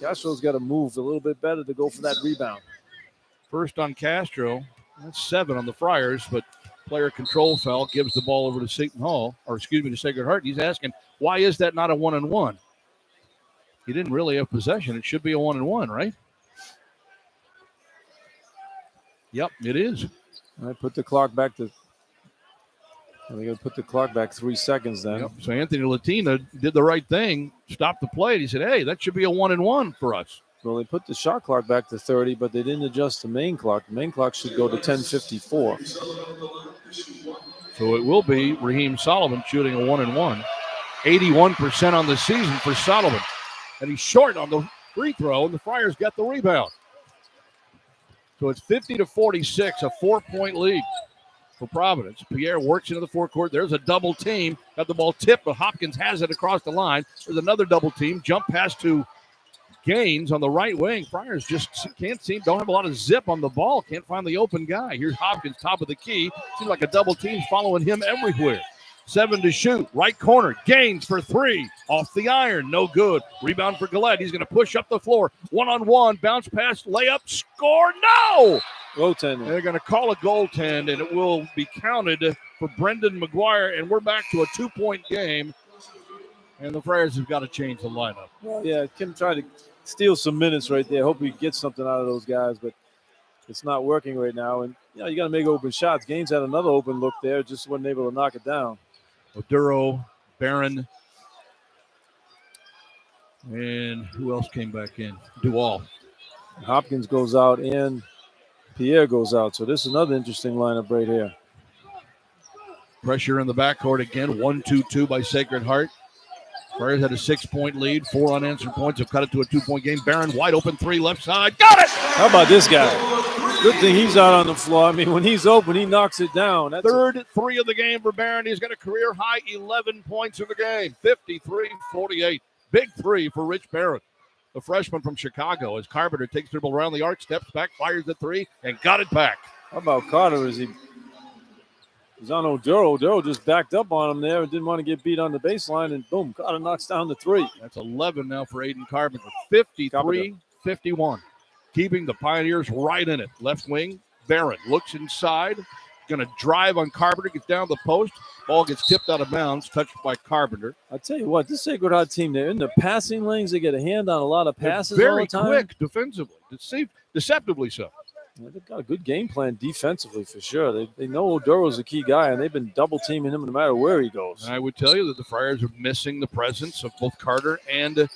Castro's got to move a little bit better to go for that rebound. First on Castro. That's 7 on the Friars, but player control foul gives the ball over to Seton Hall, to Sacred Heart. He's asking, why is that not a 1-and-1? He didn't really have possession. It should be a 1-and-1, right? Yep, it is. I put the clock back to. They're going to put the clock back 3 seconds then. Yep. So Anthony Latina did the right thing, stopped the play. He said, hey, that should be a 1-and-1 for us. Well, they put the shot clock back to 30, but they didn't adjust the main clock. The main clock should go to 10:54. So it will be Raheem Solomon shooting a 1-and-1. 81% on the season for Solomon. And he's short on the free throw, and the Friars got the rebound. So it's 50-46, a 4-point lead for Providence. Pierre works into the forecourt. There's a double team. Got the ball tipped, but Hopkins has it across the line. There's another double team. Jump pass to Gaines on the right wing. Friars just don't have a lot of zip on the ball. Can't find the open guy. Here's Hopkins, top of the key. Seems like a double team's following him everywhere. 7 to shoot. Right corner. Gaines for 3. Off the iron. No good. Rebound for Gillette. He's going to push up the floor. 1-on-1. Bounce pass. Layup. Score. No! Goaltending. They're going to call a goaltend, and it will be counted for Brendan McGuire. And we're back to a 2-point game. And the Friars have got to change the lineup. Well, yeah, Kim tried to steal some minutes right there. Hope we get something out of those guys, but it's not working right now. And, you got to make open shots. Gaines had another open look there, just wasn't able to knock it down. Oduro, Barron, and who else came back in? Duval. Hopkins goes out and Pierre goes out. So this is another interesting lineup right here. Pressure in the backcourt again. 1-2-2 by Sacred Heart. Friars had a 6-point lead. 4 unanswered points have cut it to a 2-point game. Barron, wide open 3, left side. Got it! How about this guy? Good thing he's out on the floor. I mean, when he's open, he knocks it down. That's Third 3 of the game for Barron. He's got a career-high 11 points in the game. 53-48. Big 3 for Rich Barron, the freshman from Chicago, as Carpenter takes dribble around the arc, steps back, fires the 3, and got it back. How about Carter? He's on Oduro. Oduro just backed up on him there and didn't want to get beat on the baseline, and boom, Carter knocks down the 3. That's 11 now for Aiden Carpenter. 53-51. Keeping the Pioneers right in it. Left wing, Barron looks inside. Going to drive on Carpenter, gets down the post. Ball gets tipped out of bounds, touched by Carpenter. I'll tell you what, this Sacred Heart team, they're in the passing lanes. They get a hand on a lot of passes They're all very the time. quick defensively, deceptively so. They've got a good game plan defensively for sure. They know Oduro's a key guy, and they've been double teaming him no matter where he goes. I would tell you that the Friars are missing the presence of both Carter and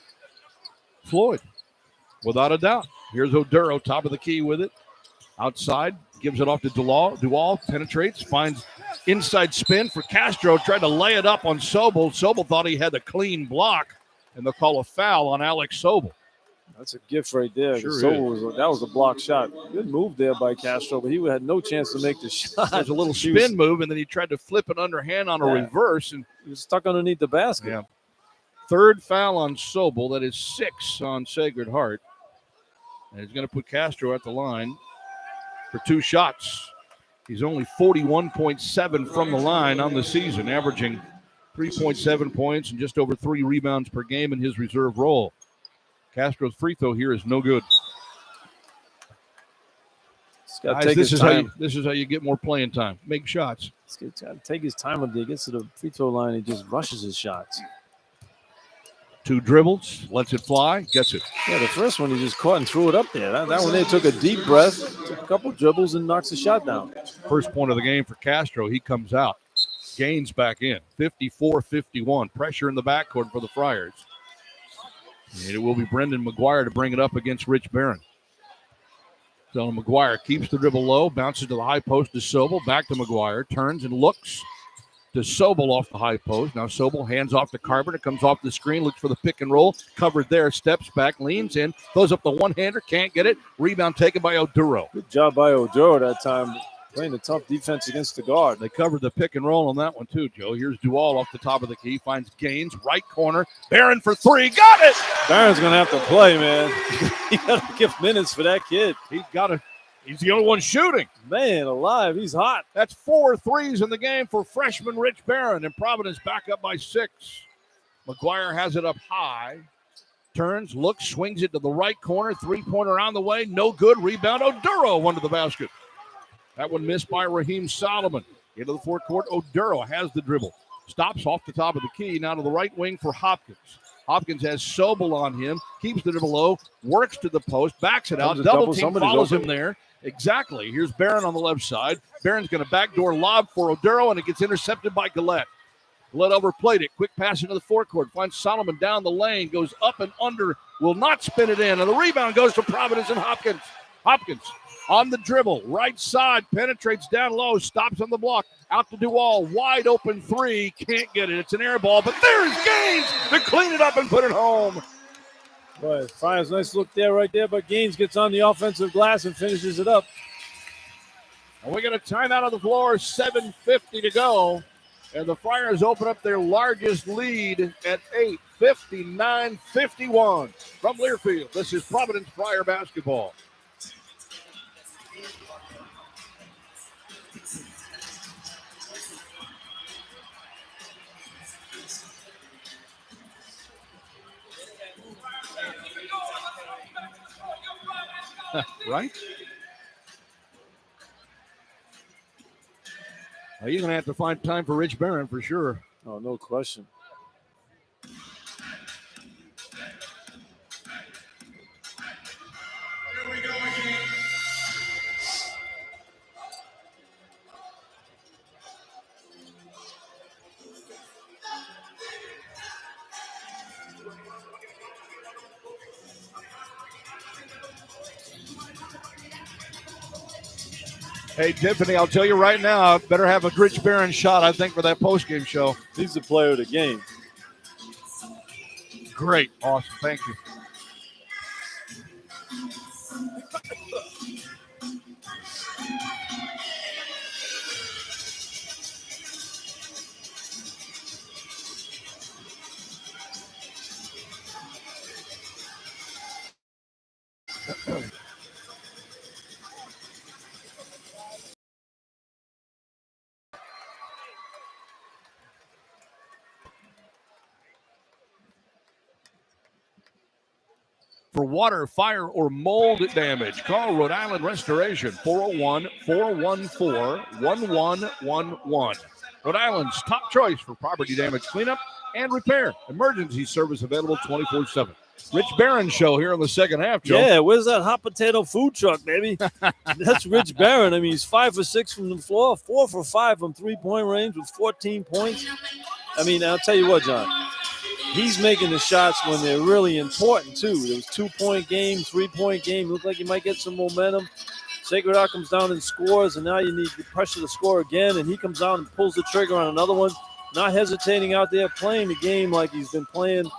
Floyd, without a doubt. Here's Oduro, top of the key with it. Outside, gives it off to Duval. Duval penetrates, finds inside spin for Castro. Tried to lay it up on Sobel. Sobel thought he had a clean block, and they'll call a foul on Alex Sobel. That's a gift right there. Sure That was a block shot. Good move there by Castro, but he had no chance to make the shot. There's a little spin move, and then he tried to flip it underhand on a reverse. And he was stuck underneath the basket. Yeah. Third foul on Sobel. That is 6 on Sacred Heart. And he's going to put Castro at the line for 2 shots. He's only 41.7 from the line on the season, averaging 3.7 points and just over 3 rebounds per game in his reserve role. Castro's free throw here is no good. Guys, this is how you get more playing time. Make shots. He's got to take his time when he gets to the free throw line. He just rushes his shots. 2 dribbles, lets it fly, gets it. Yeah, the first one he just caught and threw it up there. That one there took a deep breath, took a couple dribbles, and knocks the shot down. First point of the game for Castro. He comes out. Gaines back in. 54-51. Pressure in the backcourt for the Friars. And it will be Brendan McGuire to bring it up against Rich Barron. So McGuire keeps the dribble low, bounces to the high post to Sobel, back to McGuire, turns and looks to Sobel off the high post. Now Sobel hands off to Carpenter, comes off the screen, looks for the pick and roll, covered there, steps back, leans in, throws up the one-hander, can't get it. Rebound taken by Oduro. Good job by Oduro that time, playing a tough defense against the guard. They covered the pick and roll on that one too, Joe. Here's Duval off the top of the key, finds Gaines, right corner, Barron for 3, got it! Barron's going to have to play, man. You got to give minutes for that kid. He's the only one shooting. Man alive, he's hot. That's 4 threes in the game for freshman Rich Barron, and Providence back up by 6. McGuire has it up high. Turns, looks, swings it to the right corner. 3-pointer on the way. No good. Rebound. Oduro under the basket. That one missed by Raheem Solomon. Into the forecourt. Oduro has the dribble. Stops off the top of the key. Now to the right wing for Hopkins. Hopkins has Sobel on him. Keeps the dribble low. Works to the post. Backs it out. Double team follows him there. Exactly. Here's Barron on the left side. Barron's going to backdoor lob for Oduro, and it gets intercepted by Gillette. Gillette overplayed it. Quick pass into the forecourt. Finds Solomon down the lane. Goes up and under. Will not spin it in. And the rebound goes to Providence and Hopkins. Hopkins on the dribble. Right side. Penetrates down low. Stops on the block. Out to Duval. Wide open 3. Can't get it. It's an air ball. But there's Gaines to clean it up and put it home. Boy, Friars, nice look there, right there. But Gaines gets on the offensive glass and finishes it up. And we get a timeout on the floor, 7:50 to go. And the Friars open up their largest lead at 8, 59-51 from Learfield. This is Providence Friar basketball. Right? Well, you're going to have to find time for Rich Barron for sure. Oh, no question. Here we go again. Hey, Tiffany, I'll tell you right now, better have a Rich Barron shot, I think, for that postgame show. He's the player of the game. Great. Awesome. Thank you. For water, fire, or mold damage, call Rhode Island Restoration, 401-414-1111. Rhode Island's top choice for property damage cleanup and repair. Emergency service available 24/7. Rich Barron show here in the second half, Joe. Yeah, where's that hot potato food truck, baby? That's Rich Barron. I mean, he's 5 for 6 from the floor, 4 for 5 from three-point range with 14 points. I mean, I'll tell you what, John. He's making the shots when they're really important, too. There was 2-point game, 3-point game. Looked like he might get some momentum. Sacred Heart comes down and scores, and now you need the pressure to score again, and he comes out and pulls the trigger on another one, not hesitating out there, playing the game like he's been playing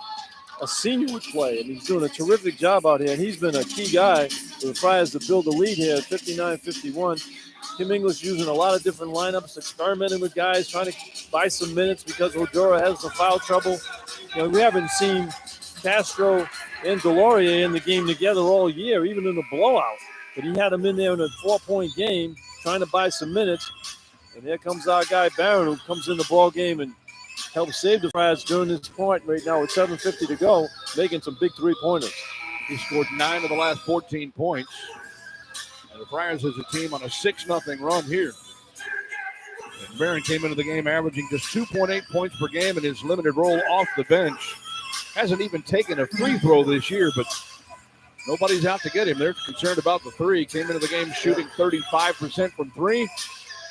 a senior would play, and he's doing a terrific job out here, and he's been a key guy for the Friars to build the lead here at 59-51. Tim English using a lot of different lineups, experimenting with guys, trying to buy some minutes because Odora has some foul trouble. You know, we haven't seen Castro and Delorier in the game together all year, even in the blowout. But he had them in there in a 4-point game, trying to buy some minutes. And here comes our guy Barron, who comes in the ball game and helps save the Friars during this point right now with 7:50 to go, making some big three-pointers. He scored 9 of the last 14 points. And the Friars as a team on a 6-0 run here. And Barron came into the game averaging just 2.8 points per game in his limited role off the bench. Hasn't even taken a free throw this year, but nobody's out to get him. They're concerned about the three. Came into the game shooting 35% from three.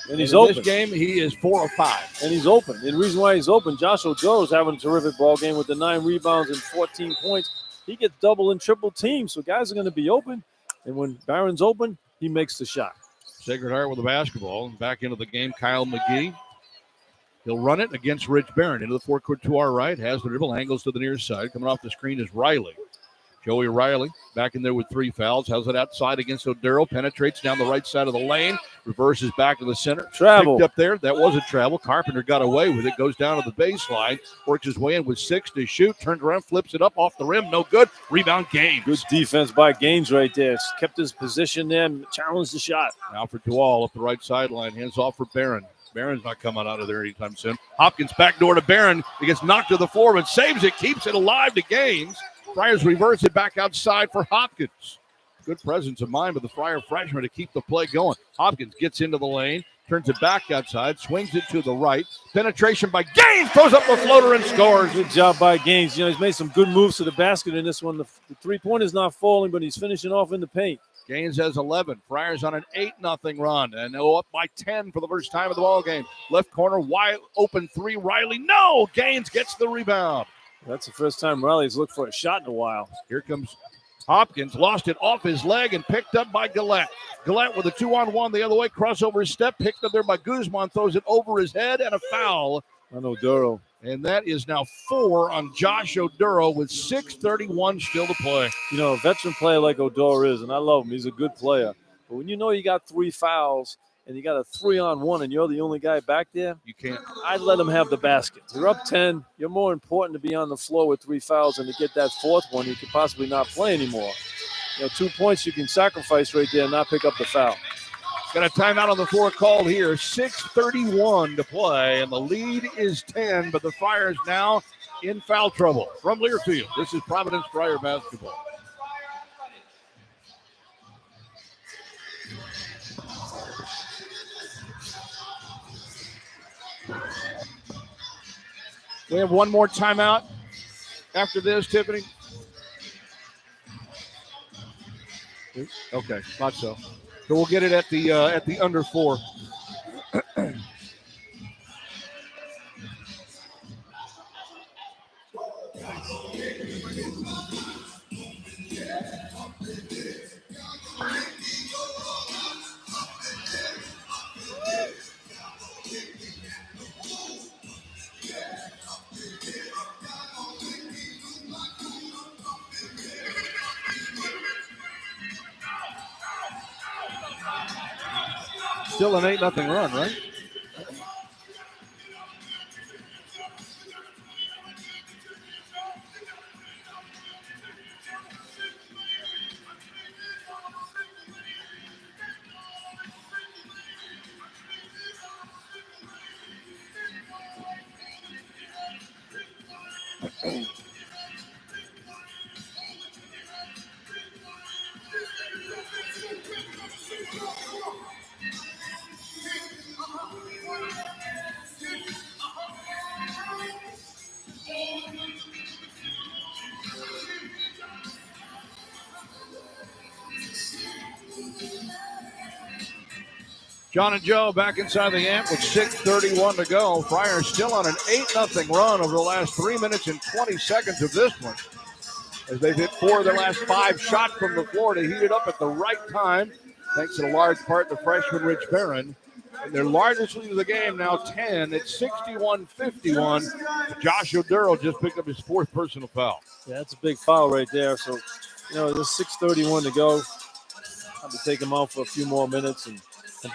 And he's in open. This game, he is 4 of 5. And he's open. And the reason why he's open, Josh Odoro's having a terrific ball game with the 9 rebounds and 14 points. He gets double and triple teams, so guys are going to be open. And when Barron's open, he makes the shot. Sacred Heart with the basketball. Back into the game, Kyle McGee. He'll run it against Rich Barron. Into the forecourt to our right. Has the dribble, angles to the near side. Coming off the screen is Riley. Joey Riley back in there with 3 fouls. How's it outside against Odero? Penetrates down the right side of the lane. Reverses back to the center. Travel. Picked up there. That was a travel. Carpenter got away with it. Goes down to the baseline. Works his way in with 6 to shoot. Turns around, flips it up off the rim. No good. Rebound Gaines. Good defense by Gaines right there. Kept his position there and challenged the shot. Alfred Dual up the right sideline. Hands off for Barron. Barron's not coming out of there anytime soon. Hopkins backdoor to Barron. He gets knocked to the floor, but saves it. Keeps it alive to Gaines. Friars reverse it back outside for Hopkins. Good presence of mind with the Friar freshman to keep the play going. Hopkins gets into the lane, turns it back outside, swings it to the right. Penetration by Gaines, throws up the floater and scores. Good job by Gaines. You know, he's made some good moves to the basket in this one. The three-pointer's not falling, but he's finishing off in the paint. Gaines has 11. Friars on an 8-0 run, and they'll up by 10 for the first time of the ball game. Left corner, wide open 3. Riley, no! Gaines gets the rebound. That's the first time Riley's looked for a shot in a while. Here comes Hopkins, lost it off his leg and picked up by Gillette. Gillette with a 2-on-1 the other way, crossover step, picked up there by Guzman, throws it over his head, and a foul on Odoro. And that is now 4 on Josh Odoro with 6:31 still to play. You know, a veteran player like Odoro is, and I love him. He's a good player. But when you know you got 3 fouls and you got a 3-on-1 and you're the only guy back there, you can't. I'd let him have the basket. You're up 10. You're more important to be on the floor with 3 fouls than to get that 4th one. You could possibly not play anymore. You know, 2 points you can sacrifice right there and not pick up the foul. Got a timeout on the floor called here. 6:31 to play, and the lead is 10, but the Friars now in foul trouble. From Learfield, this is Providence Friar basketball. We have one more timeout after this, Tiffany. Okay, thought so. So we'll get it at the under 4. Still an 8-0 run, right? John and Joe back inside the amp with 6:31 to go. Friars still on an 8-0 run over the last 3 minutes and 20 seconds of this one, as they've hit 4 of their last 5 shots from the floor to heat it up at the right time, thanks in a large part to freshman Rich Barron. And their largest lead of the game now 10. It's 61-51. Josh Oduro just picked up his 4th personal foul. Yeah, that's a big foul right there. So, there's 6:31 to go. Have to take him out for a few more minutes and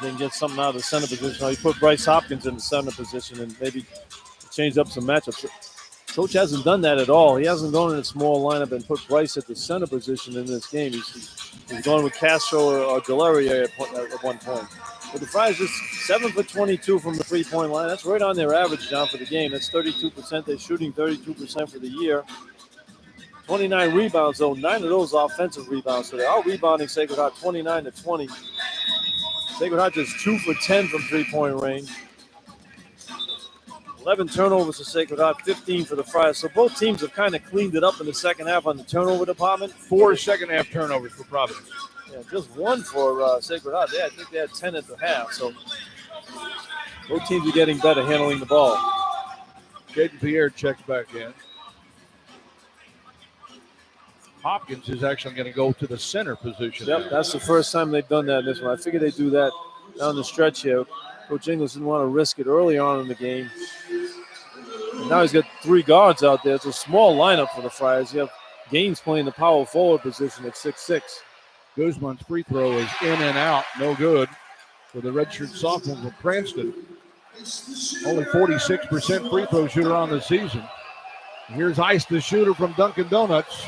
then get something out of the center position. He put Bryce Hopkins in the center position and maybe change up some matchups. Coach hasn't done that at all. He hasn't gone in a small lineup and put Bryce at the center position in this game. He's going with Castro or Delaria at one point. But the Friars just 7 for 22 from the three-point line. That's right on their average, John, for the game. That's 32%. They're shooting 32% for the year. 29 rebounds, though. 9 of those offensive rebounds. So they're out rebounding Sacred Heart 29-20. Sacred Heart just 2 for 10 from three-point range. 11 turnovers for Sacred Heart, 15 for the Friars. So both teams have kind of cleaned it up in the second half on the turnover department. 4 second-half turnovers for Providence. Yeah, just 1 for Sacred Heart. I think they had 10 at the half. So both teams are getting better handling the ball. Jaden Pierre checks back in. Hopkins is actually going to go to the center position. Yep, that's the first time they've done that in this one. I figured they'd do that down the stretch here. Coach Ingles didn't want to risk it early on in the game. And now he's got 3 guards out there. It's a small lineup for the Friars. You have Gaines playing the power forward position at 6'6". Guzman's free throw is in and out. No good for the redshirt sophomore from Cranston. Only 46% free throw shooter on the season. Here's Ice, the shooter from Dunkin' Donuts.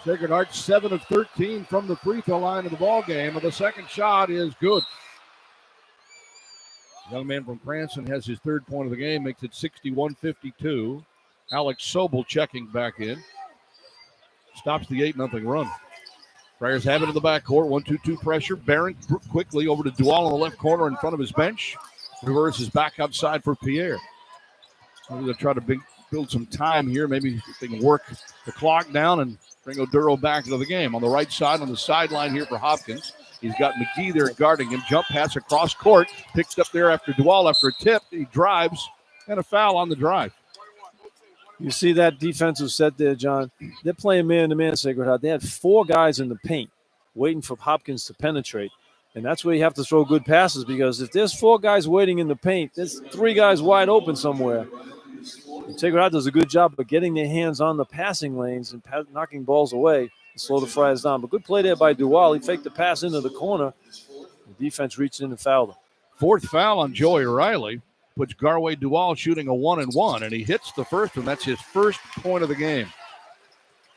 Sacred Heart 7 of 13 from the free throw line of the ball game, and the second shot is good. Young man from Cranston has his 3rd point of the game, makes it 61-52. Alex Sobel checking back in. Stops the 8-0 run. Friars have it in the backcourt. 1-2-2 pressure. Barron quickly over to Dual in the left corner in front of his bench. Reverses back outside for Pierre. Maybe they'll try to build some time here. Maybe they can work the clock down and bring Oduro back into the game. On the right side, on the sideline here for Hopkins. He's got McGee there guarding him. Jump pass across court. Picked up there after Dual after a tip. He drives, and a foul on the drive. You see that defensive set there, John. They're playing man-to-man, Sacred Heart. They had 4 guys in the paint waiting for Hopkins to penetrate. And that's where you have to throw good passes, because if there's 4 guys waiting in the paint, there's 3 guys wide open somewhere. Sacred Heart does a good job of getting their hands on the passing lanes and knocking balls away and slow the Friars down. But good play there by Dual. He faked the pass into the corner. The defense reached in and fouled him. 4th foul on Joey Riley. Puts Garway Dual shooting a 1-and-1, and he hits the first one. That's his 1st point of the game.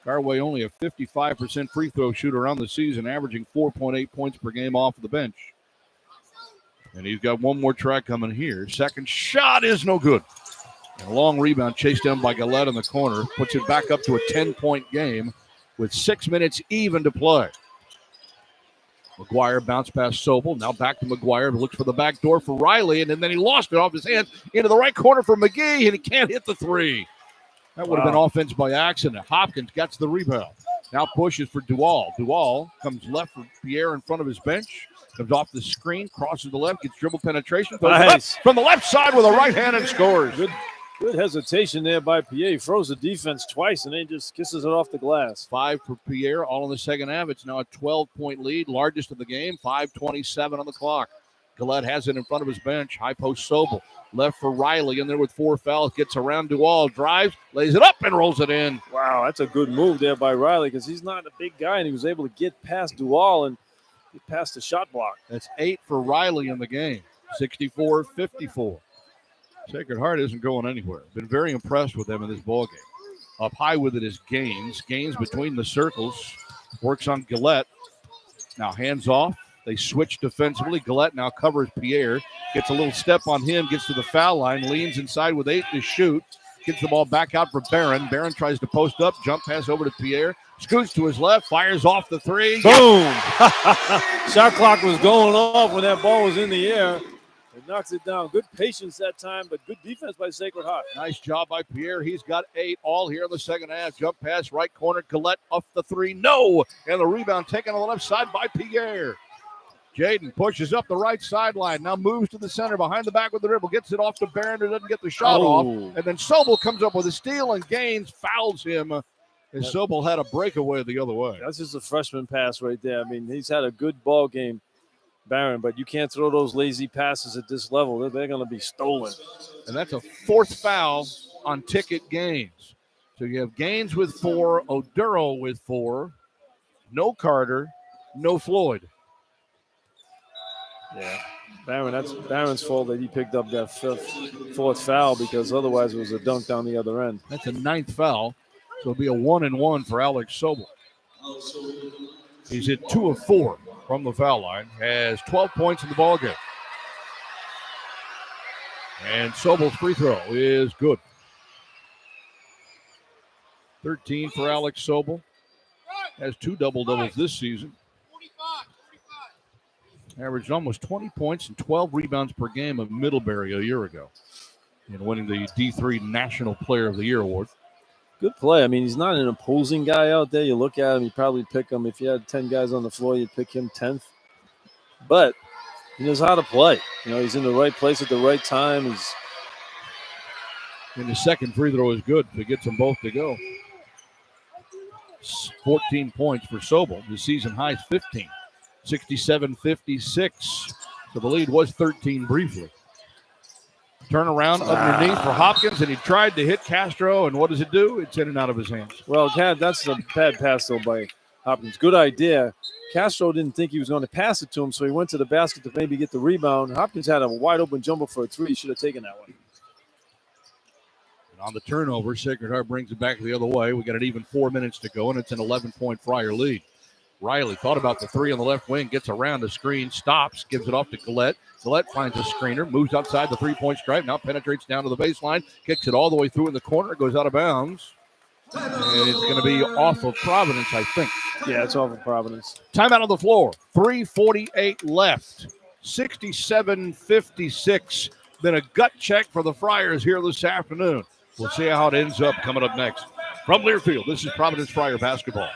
Garway only a 55% free throw shooter on the season, averaging 4.8 points per game off of the bench. And he's got one more try coming here. Second shot is no good. And a long rebound chased down by Gillette in the corner. Puts it back up to a 10-point game with 6 minutes even to play. McGuire bounced past Sobel. Now back to McGuire. Looks for the back door for Riley, and then he lost it off his hands into the right corner for McGee, and he can't hit the three. That would have been offense by accident. Hopkins gets the rebound. Now pushes for Duval. Duval comes left for Pierre in front of his bench. Comes off the screen, crosses the left, gets dribble penetration. Goes Nice. up from the left side with a right hand and scores. Good hesitation there by Pierre. He froze the defense twice and then just kisses it off the glass. 5 for Pierre, all in the second half. It's now a 12-point lead, largest of the game. 5:27 on the clock. Gillette has it in front of his bench. High post Sobel. Left for Riley in there with 4 fouls. Gets around Duval, drives, lays it up, and rolls it in. Wow, that's a good move there by Riley because he's not a big guy, and he was able to get past Duval and get past the shot block. That's 8 for Riley in the game. 64-54. Sacred Heart isn't going anywhere. Been very impressed with them in this ball game. Up high with it is Gaines. Gaines between the circles. Works on Gillette. Now hands off. They switch defensively. Gillette now covers Pierre. Gets a little step on him. Gets to the foul line. Leans inside with 8 to shoot. Gets the ball back out for Barron. Barron tries to post up. Jump pass over to Pierre. Scoots to his left. Fires off the three. Boom! Shot clock was going off when that ball was in the air. It knocks it down. Good patience that time, but good defense by Sacred Heart. Nice job by Pierre. He's got 8 all here in the second half. Jump pass, right corner. Gillette off the three. No! And the rebound taken on the left side by Pierre. Jaden pushes up the right sideline. Now moves to the center behind the back with the dribble. Gets it off to Barron, who doesn't get the shot off. And then Sobel comes up with a steal, and Gaines fouls him. And Sobel had a breakaway the other way. That's just a freshman pass right there. I mean, he's had a good ball game, Barron, but you can't throw those lazy passes at this level. They're going to be stolen. And that's a 4th foul on Ticket Gaines. So you have Gaines with 4, Oduro with 4, no Carter, no Floyd. Yeah, Barron, that's Barron's fault that he picked up that 4th foul because otherwise it was a dunk down the other end. That's a 9th foul. So it'll be a 1-and-1 for Alex Sobel. He's hit 2 of 4 from the foul line. Has 12 points in the ballgame. And Sobel's free throw is good. 13 for Alex Sobel. Has 2 double-doubles this season. Averaged almost 20 points and 12 rebounds per game of Middlebury a year ago in winning the D3 National Player of the Year award. Good play. I mean, he's not an imposing guy out there. You look at him, you probably pick him. If you had 10 guys on the floor, you'd pick him 10th. But he knows how to play. You know, he's in the right place at the right time. And his second free throw is good. It gets them both to go. 14 points for Sobel. The season high is 15. 67-56. So the lead was 13 briefly. Turnaround underneath for Hopkins, and he tried to hit Castro, and what does it do? It's in and out of his hands. Well, that's a bad pass, though, by Hopkins. Good idea. Castro didn't think he was going to pass it to him, so he went to the basket to maybe get the rebound. Hopkins had a wide-open jumper for a 3. He should have taken that one. And on the turnover, Sacred Heart brings it back the other way. We got an even 4 minutes to go, and it's an 11-point Friar lead. Riley thought about the 3 on the left wing, gets around the screen, stops, gives it off to Gillette. Gillette finds a screener, moves outside the 3-point stripe, now penetrates down to the baseline, kicks it all the way through in the corner, goes out of bounds. And it's going to be off of Providence, I think. Yeah, it's off of Providence. Timeout on the floor. 3:48 left. 67-56. Been a gut check for the Friars here this afternoon. We'll see how it ends up coming up next. From Learfield, this is Providence Friar basketball.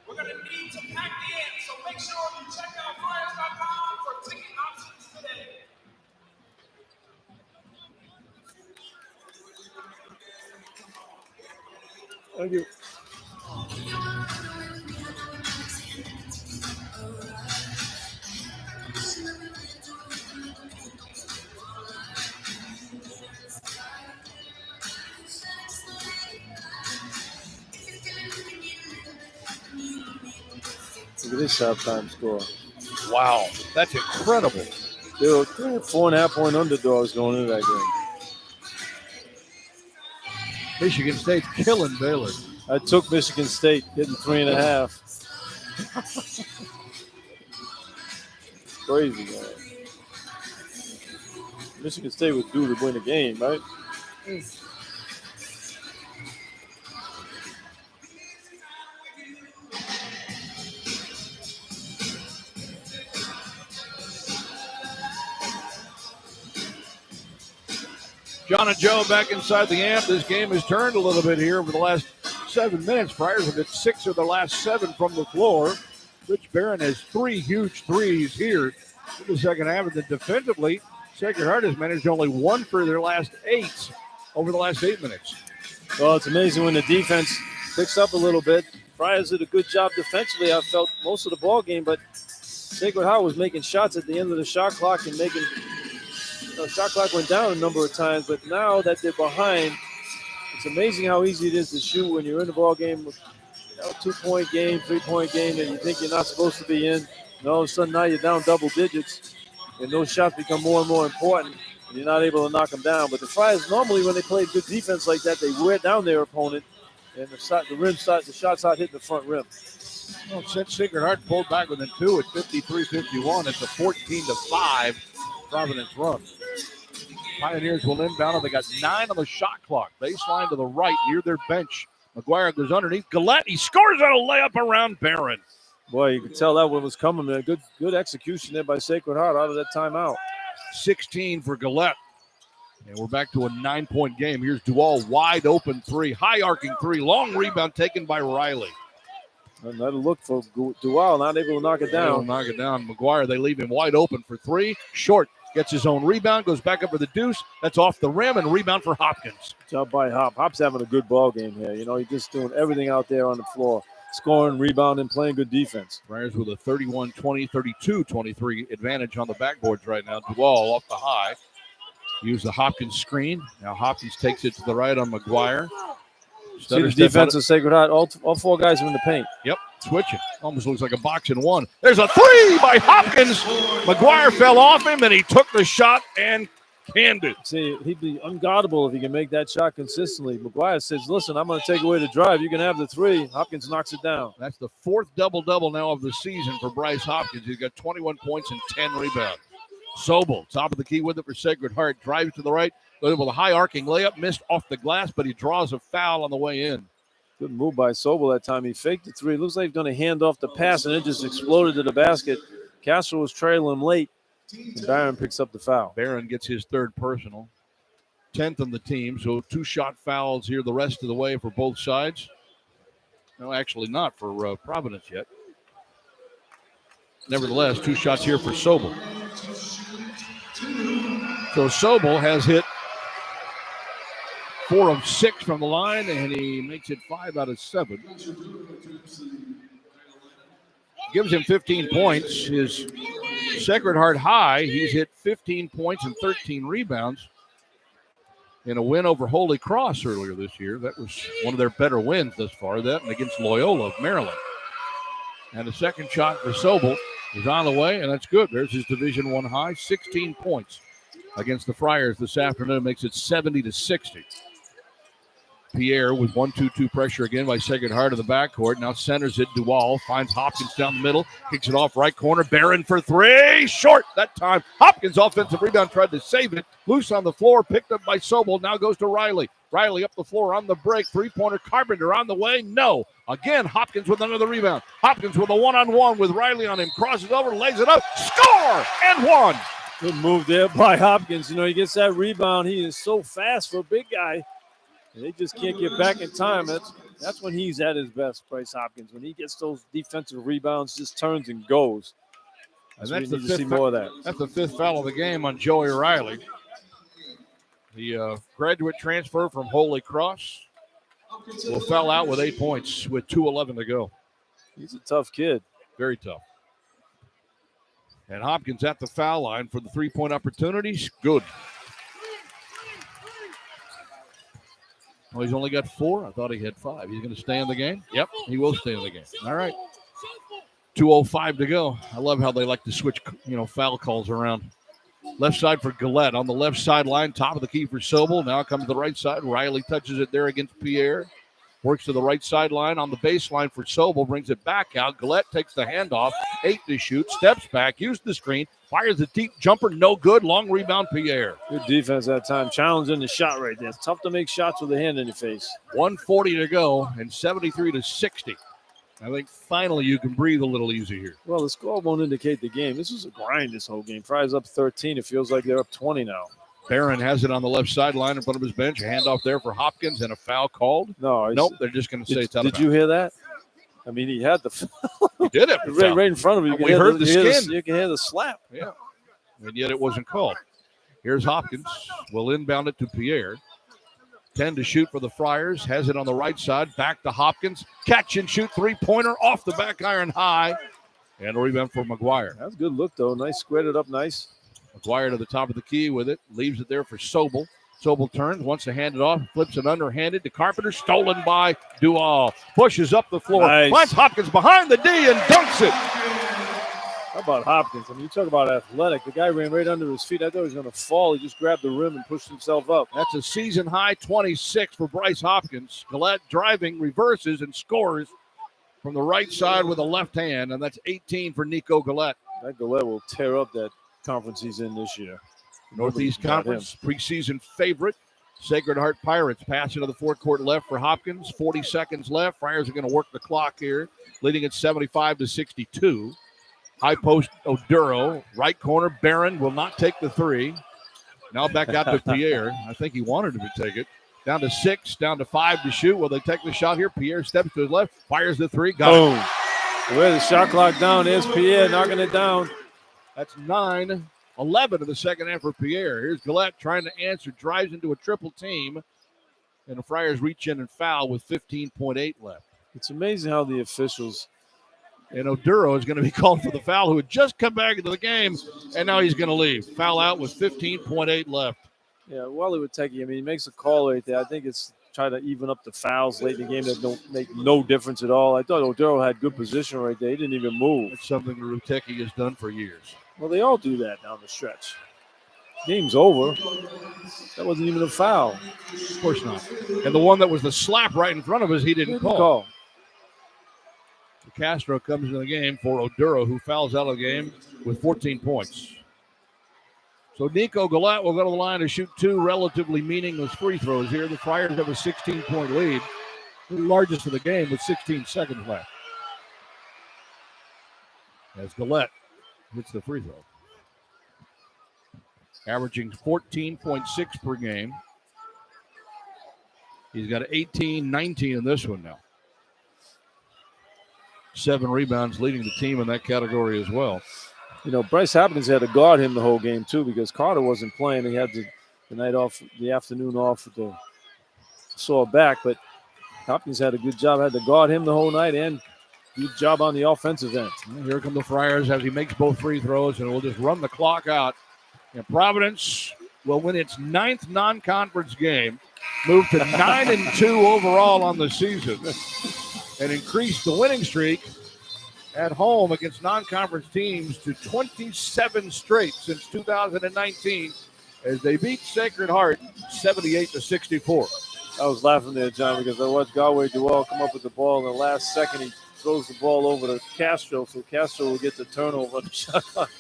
We're going to need to pack the in, so make sure you check out Friars.com for ticket options today. Thank you. Look at this halftime score. Wow, that's incredible. They were 4.5 point underdogs going into that game. Michigan State's killing Baylor. I took Michigan State, hitting 3.5. Crazy, man. Michigan State was due to win the game, right? John and Joe back inside the amp. This game has turned a little bit here over the last 7 minutes. Friars have hit 6 of the last 7 from the floor. Rich Barron has 3 huge threes here in the second half. And then defensively, Sacred Heart has managed only 1 for their last 8 over the last 8 minutes. Well, it's amazing when the defense picks up a little bit. Friars did a good job defensively, I felt, most of the ball game, but Sacred Heart was making shots at the end of the shot clock and making shot clock went down a number of times, but now that they're behind, it's amazing how easy it is to shoot when you're in the ball game with 2-point game, 3-point game, and you think you're not supposed to be in. And all of a sudden now you're down double digits, and those shots become more and more important, and you're not able to knock them down. But the Friars, normally when they play good defense like that, they wear down their opponent, and the shots start hitting the front rim. Well, since Sacred Heart pulled back within 2 at 53-51, it's a 14-5 Providence run. Pioneers will inbound, and they got 9 on the shot clock. Baseline to the right near their bench. McGuire goes underneath. Gillette, he scores on a layup around Barron. Boy, you could tell that one was coming, man. Good execution there by Sacred Heart out of that timeout. 16 for Gillette. And we're back to a 9-point game. Here's Duval, wide open 3, high arcing 3, long rebound taken by Riley. Another look for Duval, not able to knock it down. McGuire, they leave him wide open for 3. Short. Gets his own rebound, goes back up for the deuce. That's off the rim, and rebound for Hopkins. Job by Hop. Hop's having a good ball game here. You know, he's just doing everything out there on the floor. Scoring, rebounding, playing good defense. Friars with a 31-20, 32-23 advantage on the backboards right now. Duval off the high. Use the Hopkins screen. Now Hopkins takes it to the right on McGuire. See the defense of Sacred Heart. All 4 guys are in the paint. Yep, switching. Almost looks like a box in one. There's a 3 by Hopkins. McGuire fell off him, and he took the shot and canned it. See, he'd be unguardable if he can make that shot consistently. McGuire says, listen, I'm going to take away the drive. You can have the 3. Hopkins knocks it down. That's the 4th double-double now of the season for Bryce Hopkins. He's got 21 points and 10 rebounds. Sobel, top of the key with it for Sacred Heart. Drives to the right. With a high arcing layup, missed off the glass, but he draws a foul on the way in. Good move by Sobel that time. He faked the 3. Looks like he's going to hand off the pass, and it just exploded to the basket. Castro was trailing him late, and Barron picks up the foul. Barron gets his 3rd personal. 10th on the team, so 2 shot fouls here the rest of the way for both sides. No, actually not for Providence yet. Nevertheless, 2 shots here for Sobel. So Sobel has hit 4 of 6 from the line, and he makes it 5 out of 7. Gives him 15 points. His Sacred Heart high, he's hit 15 points and 13 rebounds in a win over Holy Cross earlier this year. That was one of their better wins thus far, that and against Loyola of Maryland. And the second shot for Sobel is on the way, and that's good. There's his Division I high, 16 points against the Friars this afternoon, makes it 70-60. Pierre with 1-2-2 pressure again by Sacred Heart in the backcourt. Now centers it. Duval finds Hopkins down the middle. Kicks it off right corner. Barron for 3. Short that time. Hopkins offensive rebound tried to save it. Loose on the floor. Picked up by Sobel. Now goes to Riley. Riley up the floor on the break. 3-pointer. Carpenter on the way. No. Again, Hopkins with another rebound. Hopkins with a one-on-one with Riley on him. Crosses over. Lays it up. Score! And 1. Good move there by Hopkins. You know, he gets that rebound. He is so fast for a big guy. And they just can't get back in time. That's when he's at his best, Bryce Hopkins. When he gets those defensive rebounds, just turns and goes. That's we need to see more of that. That's the 5th foul of the game on Joey Riley. The graduate transfer from Holy Cross will foul out with 8 points with 2:11 to go. He's a tough kid. Very tough. And Hopkins at the foul line for the 3-point opportunities. Good. Well, he's only got 4. I thought he had 5. He's going to stay in the game? Yep, he will stay in the game. All right. 2:05 to go. I love how they like to switch, foul calls around. Left side for Gillette on the left sideline, top of the key for Sobel. Now comes the right side. Riley touches it there against Pierre. Works to the right sideline on the baseline for Sobel, brings it back out. Gillette takes the handoff, 8 to shoot, steps back, uses the screen, fires the deep jumper, no good. Long rebound, Pierre. Good defense that time, challenging the shot right there. It's tough to make shots with a hand in your face. 1:40 to go and 73-60. I think finally you can breathe a little easy here. Well, the score won't indicate the game. This was a grind this whole game. Friars up 13. It feels like they're up 20 now. Barron has it on the left sideline in front of his bench. A handoff there for Hopkins and a foul called. Nope, they're just going to say it's out of bounds. Did you hear that? I mean, he had the He did it. right in front of him. We heard the skin. You can hear the slap. Yeah, and yet it wasn't called. Here's Hopkins. Will inbound it to Pierre. 10 to shoot for the Friars. Has it on the right side. Back to Hopkins. Catch and shoot three-pointer off the back iron high. And a rebound for McGuire. That's a good look, though. Nice, squared it up nice. McGuire to the top of the key with it. Leaves it there for Sobel. Sobel turns, wants to hand it off. Flips it underhanded to Carpenter. Stolen by Duval. Pushes up the floor. Nice. Finds Hopkins behind the D and dunks it. How about Hopkins? I mean, you talk about athletic. The guy ran right under his feet. I thought he was going to fall. He just grabbed the rim and pushed himself up. That's a season-high 26 for Bryce Hopkins. Gillette driving, reverses, and scores from the right side with a left hand, and that's 18 for Nico Gillette. That Gillette will tear up that conference he's in this year. Northeast Conference preseason favorite. Sacred Heart Pirates pass into the forecourt left for Hopkins. 40 seconds left. Friars are going to work the clock here, leading at 75-62. High post Oduro. Right corner, Barron will not take the three. Now back out to Pierre. I think he wanted him to take it. Down to 6, down to 5 to shoot. Will they take the shot here? Pierre steps to his left, fires the three. Got Boom. it. Where the shot clock down. There's Pierre knocking it down. That's 9-11 of the second half for Pierre. Here's Gillette trying to answer. Drives into a triple team. And the Friars reach in and foul with 15.8 left. It's amazing how the officials – and Oduro is going to be called for the foul, who had just come back into the game, and now he's going to leave. Foul out with 15.8 left. Yeah, Wally would take it. I mean, he makes a call right there. I think it's trying to even up the fouls late in the game that don't make no difference at all. I thought Oduro had good position right there. He didn't even move. It's something Rooke has done for years. Well, they all do that down the stretch. Game's over. That wasn't even a foul. Of course not. And the one that was the slap right in front of us, he didn't call. Castro comes into the game for Oduro, who fouls out of the game with 14 points. So Nico Gillette will go to the line to shoot 2 relatively meaningless free throws here. The Friars have a 16-point lead, the largest of the game with 16 seconds left. As Gillette hits the free throw. Averaging 14.6 per game. He's got 18-19 in this one now. 7 rebounds, leading the team in that category as well. You know, Bryce Hopkins had to guard him the whole game, too, because Carter wasn't playing. He had the night off, the afternoon off with the sore back. But Hopkins had a good job, had to guard him the whole night, and good job on the offensive end. And here come the Friars as he makes both free throws, and we'll just run the clock out. And Providence will win its 9th non-conference game, move to 9-2 overall on the season, and increase the winning streak at home against non-conference teams to 27 straight since 2019 as they beat Sacred Heart 78-64. I was laughing there, John, because I watched Galway Duval come up with the ball in the last second. He throws the ball over to Castro, so Castro will get the turnover on the shot clock.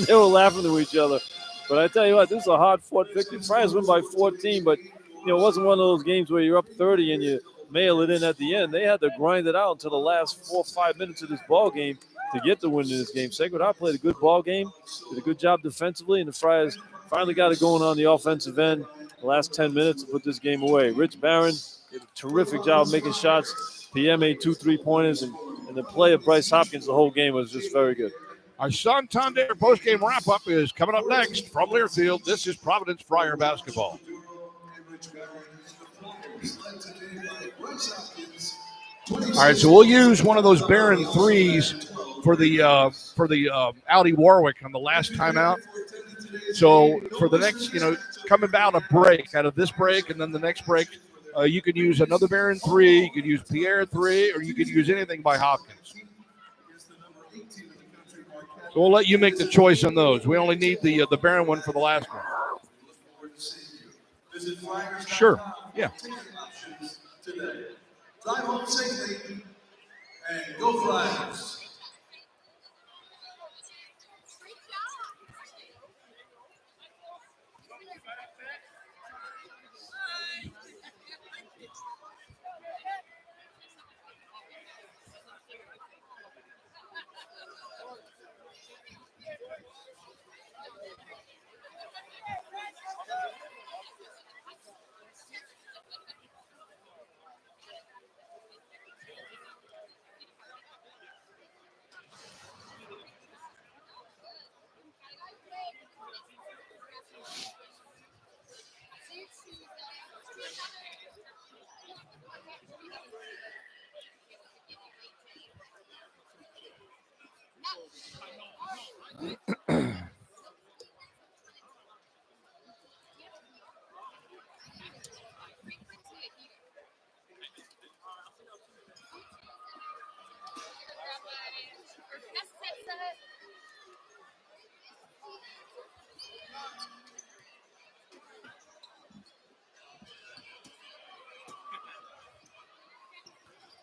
They were laughing to each other. But I tell you what, this is a hard-fought victory. Friars win by 14, but it wasn't one of those games where you're up 30 and you mail it in at the end. They had to grind it out until the last 4 or 5 minutes of this ball game to get the win in this game. Sacred Heart played a good ball game, did a good job defensively, and the Friars finally got it going on the offensive end the last 10 minutes to put this game away. Rich Barron did a terrific job making shots. PM made 2 3-pointers, and the play of Bryce Hopkins the whole game was just very good. Our Santander postgame wrap-up is coming up next from Learfield. This is Providence Friar basketball. All right, so we'll use one of those Barron threes for the Audi Warwick on the last timeout. So for the next, coming out a break, out of this break and then the next break, you can use another Barron three, you could use Pierre three, or you could use anything by Hopkins. So we'll let you make the choice on those. We only need the Barron one for the last one. Visit Flyers.com Sure. Yeah. for ticket options today. Drive home safely and go Flyers.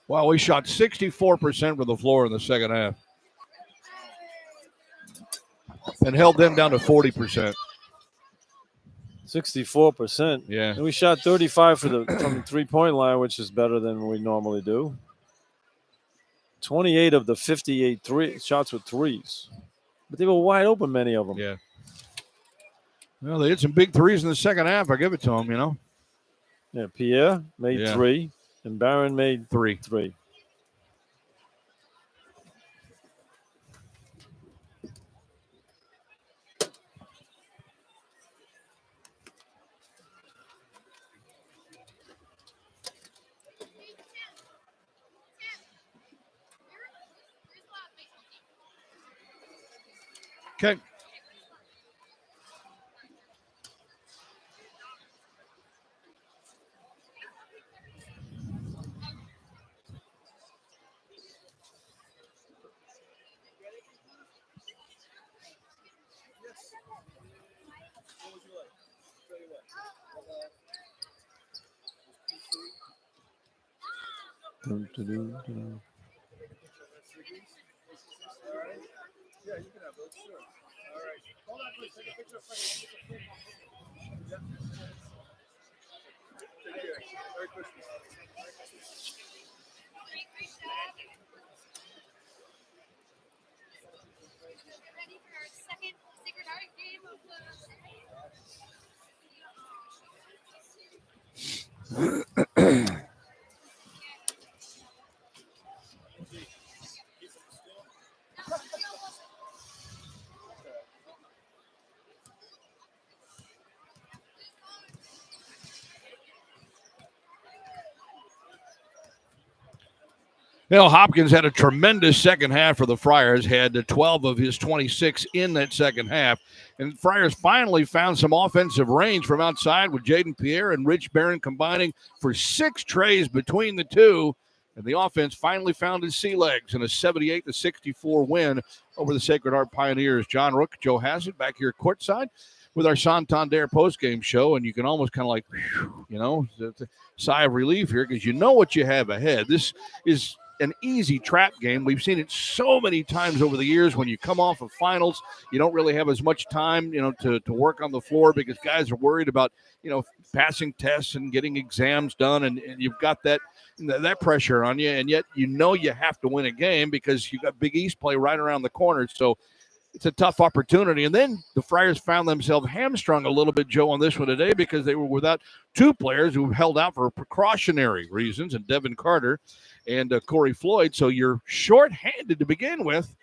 Wow, we shot 64% from the floor in the second half and held them down to 40%. 64%. Yeah. And we shot 35 from the 3-point line, which is better than we normally do. 28 of the 58 shots were threes. But they were wide open, many of them. Yeah. Well, they hit some big threes in the second half. I give it to them, you know. Yeah, Pierre made 3, and Barron made 3. Okay. Well, Hopkins had a tremendous second half for the Friars, had 12 of his 26 in that second half. And Friars finally found some offensive range from outside with Jaden Pierre and Rich Barron combining for 6 trays between the two. And the offense finally found its sea legs in a 78-64 win over the Sacred Heart Pioneers. John Rooke, Joe Hassett back here courtside with our Santander postgame show. And you can almost kind of like, you know, sigh of relief here because you know what you have ahead. This is an easy trap game. We've seen it so many times over the years. When you come off of finals, you don't really have as much time, you know, to work on the floor because guys are worried about, you know, passing tests and getting exams done, and you've got that pressure on you, and yet you know you have to win a game because you got Big East play right around the corner. So it's a tough opportunity. And then the Friars found themselves hamstrung a little bit, Joe, on this one today because they were without 2 players who held out for precautionary reasons, and Devin Carter and Corey Floyd. So you're shorthanded to begin with,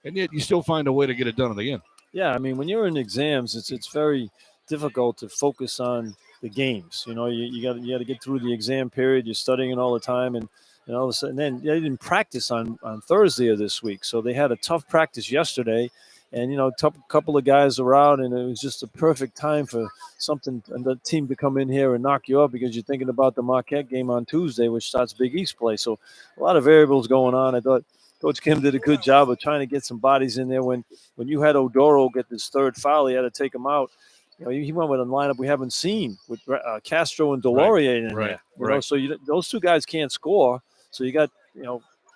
and yet you still find a way to get it done in the end. Yeah, I mean, when you're in exams, it's very difficult to focus on the games. You know, you got to get through the exam period. You're studying it all the time, and all of a sudden, then they didn't practice on Thursday of this week, so they had a tough practice yesterday. And, you know, a couple of guys are out, and it was just a perfect time for the team to come in here and knock you up because you're thinking about the Marquette game on Tuesday, which starts Big East play. So a lot of variables going on. I thought Coach Kim did a good job of trying to get some bodies in there. When you had Odoro get this third foul, he had to take him out. He went with a lineup we haven't seen with Castro and Delorier in there. You know, so those two guys can't score. So you got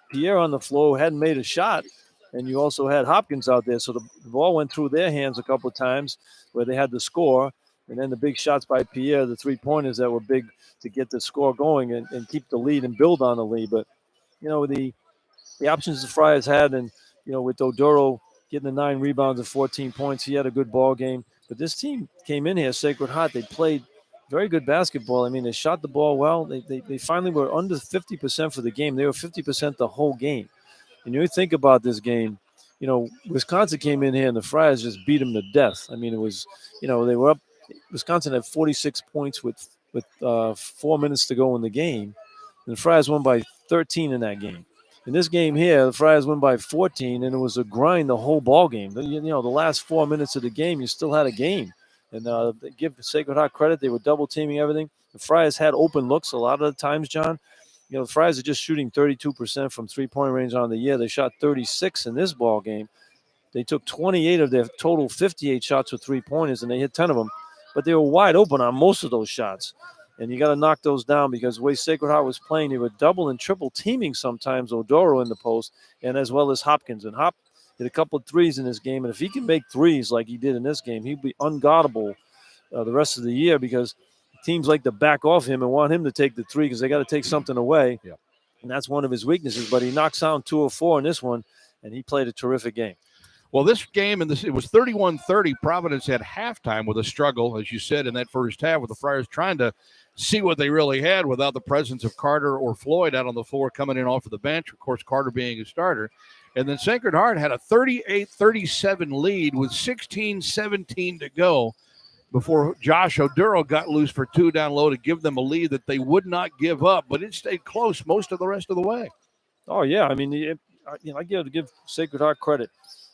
Pierre on the floor, hadn't made a shot, and you also had Hopkins out there. So the ball went through their hands a couple of times where they had to score. And then the big shots by Pierre, the three-pointers that were big to get the score going and keep the lead and build on the lead. But, the options the Friars had, and, with Odoro getting the 9 rebounds and 14 points, he had a good ball game. But this team came in here, Sacred Heart. They played very good basketball. I mean, they shot the ball well. They finally were under 50% for the game. They were 50% the whole game. And you think about this game, Wisconsin came in here and the Friars just beat them to death. I mean, it was, they were up. Wisconsin had 46 points with 4 minutes to go in the game. And the Friars won by 13 in that game. In this game here, the Friars won by 14, and it was a grind the whole ball game. The last 4 minutes of the game, you still had a game. And they give Sacred Heart credit. They were double-teaming everything. The Friars had open looks a lot of the times, John. The Friars are just shooting 32% from three-point range on the year. They shot 36 in this ball game. They took 28 of their total 58 shots with three-pointers, and they hit 10 of them. But they were wide open on most of those shots. And you got to knock those down because the way Sacred Heart was playing, they were double and triple teaming sometimes Odoro in the post, and as well as Hopkins. And Hop hit a couple of threes in this game. And if he can make threes like he did in this game, he'd be unguardable the rest of the year because teams like to back off him and want him to take the three because they got to take something away. Yeah. And that's one of his weaknesses. But he knocks down 2 of 4 in this one, and he played a terrific game. Well, this game, it was 31-30. Providence had halftime with a struggle, as you said, in that first half with the Friars trying to see what they really had without the presence of Carter or Floyd out on the floor coming in off of the bench, of course, Carter being a starter. And then Sacred Heart had a 38-37 lead with 16-17 to go before Josh Oduro got loose for 2 down low to give them a lead that they would not give up, but it stayed close most of the rest of the way. Oh, yeah. I mean, I give Sacred Heart credit.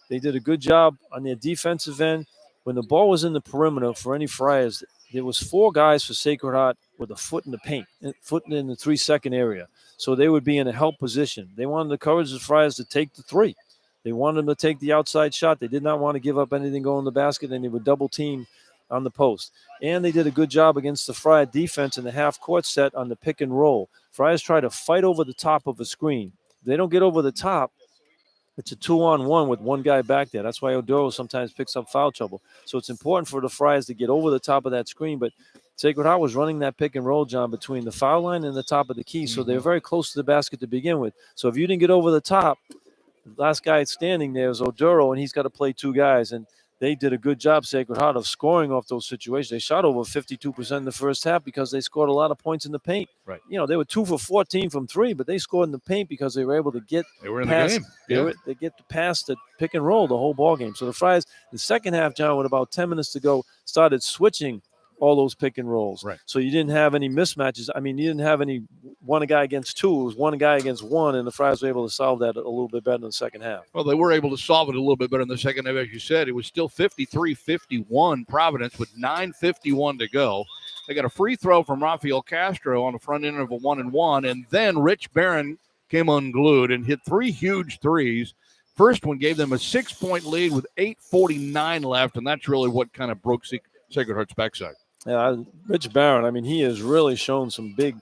They did a good job on their defensive end. When the ball was in the perimeter for any Friars, there was 4 guys for Sacred Heart with a foot in the paint, foot in the 3-second area. So they would be in a help position. They wanted to encourage the Friars to take the 3. They wanted them to take the outside shot. They did not want to give up anything going in the basket, and they would double team on the post. And they did a good job against the Friar defense in the half-court set on the pick and roll. Friars try to fight over the top of a screen. If they don't get over the top, it's a 2-on-1 with one guy back there. That's why Odoro sometimes picks up foul trouble. So it's important for the Friars to get over the top of that screen. But Sacred Heart was running that pick and roll, John, between the foul line and the top of the key. So they were very close to the basket to begin with. So if you didn't get over the top, the last guy standing there is Odoro, and he's got to play 2 guys. And they did a good job, Sacred Heart, of scoring off those situations. They shot over 52% in the first half because they scored a lot of points in the paint. Right. They were 2 for 14 from 3, but they scored in the paint because they were able to get They were in past, the game. Yeah. They get past the pick and roll the whole ball game. So the Friars, the second half, John, with about 10 minutes to go, started switching all those pick and rolls. Right. So you didn't have any mismatches. I mean, you didn't have any one guy against 2. It was one guy against 1, and the Friars were able to solve that a little bit better in the second half. Well, they were able to solve it a little bit better in the second half, as you said. It was still 53-51 Providence with 9:51 to go. They got a free throw from Rafael Castro on the front end of a 1-and-1, and then Rich Barron came unglued and hit 3 huge threes. First one gave them a 6-point lead with 8:49 left, and that's really what kind of broke Sacred Heart's backside. Yeah, Rich Barron, I mean, he has really shown some big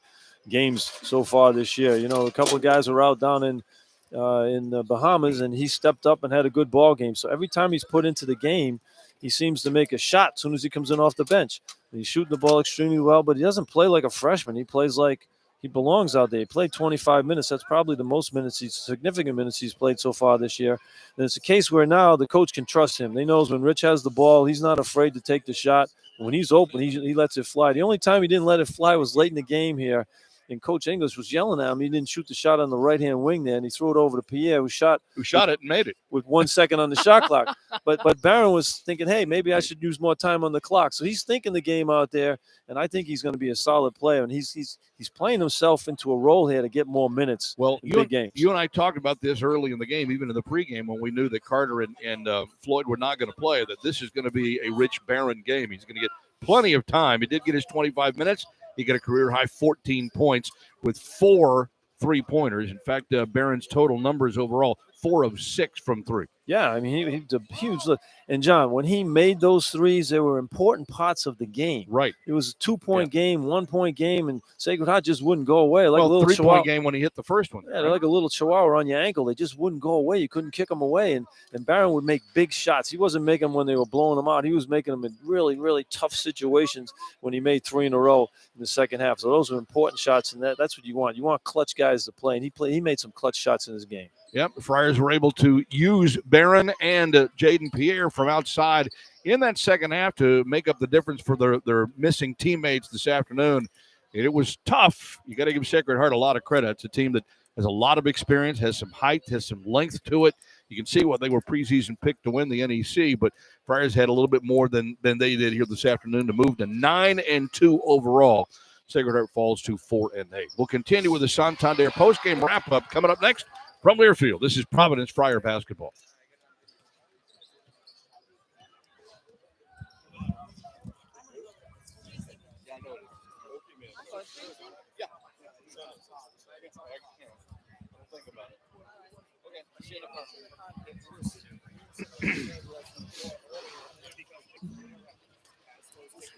games so far this year. A couple of guys were out down in the Bahamas, and he stepped up and had a good ball game. So every time he's put into the game, he seems to make a shot as soon as he comes in off the bench. He's shooting the ball extremely well, but he doesn't play like a freshman. He plays like he belongs out there. He played 25 minutes. That's probably the most significant minutes he's played so far this year. And it's a case where now the coach can trust him. He knows when Rich has the ball, he's not afraid to take the shot. When he's open, he lets it fly. The only time he didn't let it fly was late in the game here, and Coach English was yelling at him. He didn't shoot the shot on the right-hand wing there, and he threw it over to Pierre, who shot it and made it with 1 second on the shot clock. But Barron was thinking, hey, maybe I should use more time on the clock. So he's thinking the game out there, and I think he's going to be a solid player. And he's playing himself into a role here to get more minutes in big games. You and I talked about this early in the game, even in the pregame when we knew that Carter and Floyd were not going to play, that this is going to be a Rich Barron game. He's going to get plenty of time. He did get his 25 minutes. He got a career-high 14 points with 4 3-pointers. In fact, Barron's total numbers overall, 4 of 6 from 3. Yeah, I mean, he's a huge look. And, John, when he made those threes, they were important parts of the game. Right. It was a 2-point game, 1-point game, and Sacred Heart just wouldn't go away. Like Well, a little 3-point game when he hit the first one. Yeah, they're like a little chihuahua on your ankle. They just wouldn't go away. You couldn't kick them away. And Barron would make big shots. He wasn't making them when they were blowing them out. He was making them in really, really tough situations when he made 3 in a row in the second half. So those are important shots, and that's what you want. You want clutch guys to play, and he made some clutch shots in his game. Yep, the Friars were able to use Barron and Jaden Pierre from outside in that second half to make up the difference for their missing teammates this afternoon. And it was tough. You got to give Sacred Heart a lot of credit. It's a team that has a lot of experience, has some height, has some length to it. You can see what they were preseason picked to win the NEC, but Friars had a little bit more than they did here this afternoon to move to 9-2 overall. Sacred Heart falls to 4-8. We'll continue with the Santander postgame wrap-up coming up next. From Learfield, this is Providence Friar basketball.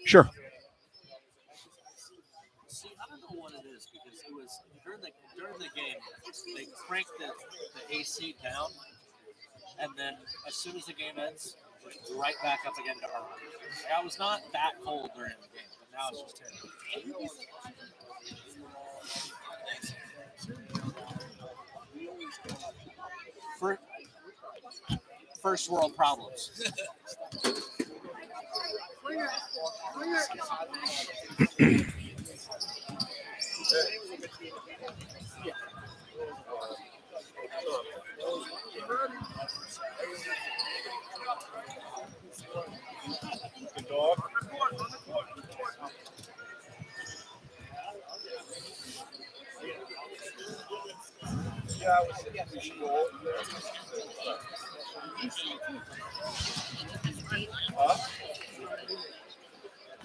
Sure. See, I don't know what it is because it was during the game they cranked the AC down, and then as soon as the game ends, we're right back up again to our. I was not that cold during the game, but now it's just terrible. First world problems.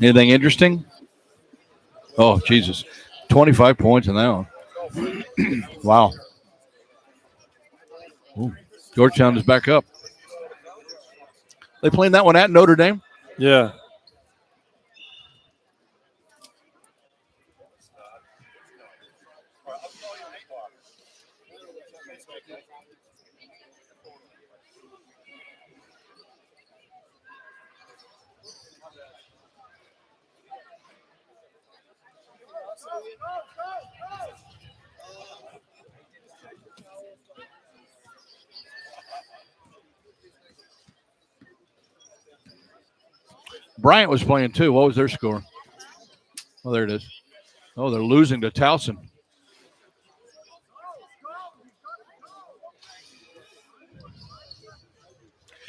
Anything interesting? Oh, Jesus. 25 points in that one. Wow. Ooh. Georgetown is back up. They playing that one at Notre Dame? Yeah. Bryant was playing too. What was their score? Oh, there it is. Oh, they're losing to Towson.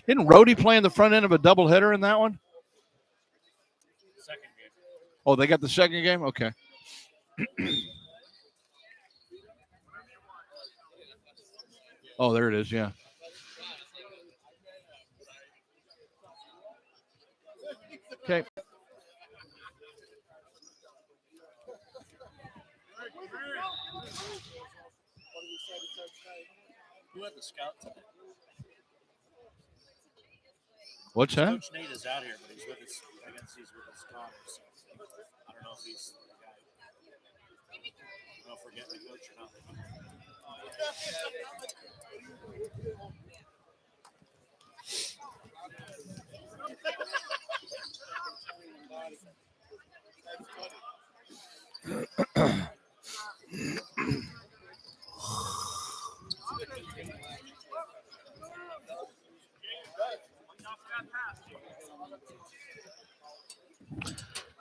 Didn't Rhodey play in the front end of a doubleheader in that one? Second game. Oh, they got the second game? Okay. Oh, there it is, yeah. Okay. Who had the scout today? What's that? Coach Nate is out here, but he's with his. I guess he's with his daughter. So I don't know if he's the guy. I don't know if we're getting the coach or not.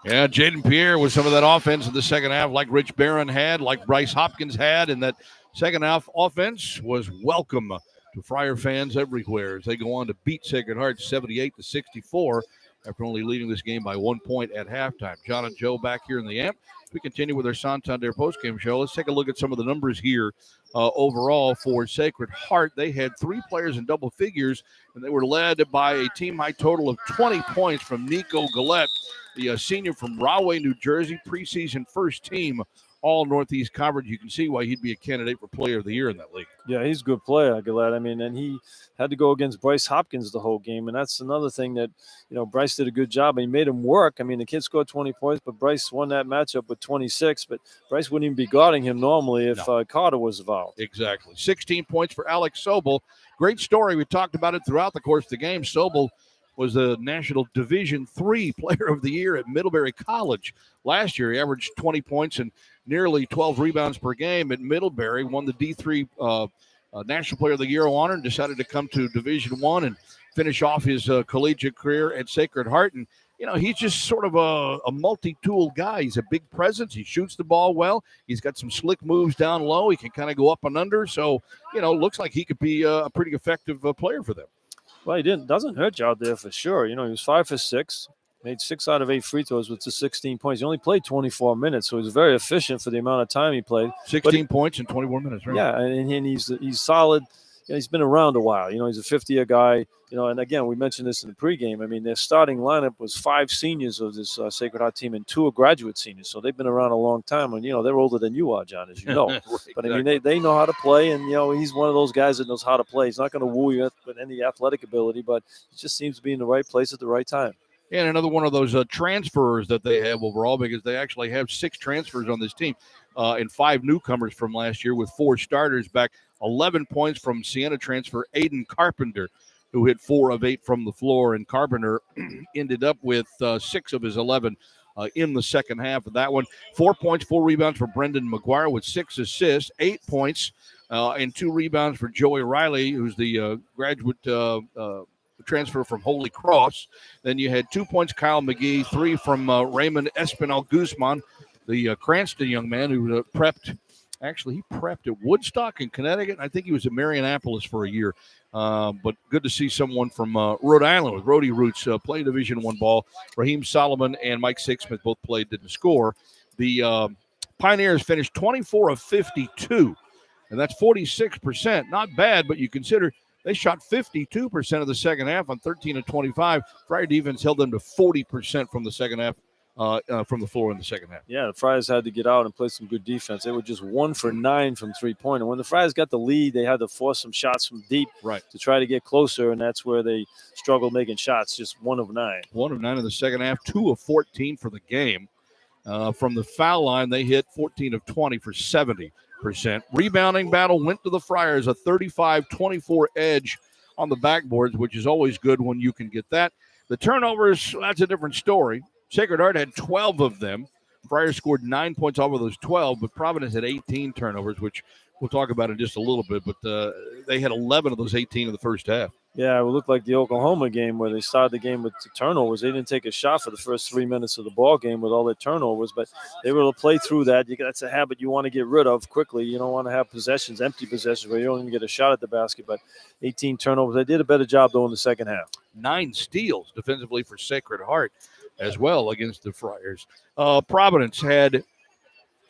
Yeah, Jaden Pierre was some of that offense in the second half, like Rich Barron had, like Bryce Hopkins had, and that second half offense was welcome to Friar fans everywhere as they go on to beat Sacred Heart 78-64 after only leading this game by 1 point at halftime. John and Joe back here in the amp. We continue with our Santander postgame show. Let's take a look at some of the numbers here overall for Sacred Heart. They had 3 players in double figures, and they were led by a team-high total of 20 points from Nico Gillette, the senior from Rahway, New Jersey, preseason first team all Northeast Conference. You can see why he'd be a candidate for Player of the Year in that league. Yeah, he's a good player, Gillette. I mean, and he had to go against Bryce Hopkins the whole game, and that's another thing that, Bryce did a good job. He made him work. I mean, the kid scored 20 points, but Bryce won that matchup with 26. But Bryce wouldn't even be guarding him normally if Carter was involved. Exactly. 16 points for Alex Sobel. Great story. We talked about it throughout the course of the game. Sobel was the National Division III Player of the Year at Middlebury College last year. He averaged 20 points and nearly 12 rebounds per game at Middlebury, won the D3 National Player of the Year honor, and decided to come to Division I and finish off his collegiate career at Sacred Heart. And, he's just sort of a multi-tool guy. He's a big presence. He shoots the ball well. He's got some slick moves down low. He can kind of go up and under. So, looks like he could be a pretty effective player for them. Well, he doesn't hurt you out there for sure. He was 5 for 6, made 6 out of 8 free throws with the 16 points. He only played 24 minutes, so he was very efficient for the amount of time he played. 16 points in 21 minutes, right? Yeah, and he's solid. He's been around a while. He's a fifth-year guy. And again, we mentioned this in the pregame. I mean, their starting lineup was 5 seniors of this Sacred Heart team and 2 are graduate seniors. So they've been around a long time. And, they're older than you are, John, as you know. Right, but, I mean, they know how to play. And, he's one of those guys that knows how to play. He's not going to woo you with any athletic ability, but he just seems to be in the right place at the right time. And another one of those transfers that they have overall, because they actually have 6 transfers on this team and 5 newcomers from last year with 4 starters back. 11 points from Siena transfer Aiden Carpenter, who hit 4 of 8 from the floor. And Carpenter ended up with 6 of his 11 in the second half of that one. 4 points, 4 rebounds for Brendan McGuire with 6 assists, 8 points, and 2 rebounds for Joey Riley, who's the graduate transfer from Holy Cross. Then you had 2 points, Kyle McGee, 3 from Raymond Espinal Guzman, the Cranston young man who prepped. Actually, he prepped at Woodstock in Connecticut. I think he was at Marianapolis for a year. But good to see someone from Rhode Island with Rhodey roots play Division I ball. Raheem Solomon and Mike Sixsmith both played, didn't score. The Pioneers finished 24 of 52, and that's 46%. Not bad, but you consider they shot 52% of the second half on 13 of 25. Friar defense held them to 40% from the second half. From the floor in the second half. Yeah, the Friars had to get out and play some good defense. They were just 1 for 9 from three-point. And when the Friars got the lead, they had to force some shots from deep to try to get closer, and that's where they struggled making shots, just 1 of 9. 1 of 9 in the second half, 2 of 14 for the game. From the foul line, they hit 14 of 20 for 70%. Rebounding battle went to the Friars, a 35-24 edge on the backboards, which is always good when you can get that. The turnovers, that's a different story. Sacred Heart had 12 of them. Friars scored 9 points off of those 12, but Providence had 18 turnovers, which we'll talk about in just a little bit. But they had 11 of those 18 in the first half. Yeah, it looked like the Oklahoma game where they started the game with the turnovers. They didn't take a shot for the first 3 minutes of the ball game with all their turnovers, but they were able to play through that. That's a habit you want to get rid of quickly. You don't want to have possessions, empty possessions, where you don't even get a shot at the basket. But 18 turnovers. They did a better job, though, in the second half. 9 steals defensively for Sacred Heart as well against the Friars. Providence had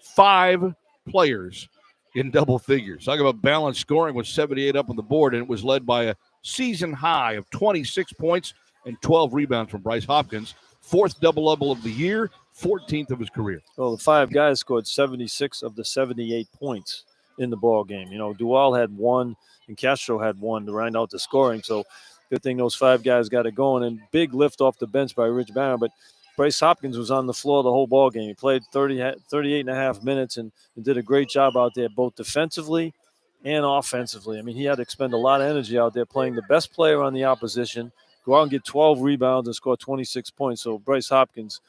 5 players in double figures. Talk about balanced scoring with 78 up on the board, and it was led by a season high of 26 points and 12 rebounds from Bryce Hopkins. 4th double-double of the year, 14th of his career. Well, the 5 guys scored 76 of the 78 points in the ball game. Duval had 1 and Castro had 1 to round out the scoring. So good thing those 5 guys got it going. And big lift off the bench by Rich Barron. But Bryce Hopkins was on the floor the whole ball game. He played 38 and a half minutes and did a great job out there, both defensively and offensively. I mean, he had to expend a lot of energy out there playing the best player on the opposition, go out and get 12 rebounds and score 26 points. So Bryce Hopkins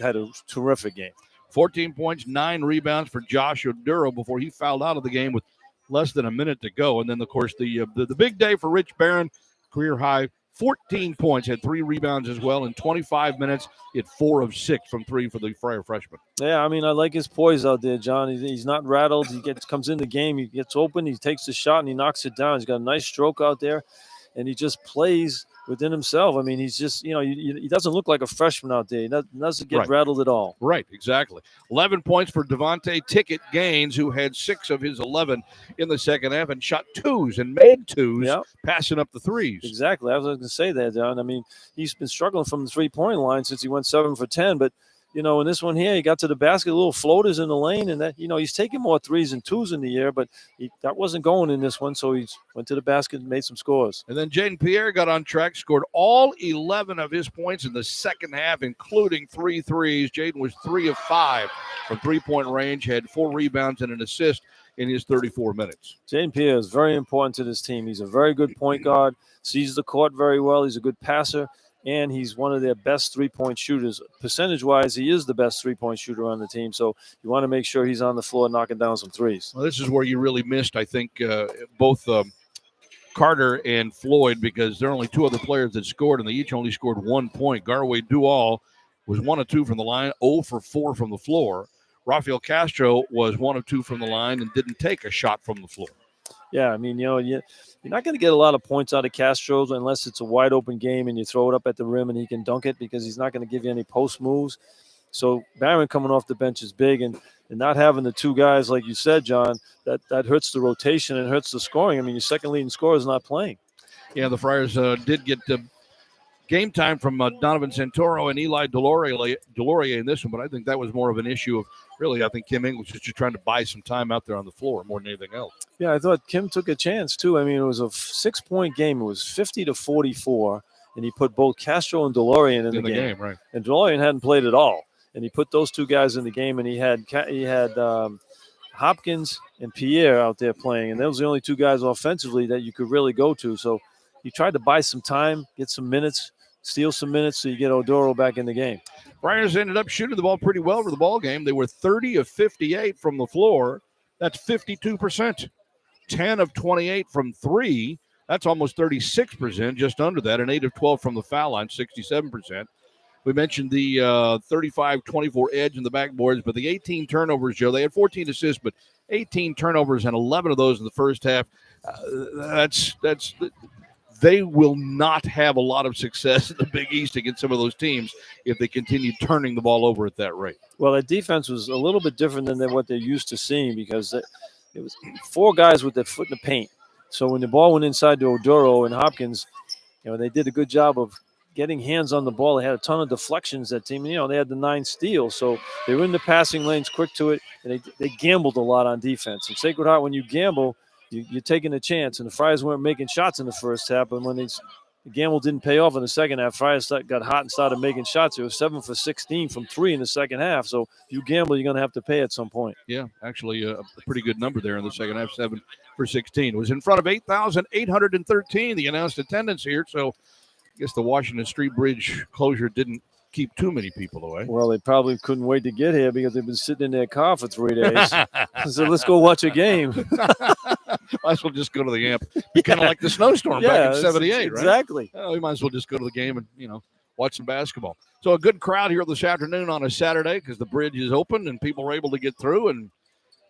had a terrific game. 14 points, 9 rebounds for Josh Oduro before he fouled out of the game with less than a minute to go. And then, of course, the big day for Rich Barron, career high, 14 points, had 3 rebounds as well. In 25 minutes, he had 4 of 6 from 3 for the Friar freshman. Yeah, I mean, I like his poise out there, John. He's not rattled. He comes in the game. He gets open. He takes the shot, and he knocks it down. He's got a nice stroke out there, and he just plays within himself. I mean, he's just, he doesn't look like a freshman out there. He doesn't get rattled at all. Right, exactly. 11 points for Devontae Ticket Gaines, who had 6 of his 11 in the second half and shot 2s and made 2s, passing up the 3s. Exactly. I was going to say that, John. I mean, he's been struggling from the three-point line since he went 7 for 10, but in this one here, he got to the basket, little floaters in the lane, and that, he's taking more threes and twos in the air, but that wasn't going in this one, so he went to the basket and made some scores. And then Jaden Pierre got on track, scored all 11 of his points in the second half, including 3 threes. Jaden was 3 of 5 from three-point range, had 4 rebounds and an assist in his 34 minutes. Jaden Pierre is very important to this team. He's a very good point guard, sees the court very well. He's a good passer, and he's one of their best three-point shooters. Percentage-wise, he is the best three-point shooter on the team, so you want to make sure he's on the floor knocking down some threes. Well, this is where you really missed, I think, both Carter and Floyd, because there are only 2 other players that scored, and they each only scored 1 point. Garway Dual was 1 of 2 from the line, 0 for 4 from the floor. Rafael Castro was 1 of 2 from the line and didn't take a shot from the floor. Yeah, I mean, you're not going to get a lot of points out of Castro unless it's a wide open game and you throw it up at the rim and he can dunk it, because he's not going to give you any post moves. So Barron coming off the bench is big, and not having the 2 guys, like you said, John, that hurts the rotation and hurts the scoring. I mean, your second leading scorer is not playing. Yeah, the Friars did get game time from Donovan Santoro and Eli Delorier in this one, but I think that was more of an issue of, really, I think Kim English was just trying to buy some time out there on the floor more than anything else. Yeah, I thought Kim took a chance, too. I mean, it was a 6-point game. It was 50-44, and he put both Castro and DeLorean in the game. Right. And DeLorean hadn't played at all, and he put those 2 guys in the game, and he had Hopkins and Pierre out there playing, and those were the only 2 guys offensively that you could really go to. So he tried to buy some time, get some minutes, steal some minutes so you get Oduro back in the game. Friars ended up shooting the ball pretty well for the ball game. They were 30 of 58 from the floor. That's 52%. 10 of 28 from 3. That's almost 36%, just under that. And 8 of 12 from the foul line, 67%. We mentioned the 35-24 edge in the backboards, but the 18 turnovers, Joe, they had 14 assists, but 18 turnovers and 11 of those in the first half. They will not have a lot of success in the Big East against some of those teams if they continue turning the ball over at that rate. Well, that defense was a little bit different than what they're used to seeing, because it was 4 guys with their foot in the paint. So when the ball went inside to Oduro and Hopkins, they did a good job of getting hands on the ball. They had a ton of deflections, that team. They had the 9 steals. So they were in the passing lanes, quick to it, and they gambled a lot on defense. And Sacred Heart, when you gamble, you're taking a chance. And the Friars weren't making shots in the first half, but when the gamble didn't pay off in the second half, Friars got hot and started making shots. It was 7 for 16 from 3 in the second half. So if you gamble, you're going to have to pay at some point. Yeah, actually a pretty good number there in the second half, 7 for 16. It was in front of 8,813, the announced attendance here. So I guess the Washington Street Bridge closure didn't keep too many people away. Well, they probably couldn't wait to get here because they've been sitting in their car for 3 days. So let's go watch a game. Might as well just go to the amp. Kind of like the snowstorm back in 78, right? Exactly. We might as well just go to the game and, watch some basketball. So a good crowd here this afternoon on a Saturday because the bridge is open and people are able to get through, and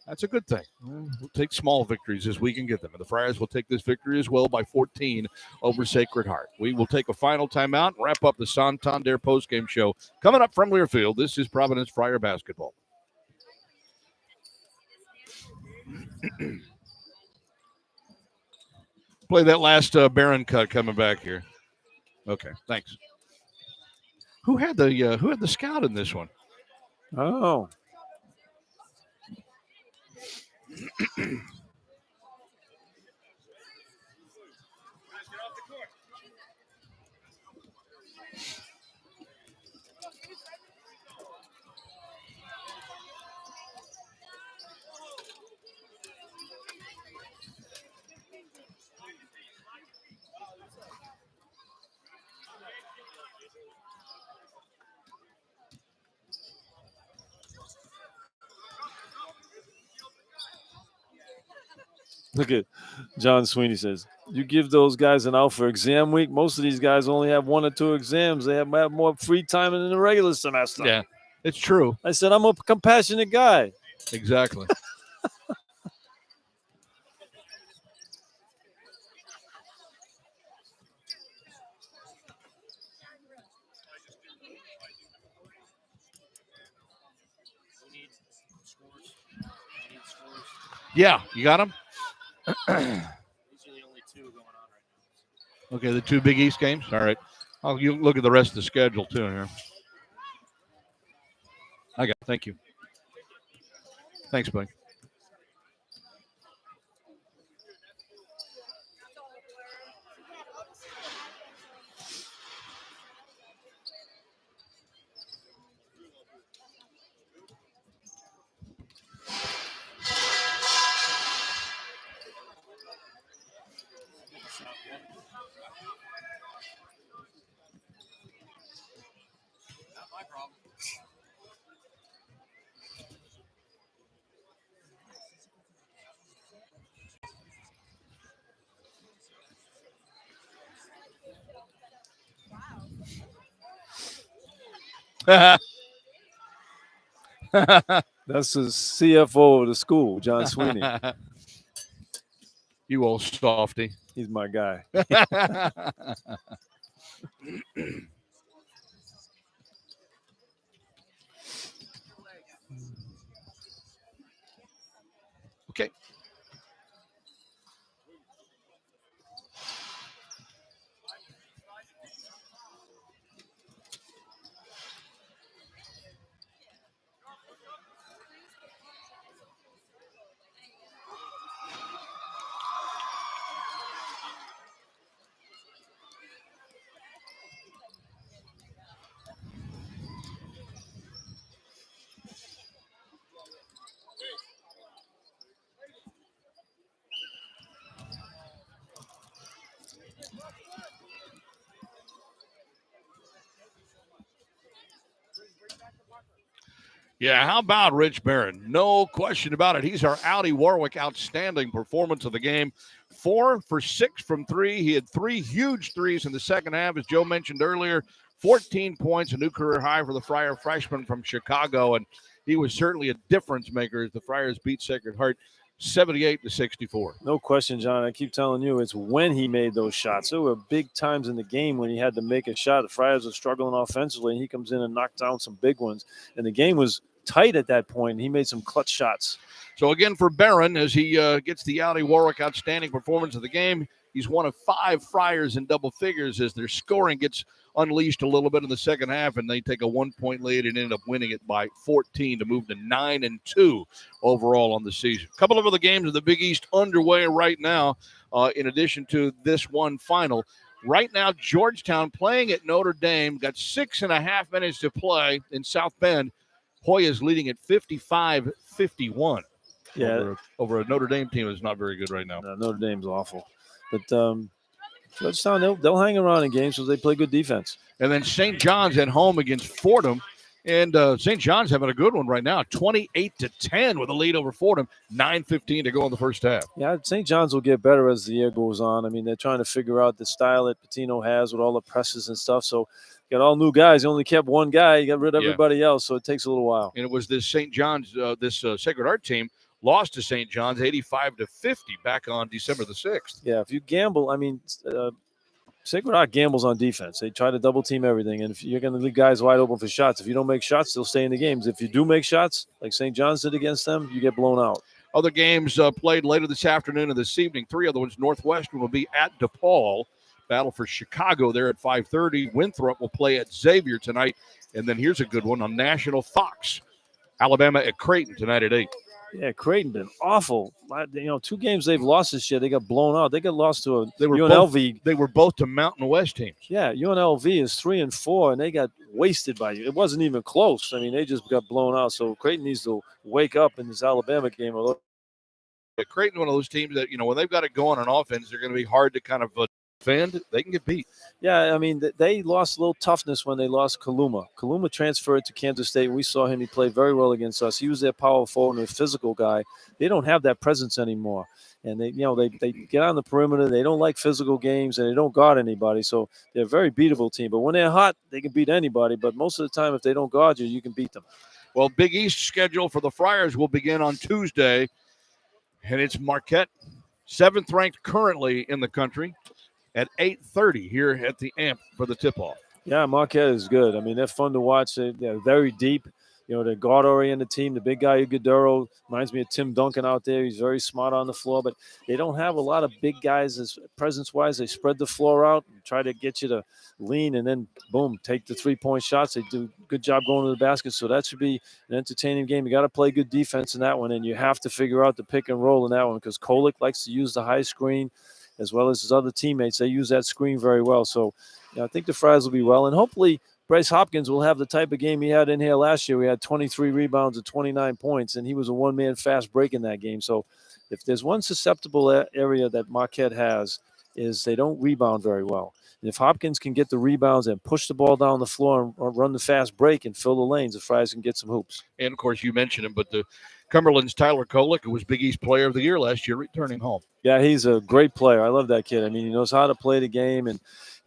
that's a good thing. We'll take small victories as we can get them. And the Friars will take this victory as well by 14 over Sacred Heart. We will take a final timeout and wrap up the Santander postgame show. Coming up from Learfield, this is Providence Friar basketball. Play that last Barron cut coming back here. Okay, thanks. Who had the scout in this one? Oh. Look at John Sweeney says, you give those guys an out for exam week. Most of these guys only have 1 or 2 exams. They have more free time than in the regular semester. Yeah, it's true. I said, I'm a compassionate guy. Exactly. Yeah, you got them? These are the only 2 going on right now. Okay, the 2 Big East games? All right. You look at the rest of the schedule, too, here. Thank you. Thanks, buddy. That's the CFO of the school, John Sweeney. You old softy. He's my guy. Okay. Yeah, how about Rich Barron? No question about it. He's our Audi Warwick outstanding performance of the game. 4 for 6 from 3. He had 3 huge threes in the second half, as Joe mentioned earlier. 14 points, a new career high for the Friar freshman from Chicago, and he was certainly a difference maker as the Friars beat Sacred Heart 78-64. No question, John. I keep telling you, it's when he made those shots. There were big times in the game when he had to make a shot. The Friars were struggling offensively, and he comes in and knocks down some big ones. And the game was tight at that point, and he made some clutch shots. So again, for Barron, as he gets the Audi Warwick outstanding performance of the game, he's one of 5 Friars in double figures as their scoring gets unleashed a little bit in the second half, and they take a 1-point lead and end up winning it by 14 to move to 9-2 overall on the season. A couple of other games of the Big East underway right now, in addition to this one final. Right now, Georgetown playing at Notre Dame, got 6.5 minutes to play in South Bend. Hoya's leading at 55-51. Yeah, over a Notre Dame team that's not very good right now. No, Notre Dame's awful. But Georgetown, they'll hang around in games because they play good defense. And then St. John's at home against Fordham. And St. John's having a good one right now, 28-10 with a lead over Fordham, 9:15 to go in the first half. Yeah, St. John's will get better as the year goes on. I mean, they're trying to figure out the style that Patino has with all the presses and stuff. So got all new guys. He only kept one guy. He got rid of everybody else, so it takes a little while. And it was this St. John's, Sacred Heart team lost to St. John's 85-50 back on December the 6th. Yeah, if you gamble, I mean, Sacred Heart gambles on defense. They try to double team everything, and if you're going to leave guys wide open for shots, if you don't make shots, they'll stay in the games. If you do make shots, like St. John's did against them, you get blown out. Other games played later this afternoon and this evening. 3 other ones. Northwestern will be at DePaul. Battle for Chicago there at 5:30. Winthrop will play at Xavier tonight. And then here's a good one on National Fox. Alabama at Creighton tonight at 8. Yeah, Creighton been awful. 2 games they've lost this year. They got blown out. They got lost to UNLV. They were both to Mountain West teams. Yeah, UNLV is 3-4, and they got wasted by you. It wasn't even close. I mean, they just got blown out. So Creighton needs to wake up in this Alabama game. Creighton, one of those teams that, when they've got it going on offense, they're going to be hard to kind of defend. They can get beat. Yeah, I mean, they lost a little toughness when they lost Kaluma. Kaluma transferred to Kansas State. We saw him. He played very well against us. He was their power forward and a physical guy. They don't have that presence anymore. And they get on the perimeter. They don't like physical games, and they don't guard anybody. So they're a very beatable team. But when they're hot, they can beat anybody. But most of the time, if they don't guard you, you can beat them. Well, Big East schedule for the Friars will begin on Tuesday, and it's Marquette, 7th ranked currently in the country, at 8:30 here at the AMP for the tip-off. Yeah, Marquette is good. I mean, they're fun to watch. They're very deep. the guard-oriented team. The big guy, Iguodaro, reminds me of Tim Duncan out there. He's very smart on the floor, but they don't have a lot of big guys as presence-wise. They spread the floor out and try to get you to lean and then, boom, take the three-point shots. They do a good job going to the basket, so that should be an entertaining game. You got to play good defense in that one, and you have to figure out the pick and roll in that one because Kolek likes to use the high screen as well as his other teammates. They use that screen very well. So I think the Friars will be well, and hopefully Bryce Hopkins will have the type of game he had in here last year. We had 23 rebounds and 29 points, and he was a one-man fast break in that game. So if there's one susceptible area that Marquette has is they don't rebound very well. And if Hopkins can get the rebounds and push the ball down the floor and run the fast break and fill the lanes, the Friars can get some hoops. And, of course, you mentioned him, but the Cumberland's Tyler Kolek, who was Big East Player of the Year last year, returning home. Yeah, he's a great player. I love that kid. I mean, he knows how to play the game, and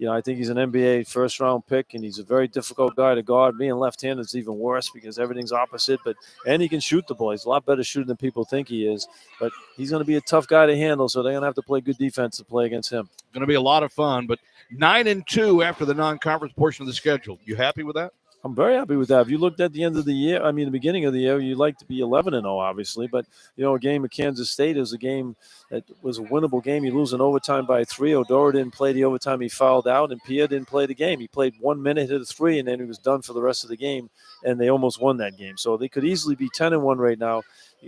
I think he's an NBA first-round pick, and he's a very difficult guy to guard. Being left-handed is even worse because everything's opposite, and he can shoot the ball. He's a lot better shooter than people think he is, but he's going to be a tough guy to handle, so they're going to have to play good defense to play against him. Going to be a lot of fun, but 9-2 after the non-conference portion of the schedule. You happy with that? I'm very happy with that. If you looked at the end of the year, the beginning of the year, you'd like to be 11-0, obviously. But, a game at Kansas State is a game that was a winnable game. You lose in overtime by 3. Odoro didn't play the overtime. He fouled out, and Pierre didn't play the game. He played 1 minute, hit a 3, and then he was done for the rest of the game, and they almost won that game. So they could easily be 10-1 right now.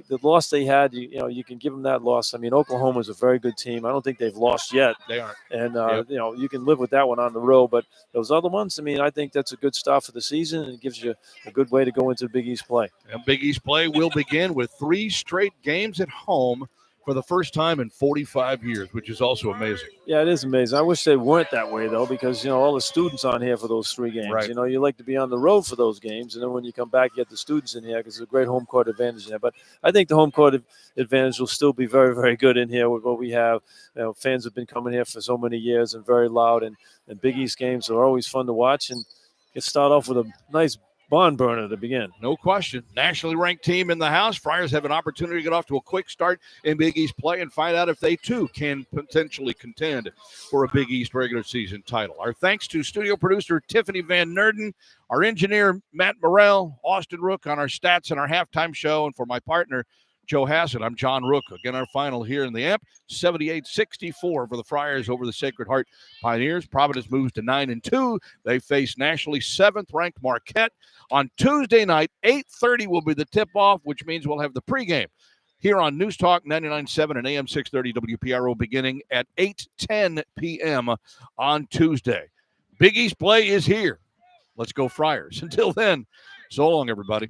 The loss they had, you can give them that loss. Oklahoma's a very good team. I don't think they've lost yet. They aren't. And, Yep. You can live with that one on the road. But those other ones, I think that's a good start for the season, and it gives you a good way to go into Big East play. And Big East play will begin with 3 straight games at home for the first time in 45 years, which is also amazing. Yeah, it is amazing. I wish they weren't that way, though, because, all the students on here for those 3 games. Right. You like to be on the road for those games, and then when you come back, you get the students in here because it's a great home court advantage there. But I think the home court advantage will still be very, very good in here with what we have. Fans have been coming here for so many years and very loud, and Big East games are always fun to watch. And you start off with a nice barn burner to begin. No question. Nationally ranked team in the house. Friars have an opportunity to get off to a quick start in Big East play and find out if they, too, can potentially contend for a Big East regular season title. Our thanks to studio producer Tiffany Van Nerden, our engineer Matt Morrell, Austin Rooke on our stats and our halftime show, and for my partner, Joe Hassett. I'm John Rooke. Again, our final here in the AMP, 78-64 for the Friars over the Sacred Heart Pioneers. Providence moves to 9-2. They face nationally 7th-ranked Marquette. On Tuesday night, 8:30 will be the tip-off, which means we'll have the pregame here on News Talk 99.7 and AM 630 WPRO beginning at 8:10 p.m. on Tuesday. Big East play is here. Let's go Friars. Until then, so long, everybody.